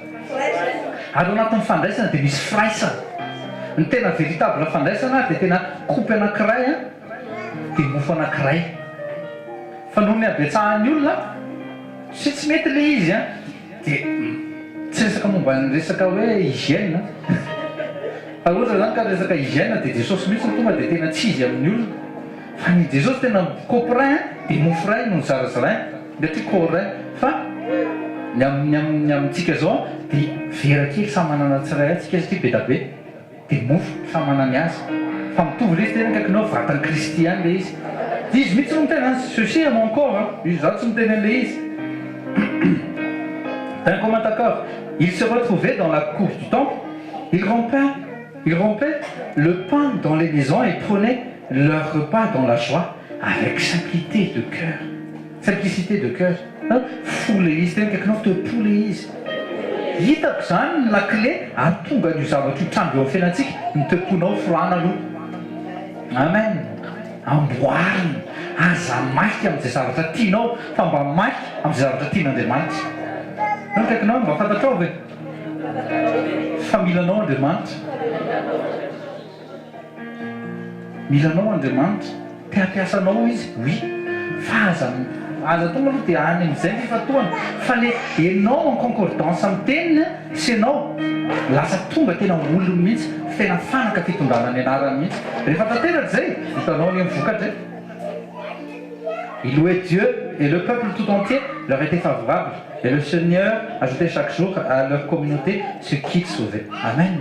D: Alors on a ton fandaise, tu Miss Fraisa. Tu es la véritable fandaise, tu es la coupe na craie, tu es bouffon na craie. Fanounia betsahan'ny olona tsy mety le izy dia tsy resaka momba ny resaka hoe hygiène fa ohatra zany ka resaka hygiène dia Jesosy mihitsy tonga dia tena tsy izy amin'ny olona fa ny Jesosy tena coperin dia mofrain no zarazarain dia ty corin fa ny amintsika zao dia vera kely samy manana tsiray atsika izy ty be da be dia mofo samy manany azy fa mitovy le izy tena kaikinao vatany kristiany le izy izy mihitsy no mitena ceci à mon corps izy za tsy mitena le izy d'un commun accord ils se retrouvaient dans la cour du temple ils rompaient le pain dans les maisons et prenaient leur repas dans la joie avec simplicité de cœur fole izy tena kaikinao te pole izy hitako zany la clé atonga ny zavatra trandro eo amin'ny fiainantsika miteponao froana aloha amen amboarina aza maiky amin'izay zavatra tianao fa mba maiky amin'izay zavatra tian'Andriamanitra no kaikinao mba fantatrao ve fa milanao Andriamanitra te hampiasanao izy oui fa aza tonga aloha dia any amin'izay ny fifatoana fa le ianao en concordance amin'ny teniny sy ianao lasa tonga tena olona mihitsy tena fanaka fitondrana ny anarany mihitsy rehefa tanteraka zay hitanao ny amin'ny vokatra Ils louaient Dieu et le peuple tout entier leur était favorable. Et le Seigneur ajoutait chaque jour à leur communauté ce qu'il sauvait. Amen.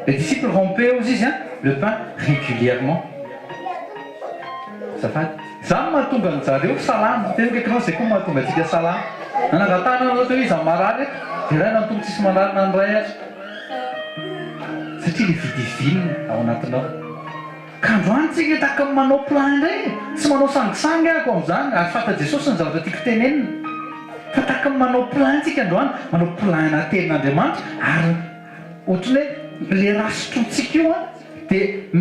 D: Les disciples rompaient aussi le pain régulièrement. Ça fait. Ça m'a tout gagné. Ça dit salam. Tu sais que c'est comment tu me dis salam. On a gâté notre vie en marade. Tu l'as dans tout petit marade dans le c'est les films on attend. Quand on dit que t'as comme manop plein c'est manop sang comme ça. À faire des choses sans avoir de ticketer. T'as comme manop plein c'est quand on manop plein à terre dans des manches. Alors, les races tout secure. T'es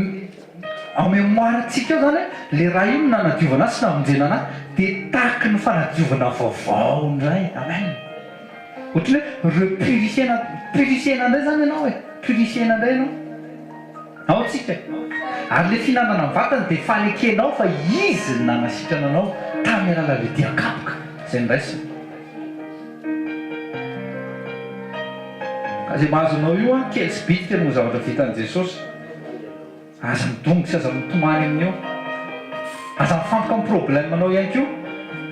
D: en mémoire secure dans les rayons dans la juvena c'est dans le général. T'es tac nous faire la juvena fort. Amen. Otrany purifier na ndray zany ianao purifier na ndray ianao ao tsika ary le fihinanana vatana dia falekenao fa izy ny nanasitrana anao tamin'ny alala le diakapoka zay ny raisina ka zay mahazonao io a kely sy bitika no zavatra vitan'i Jesosy aza midongotra aza mitomany amin'io aza mifantoka amin'ny problème anao ihany koa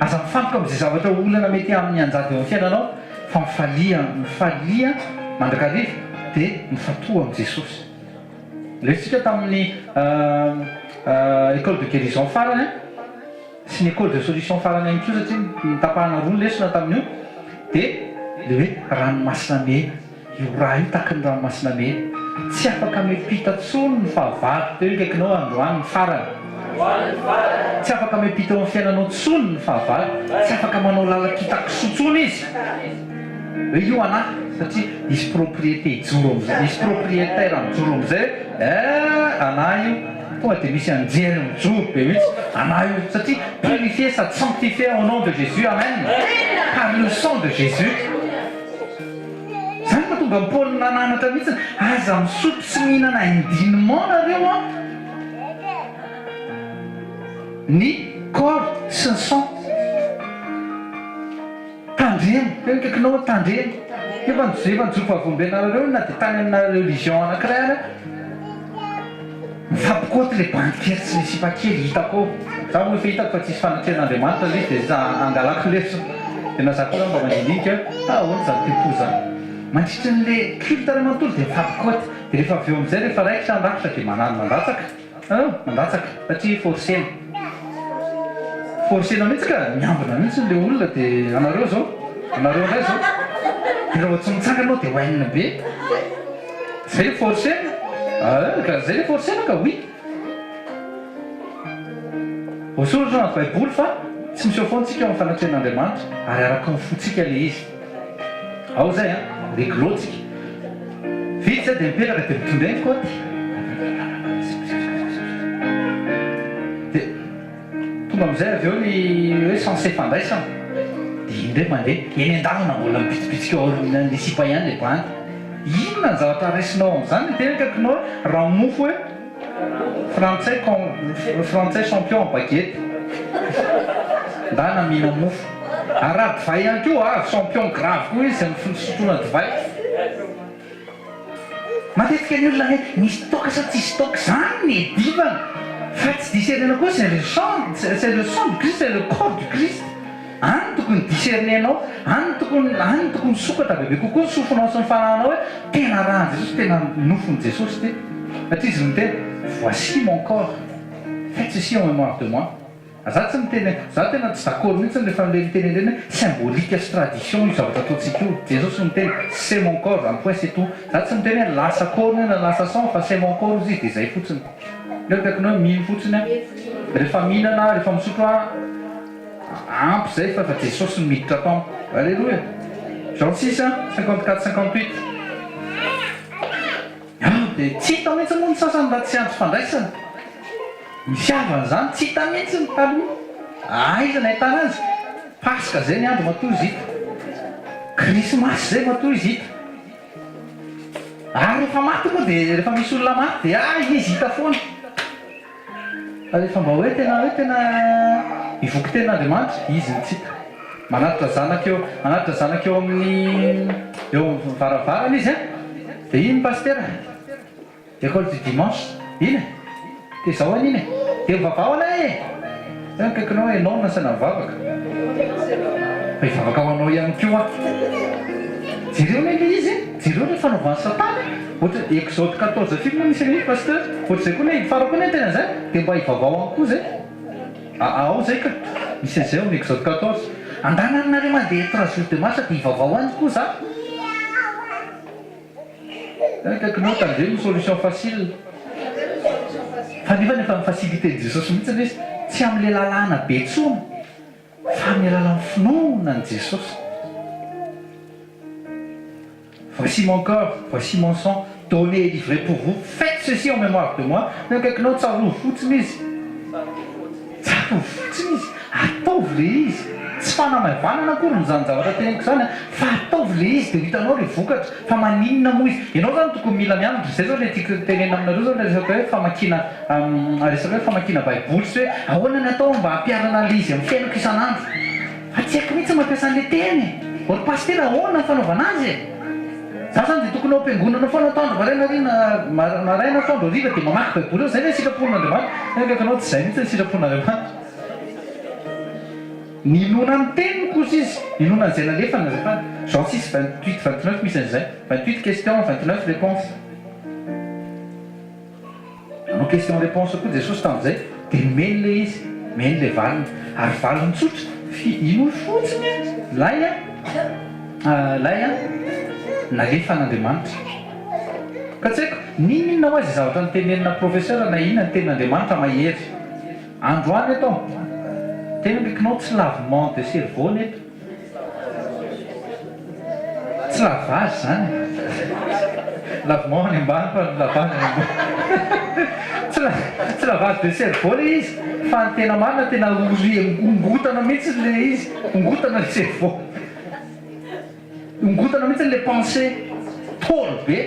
D: aza mifantoka amin'izay zavatra olana mety amin'ny anjady eo amin'ny fiainanao fa mifalia mandrakariva dia mifatoa amin'i Jesosy lesitsika tamin'ny école de guérison farany sy ny école de solution farany ihany koa satria mitapahana roa lesona tamin'io dia le hoe ranomasina me io raha io tahaka ny ranomasina me tsy afaka miampita tsony ny fahavalo teo kaikinao androany ny farany tsy afaka miampita eo amin'ny fiainanao tsony ny fahavalo tsy afaka manao lalakitako sotsony izy hoe io anahy satria isy propriété ijoro am'izay isy propriétaire mijoro am'izay anahy io tonga dia misy anjery mijoro be mihitsy anahy io satria purifié sady sanctifié au nom de Jésus amen par le sang de Jésus zany mahatonga Paoly nananatra mihitsy aza misotro sy mihinana indiniment nareo a ny corps sy ny sang tandremo kaikinao tandremo efa nijoro favombenareo na dia tany amina religion anankiray ary mifampikoty le bandikely tsy ny sipakely hitako za moa efa hitako fa tsisy fanatrehan'Andriamanitra izy dia za angalako leso dia nazako za mba mandinika ahoana zany tempoza mandritra n'le culte ary manontolo dia mifampikoty dia rehefa avy eo amin'izay rehefa raikitra andrakotra dia manano mandatsaka satria forcena mihitsy ka miambina mihitsy le olona dia anareo indray zao dia raha tsy mitsanganao dia hoainina be zay le forcena ka zay le forcena ka oui voasoratra anaty baiboly fa tsy miseho foantsika amin'ny fanatrehan'Andriamanitra ary araka ny fotsika le izy ao zay le glotsika vity zay dia mipetraka dia mitondray ny koty dia tonga amin'izay avy eo ny hoe censé fandraisana dia indray mandeha eny an-dalana mbola mipitsipitsika ny sipa ihany le bandy inona ny zavatra raisinao amin'izany ny tena kaikinao raha mofo hoe français champion en baguette ndana mihina mofo ary raha divay ihany koa champion grave koa izy misotroana divay matetika ny olona hoe misy toka sa tsisy toka zany ny edivana fa tsy discernena koa c'est le sang du Christ c'est le corps du Christ any tokony discerneanao any tokony sokatra bebe kokoa ny sofonao sy ny fanahinao hoe tena raha Jesosy tena nofony Jesosy ty satria izy miteny voici mon corps faites ceci en mémoire de moi za tsy miteny za tena tsy d'accord mihitsy rehefa le miteny ireny symbolique sy tradition io zavatra ataontsika io Jesosy miteny c'est mon corps un point c'est tout za tsy miteny hoe lasa corps na lasa sang fa c'est mon corps izy dia zay fotsiny lekaikinao mino fotsiny rehefa mihinana rehefa misotro ampy zay fa Jesosy ny miditra tampo alléluia Jean 6 54-58 dia tsy hita mihitsy moa ny sasany raha tsy andro fandraisana misiavana zany tsy hita mihitsy ny taloha iza ny ahitana azy paska zay ny andro matoa izy hita krismasy zay matoa izy hita rehefa maty koa dia rehefa misy olona maty dia izy hita foana rehefa mba hoe tena ivoky ten'Andriamanitra izy ny tsy hita manatitra zanaka eo amin'ny eo varavarana izy dia iny paster école du dimanche iny dia zao any iny dia mivavaona akaikinao ianao nasana vavaka fa ivavaka ho anao ihany koa jereo le izy jereo le fanaovany satana ohatra exode 14 film misy ny pasteur ohatra zay koa le farako ny tena zay dia mba hivavao any koa zay ao zay ka misy an'izay ao ny exode 14 andananareo mandeha trasur de marche dia hivavao any koa za akaikinao tan'izay ny solution facile fa nefa nefa ny facilité ny jesosy mihitsy izy tsy amin'le lalàna be tsony fa amin'ny alalan'ny finoana ny jesosy. Voici mon corps, voici mon sang, donné et livré pour vous. Faites ceci en mémoire de moi. Quelqu'un tsaro fotsiny izy. Tsaro fotsiny izy. Ataovy le izy. Tsy fanamaivana akory ny zany zavatra teneniko zany fa ataovy le izy dia hitanao le vokatra fa maninona moa izy. Ianao zany tokony mila mianatra. Zay zao le tiako tenena aminareo zao le resaka hoe famakiana resaka hoe famakiana baiboly sy hoe ahoana ny atao mba hampiarana le izy amin'ny fiainako isan'andro. Fa tsy haiko mihitsy mampiasa an'le teny. Or pastera ahoana ny fanaovana azy. Za zany dia tokony ampiangonana foana atoandro maraina atoandro hariva dia mamaky baiboly eo zay le sitrapon'Andriamanitra akaikinao tsy zay mihitsy ny sitrapon'Andriamanitra ninona ny teniny kosa izy ninona n'izay nalefana zay Jean 6 28 29 misy an'izay 28 question 29 réponse anao question réponse koa Jesosy tamin'izay dia meny le izy meny le valiny ary valiny tsotra ino fotsiny lay nalefa n'Andriamanitra ka tsy haiko ninona ho azy zavatra nytenenina professeur na inona ny tenin'Andriamanitra mahery androany atao tena ndraikinao tsy lavement de cerveau neto tsy lavage zany lavement any ambany fa lavage any ambany tsy lavage de cerveau le izy fa ny tena marina tena ongotana mihitsy le izy ongotana le cerveau ongotana mihitsy le pensée tôlo be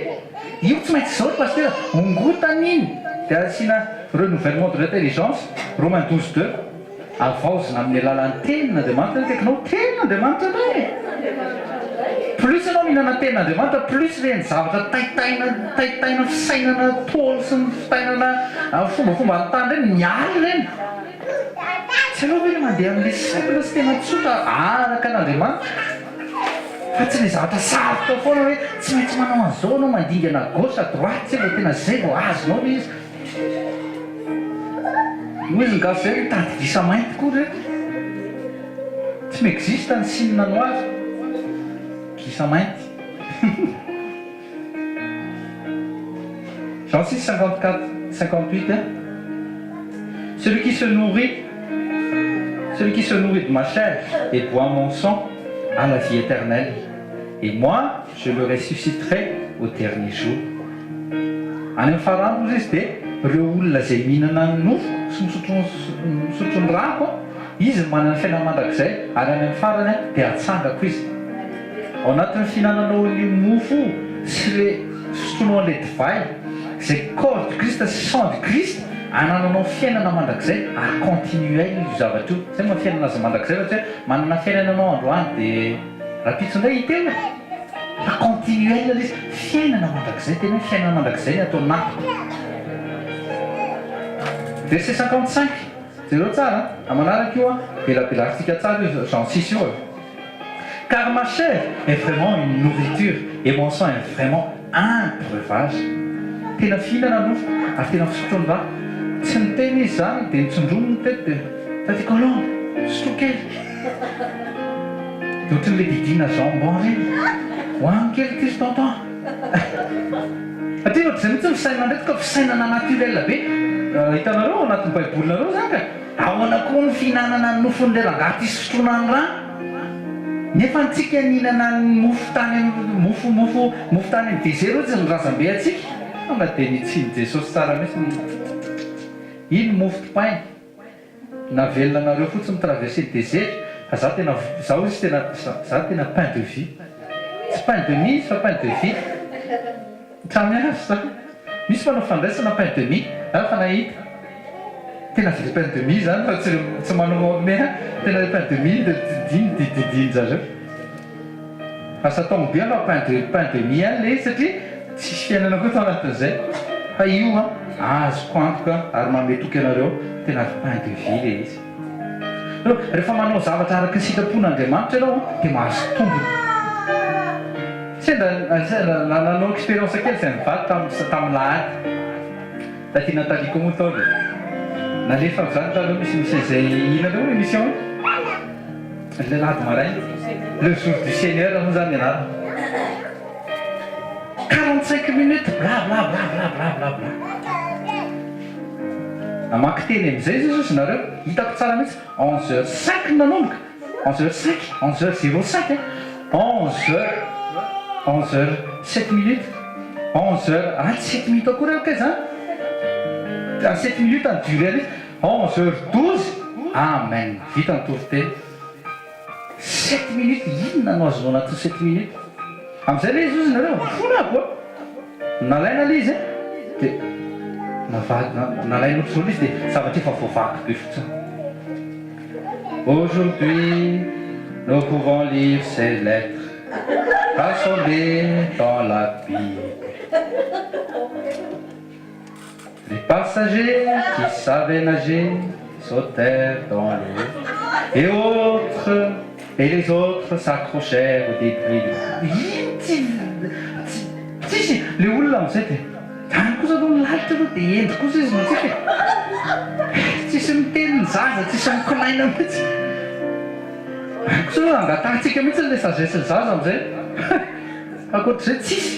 D: io tsy maintsy zao pasteur ongotana iny dia asiana renouvellement de l'intelligence Romains 12:2 avaozina amin'ny alalan'ny tenin'Andriamanitra kaikinao tenin'Andriamanitra indray plus anao mihinana tenin'Andriamanitra plus le ny zavatra taitaina fisainana tôlo sy ny fitainana fombafomba ny tany reny mialy reny tsy aloha hoe le mandeha amin'le simple sy tena tsotra araka an'Andriamanitra fa tsy le zavatra sarotra foana hoe tsy maintsy manao an'izao anao mandingana gauche à droite tsy le tena zay vao azonao le izy no izy ngasy zay mitady visa mainty koa re tsy m'existe ny sinina no azy visa mainty Jean 6 54 58 celui qui se nourrit de ma chair et boit mon sang a la vie éternelle et moi je le ressusciterai au dernier jour. Any amin'ny farandro izy dia ireo olona izay mihinana ny nofo sy misotro ny rako izy manana fiainana mandrakizay ary any amin'ny farany dia atsangako izy ao anatin'ny fihinananao ny mofo sy le sotronao an'ilay divay izay corps de Christ sy sang de Christ anananao fiainana mandrakizay ary continuel io zavatra io zay ma fiainana azy mandrakizay fa tsy hoe manana fiainananao androany dia rapitso indray hita eo fa continuel izy fiainana mandrakizay tena hoe fiainana mandrakizay ny atao napiko. Verset 55 zero tsara amanaraka io belabelantsika tsara io Jean 6 io car ma chair est vraiment une nourriture et mon sang est vraiment un breuvage. Tena fihinana nofo ary tena fisotro ny raha tsy ny tena izy zany dia nitsondrono ny tety dia tadiko alôna sotro kely dia ohatran'le didina jambon reny hoany kely tisy tonton satria ohatr'izay mihitsy fisainana ndraiky ka fisainana naturel be hitanareo anatin'ny baibolinareo zany ka ahoana koa ny fihinanana ny nofon'le rangaty isotroana ny rano nefa antsika nihinana ny mofo tany amin'ny désert ohatsy ny razambe atsika anga dia nitsiny Jesosy tsara mihitsy iny mofo dipaina navelona anareo fotsiny mitraverser ny désert fa za tena pain de vie tsy pain de mie fa pain de vie tramiazy za misy fanao fandraisana pain de mie fa nahita tena vita pain de mie zany fa tsy manao me tena pain de mie dia didiny zareo fa satao be anao pain de mie any le izy satria tsisy fiainana koa tao anatin'izay fa io azoko antoka ary mametoky anareo tena pain de vie le izy rehefa manao zavatra araka ny sitrapon'Andriamanitra ianao dia mahazo tombony. Nanao expérience kely izay mivady tamin'ny lahady. Taty Nataliko moa tao dia nalefa izany taloha misy izay ina leo émission le lahady maraina le jour du Seigneur moa zany ianarana 45 minutes bla bla bla bla bla bla bla. Namaky teny amin'izay Jesosy nareo hitako tsara mihitsy 11h05 nanomboka 11h05 11h05 11h7 minutes 11h7 minutes akory eo kay zany 7 minutes en durée 11h12 amen vita ny toriteny 7 minutes inona no azonao anaty 7 minutes amin'izay le izy nareo fona koa nalaina le izy dia nalaina ohatr'olo izy dia zavatra efa voavaky be fotsiny. Aujourd'hui nous pouvons lire ces lettres rassemblées dans la Bible. Les passagers qui savaient nager sautèrent dans l'eau et les autres s'accrochèrent au débris. Le olona amin'izay dia tany kosa aloha lalitra aloha dia endry kosa izy matsika tsisy miteny ny zaza tsisy mikolaina mihitsy kosa aloha angatahantsika mihitsy le sagesse ny zaza amin'izay akoatr'izay tsisy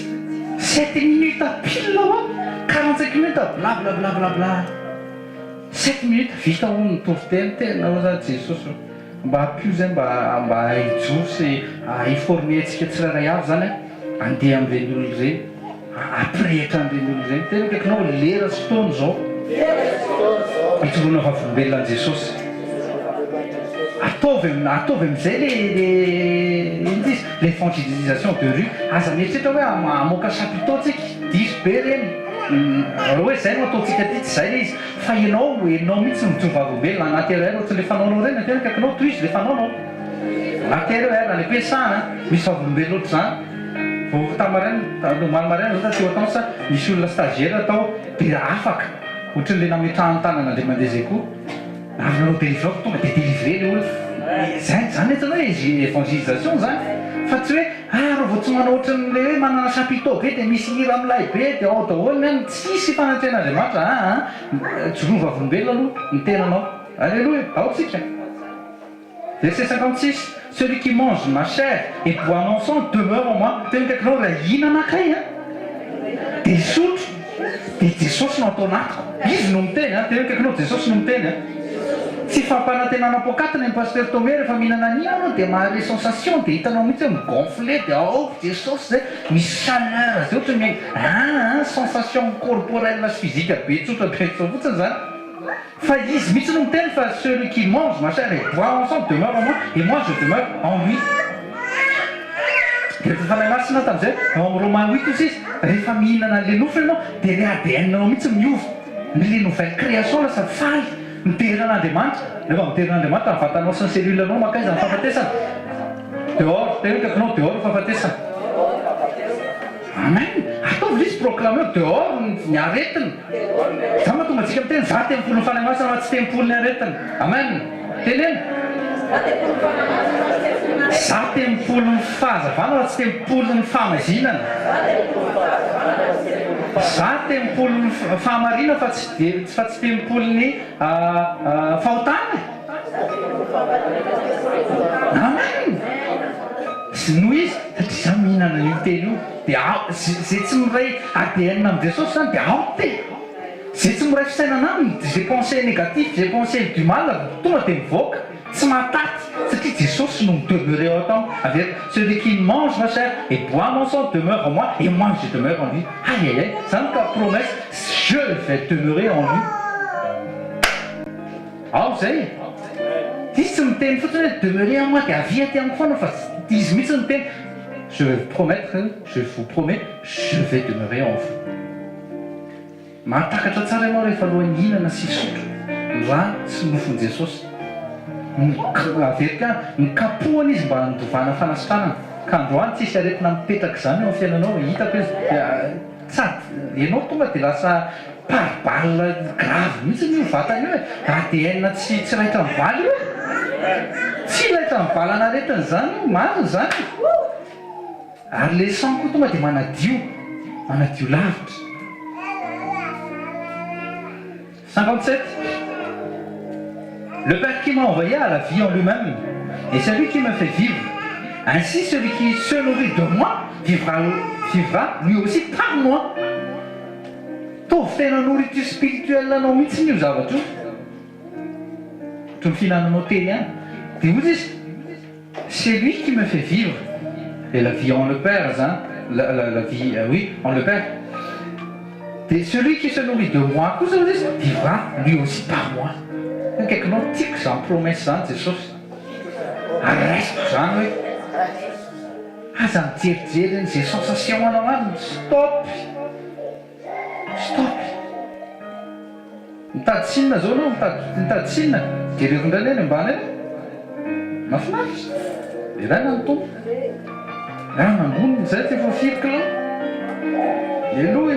D: 7 minutes pile ao 45 minutes bla bla bla bla bla 7 minutes vita ho ny toriteny tena ho zany Jesosy mba hampio zay mba hijo sy informe antsika tsirairay avy zany andeha amin'ireny olona ireny aprehitra amin'ireny olona ireny tena kaikinao lera sy fotoana zao hitoroana vavolombelona an' Jesosy ataovy amin'izay l'évangélisation de rue aza mieritrehitra hoe amoaka chapiteau tsika 10 be reny hoe zay no ataontsika ty tsy zay le izy fa ianao mihitsy mijo vavolombelona anaty RR ohatry le fanaonao reny tena kaikinao toizy le fanaonao anaty RR le ampiasana misy vavolombelona ohatry zany vao tamaraina maraina zao teo atao sa misy olona stagiaire atao dia afaka ohatran'le nametrahany tanana le mandeha zay koa avy nanao délivrance tonga dia délivré le olona zany etana hoe évangélisation zany fa tsy hoe raha vao tsy manao ohatran'le hoe manana chapiteau be dia misy hira amilay be dia ao daholo any tsisy fanatrehan'Andriamanitra joroa vavolombelona aloha ny tenanao alléluia ao tsika. Verset 56, celui qui mange ma chair et boit mon sang demeure en moi. Tena kaikinao raha hina anankiray dia isotro dia Jesosy no atao anatiko izy no miteny tena kaikinao Jesosy no miteny tsy fampanantenana pokatiny ny pasteur Tomé rehefa mihinana an'io anao dia mahare sensation dia hitanao mihitsy hoe migonfle dia Jesosy zay misy chaleur zay ohatra miaigny sensation corporelle sy physique be tsotra be sao fotsiny zany fa izy mihitsy no miteny fa celui qui mange ma chair et boit mon sang demeure en moi et moi je demeure en lui. Dia rehefa fanahy masina tamin'izay amin'ny Romains 8 izy rehefa mihinana le nofo ianao dia le ADN-nao mihitsy miova le nouvelle création lasa faly miteran'Andriamanitra rehefa miteran'Andriamanitra ny vatanao sy ny cellule-nao makaiza ny fahafatesana dehors tena kaikinao dehors ny fahafatesana amen ataovy izy proclamé dehors ny aretina za mahatonga antsika miteny za tempolo ny fanahy masina fa tsy tempolo ny aretina amen tenena za tempolo ny fahazavana fa tsy tempolo ny fahamazinana za tempolo ny fahamarina fa tsy tempolo ny fahotana amen noho izy satria za mihinana io teny io dia zay tsy miray ADN amin'ny Jesosy zany dia aote zay tsy miray fisainana aminy zay pensée négatif zay pensée du mal tonga dia mivoaka tsy mahataty satria Jesosy no midemeure ao atao avec celui qui mange ma chair et boit mon sang demeure en moi et moi je demeure en lui. Aïe aïe aïe, zany ka promesse je vais demeurer en lui. Ao zay izy tsy miteny fotsiny hoe demeurer en moi dia avia ty amiko foana fa izy mihitsy miteny je vous promets je vais demeurer en vous. Mahatakatra tsara ianao rehefa alohan'ny hihinana sy hisotro raha sy nofon'i Jesosy averika mikapohana izy mba handovana fanasitranana ka androany tsisy aretina mipetraka izany eo amin'ny fiainanao hitako izy tsady ianao tonga dia lasa pare-balle grave mihitsy io vatana io ADN tsy raitra mivaly io tsy laitra mivalana retiny zany mariny zany ary le sang koa tonga dia manadio lavitra. 57. Le Père qui m'a envoyé à la vie en lui-même et celui qui me fait vivre. Ainsi, celui qui se nourrit de moi vivra lui aussi par moi. Tovy tena nourriture spirituelle anao mihitsy io zavatra io. Toy ny fihinananao teny ihany. Dia ozy izy, c'est lui qui me fait vivre. Et la vie en le Père, hein? La vie, oui, en le Père. Et celui qui se nourrit de moi, vivra lui aussi par moi. Quelqu'un tic ça en promesse ça, c'est chose. Reste ça, oui. Ah, ça me tire, c'est sensation, stop. Mitady sinina zao anao, mitady sinina. Jerevindray ny ambany eny. Mahafinaritra. Dia raha ny tompo. Raha namboniny zay ty efa firika lao. Hello e.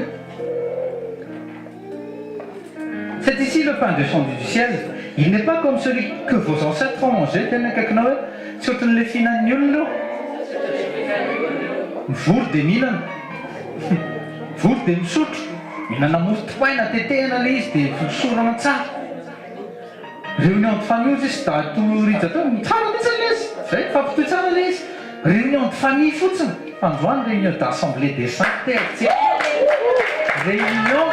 D: C'est ici le pain descendu du ciel. Il n'est pas comme celui que vos ancêtres ont mangé. Tena kaikinao hoe tsy ohatran'ilay fihinan'ny olona. Mivory dia mihinana. Vory dia misotro. Mihinana mofo dipaina tetehana ilay izy dia fosorana tsara. Réunion de famille izy sy da torija tao tsara mihitsy ilay izy. Zay fampitohy tsara ilay izy. Réunion de famille fotsiny. Androany réunion d'assemblée des saints terre. Réunion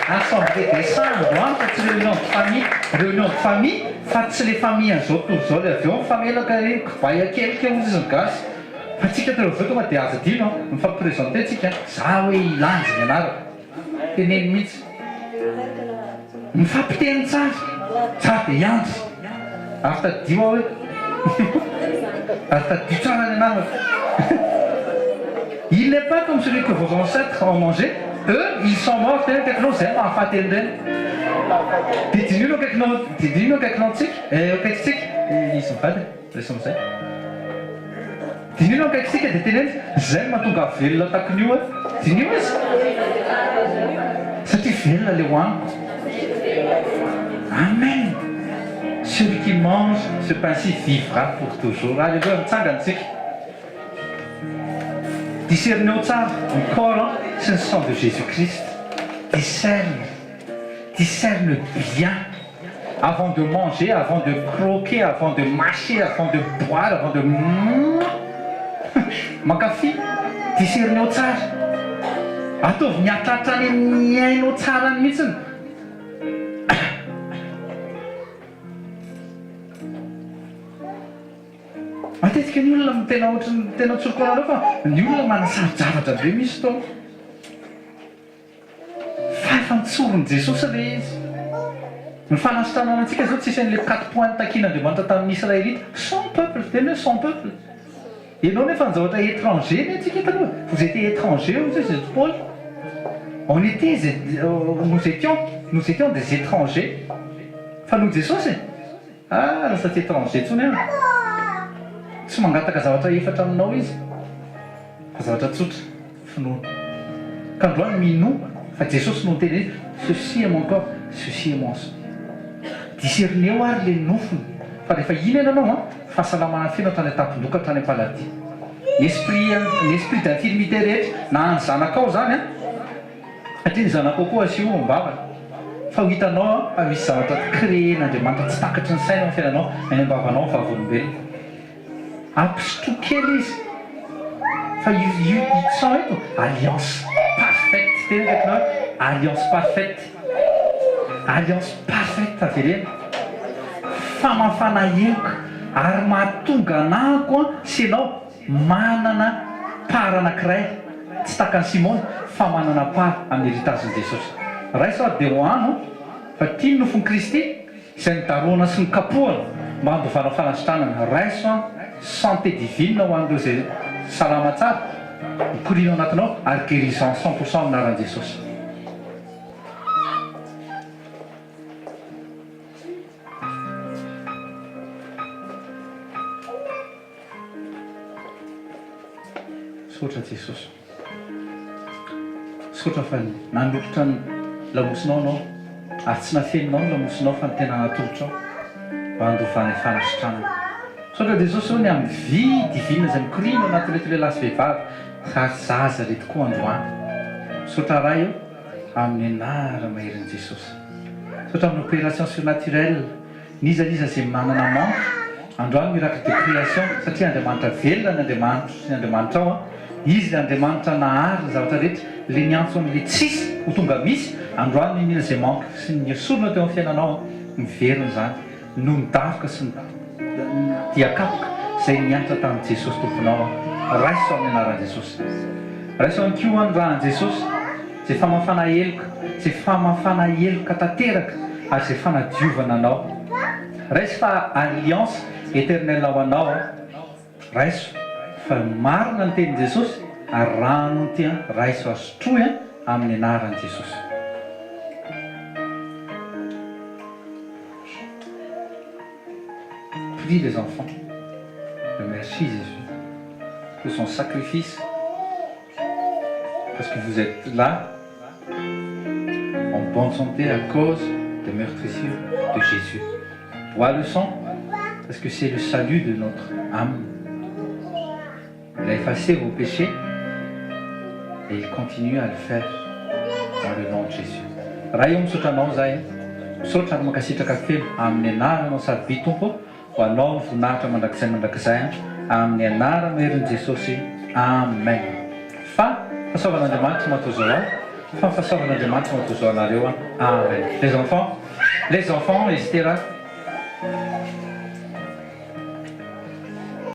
D: assemblée des saints androany fa tsy réunion de famille. Réunion de famille fa tsy ilay famille an'izao toy izao ilay avy eo mifamelaka reny kivay akelika ozy izy ny gasy. Fa tsika teo avy eo tonga dia aza dino mifampipresenté tsika. Za hoe ilanjy ny anarako. Teneny mihitsy. Mifampiteny tsara. Tsara dia iandry. Ary tadio aho hoe. Ary tadio tsara ny anarako. Il n'est pas comme celui que vos ancêtres ont mangé. Eux, ils sont morts, quelque chose, c'est pas fait Dis-nous quelque chose, ils sont pas, ils sont ça. Dis-nous quelque chose, j'aime ma tonga ville, la taknu, dis-nous, ça tu fais là, les ouans. Amen. Celui qui mange ce pain-ci vivra pour toujours. Allez, je vais me discerner au tsara, encore, c'est le sang de Jésus-Christ. Discerne bien avant de manger, avant de croquer, avant de mâcher, avant de boire, avant de... Makafi, discerner au tsara. Ataovy miatratra ny miainao tsara mihitsiny. Matetika ny olona tena ohatrany tena tsorokana fa ny olona manasavy-javatra be misy tao. Fa efa nitsoron'i Jesosy ilay izy. Ny fanasitranana antsika zao tsy isan'ilay 4 points takian'Andriamanitra tamin'ny Israélite. Son peuple, tena hoe son peuple. Ianao nefa nizahatra étranger ny antsika taloha. Vous étiez étranger, vous êtes Paul. Nous étions des étrangers. Fa nous Jesosy. Ah, lasa ty étranger tsony any. Tsy mangataka zavatra efatra aminao izy. Fa zavatra tsotra finoana. Ka androany mino fa Jesosy no teny ceci est mon corps, ceci est mon sang. Discerneo ary le nofony. Fa rehefa iny ianao fahasalamana feno hatrany an-tampon-doka hatrany am-paladia. Ny esprit d'infirmité rehetra na any zanakao zany satria ny zanakao koa asio mbavaka. Fa ho hitanao fa misy zavatra créen'Andriamanitra tsy takatry ny saina amin'ny fiainanao any am-bavanao fa volombelona. Apisotroa kely izy. Fa io sent eto alliance parfaite. Tena kaikinao alliance parfaite. Alliance parfaite averena. Famafana heloka ary mahatonga anahako sy ianao manana para anankiray. Tsy takan'i Simona fa manana para amin'ny héritagen'i Jesosy. Raiso dia hoano fa tiany nofon'i Kristy izay nidaroana sy ny kapohana mba handovanao fanasitranana. Raiso santé divine ho an'ireo izay salama tsara mikorina ao anatinao ary guérison 100% aminaran'i Jesosy. Sotra Jesosy. Sotra fa nanolotra ny lamosinao anao ary tsy nafeninao ny lamosinao fa ny tena natolotra ao. mba handofany fanasitranana saotra dia zao sao ny amin'ny vy divina izay mikorino anaty reto lehilahy sy vehivavy ary zaza reto koa androany saotra raha eo amin'ny anara maherin'i jesosy saotra amin'ny opération surnaturelle nizaniza izay manana manko androany miracle de création satria Andriamanitra velona ny Andriamanitra ao izy ny Andriamanitra nahary ny zavatra rehetra le niantson'le tsisy ho tonga misy androany ninina izay manko sy ny esorona teo amin'ny fiainanao miverina zany no midafoka sy diakapoka izay niantra tamin'i Jesosy tomponao raiso amin'ny anaran'i Jesosy raiso any koa any rahan'i Jesosy izay famafana heloka tanteraka ary izay fanadiovana anao raiso fa alliance éternelle ao anao raiso fa marina ny tenin'i Jesosy ary rano ny tia raiso asotroy amin'ny anaran'i Jesosy. Prie les enfants. Merci Jésus pour son sacrifice parce que vous êtes là en bonne santé à cause des meurtrissures de Jésus. Bois le sang parce que c'est le salut de notre âme. Il a effacé vos péchés et il continue à le faire dans le nom de Jésus. Raha io misotranao zay misaotra makasitraka feno amin'ny anaranao sady be tompo ho anao ny voninahitra mandrakizay amin'ny anara maherin'i Jesosy. Amen. Fa fahasoavan'Andriamanitra mato zao aho fa fahasoavan'Andriamanitra mato zao anareo. Amen. Les enfants, n'hésitez pas.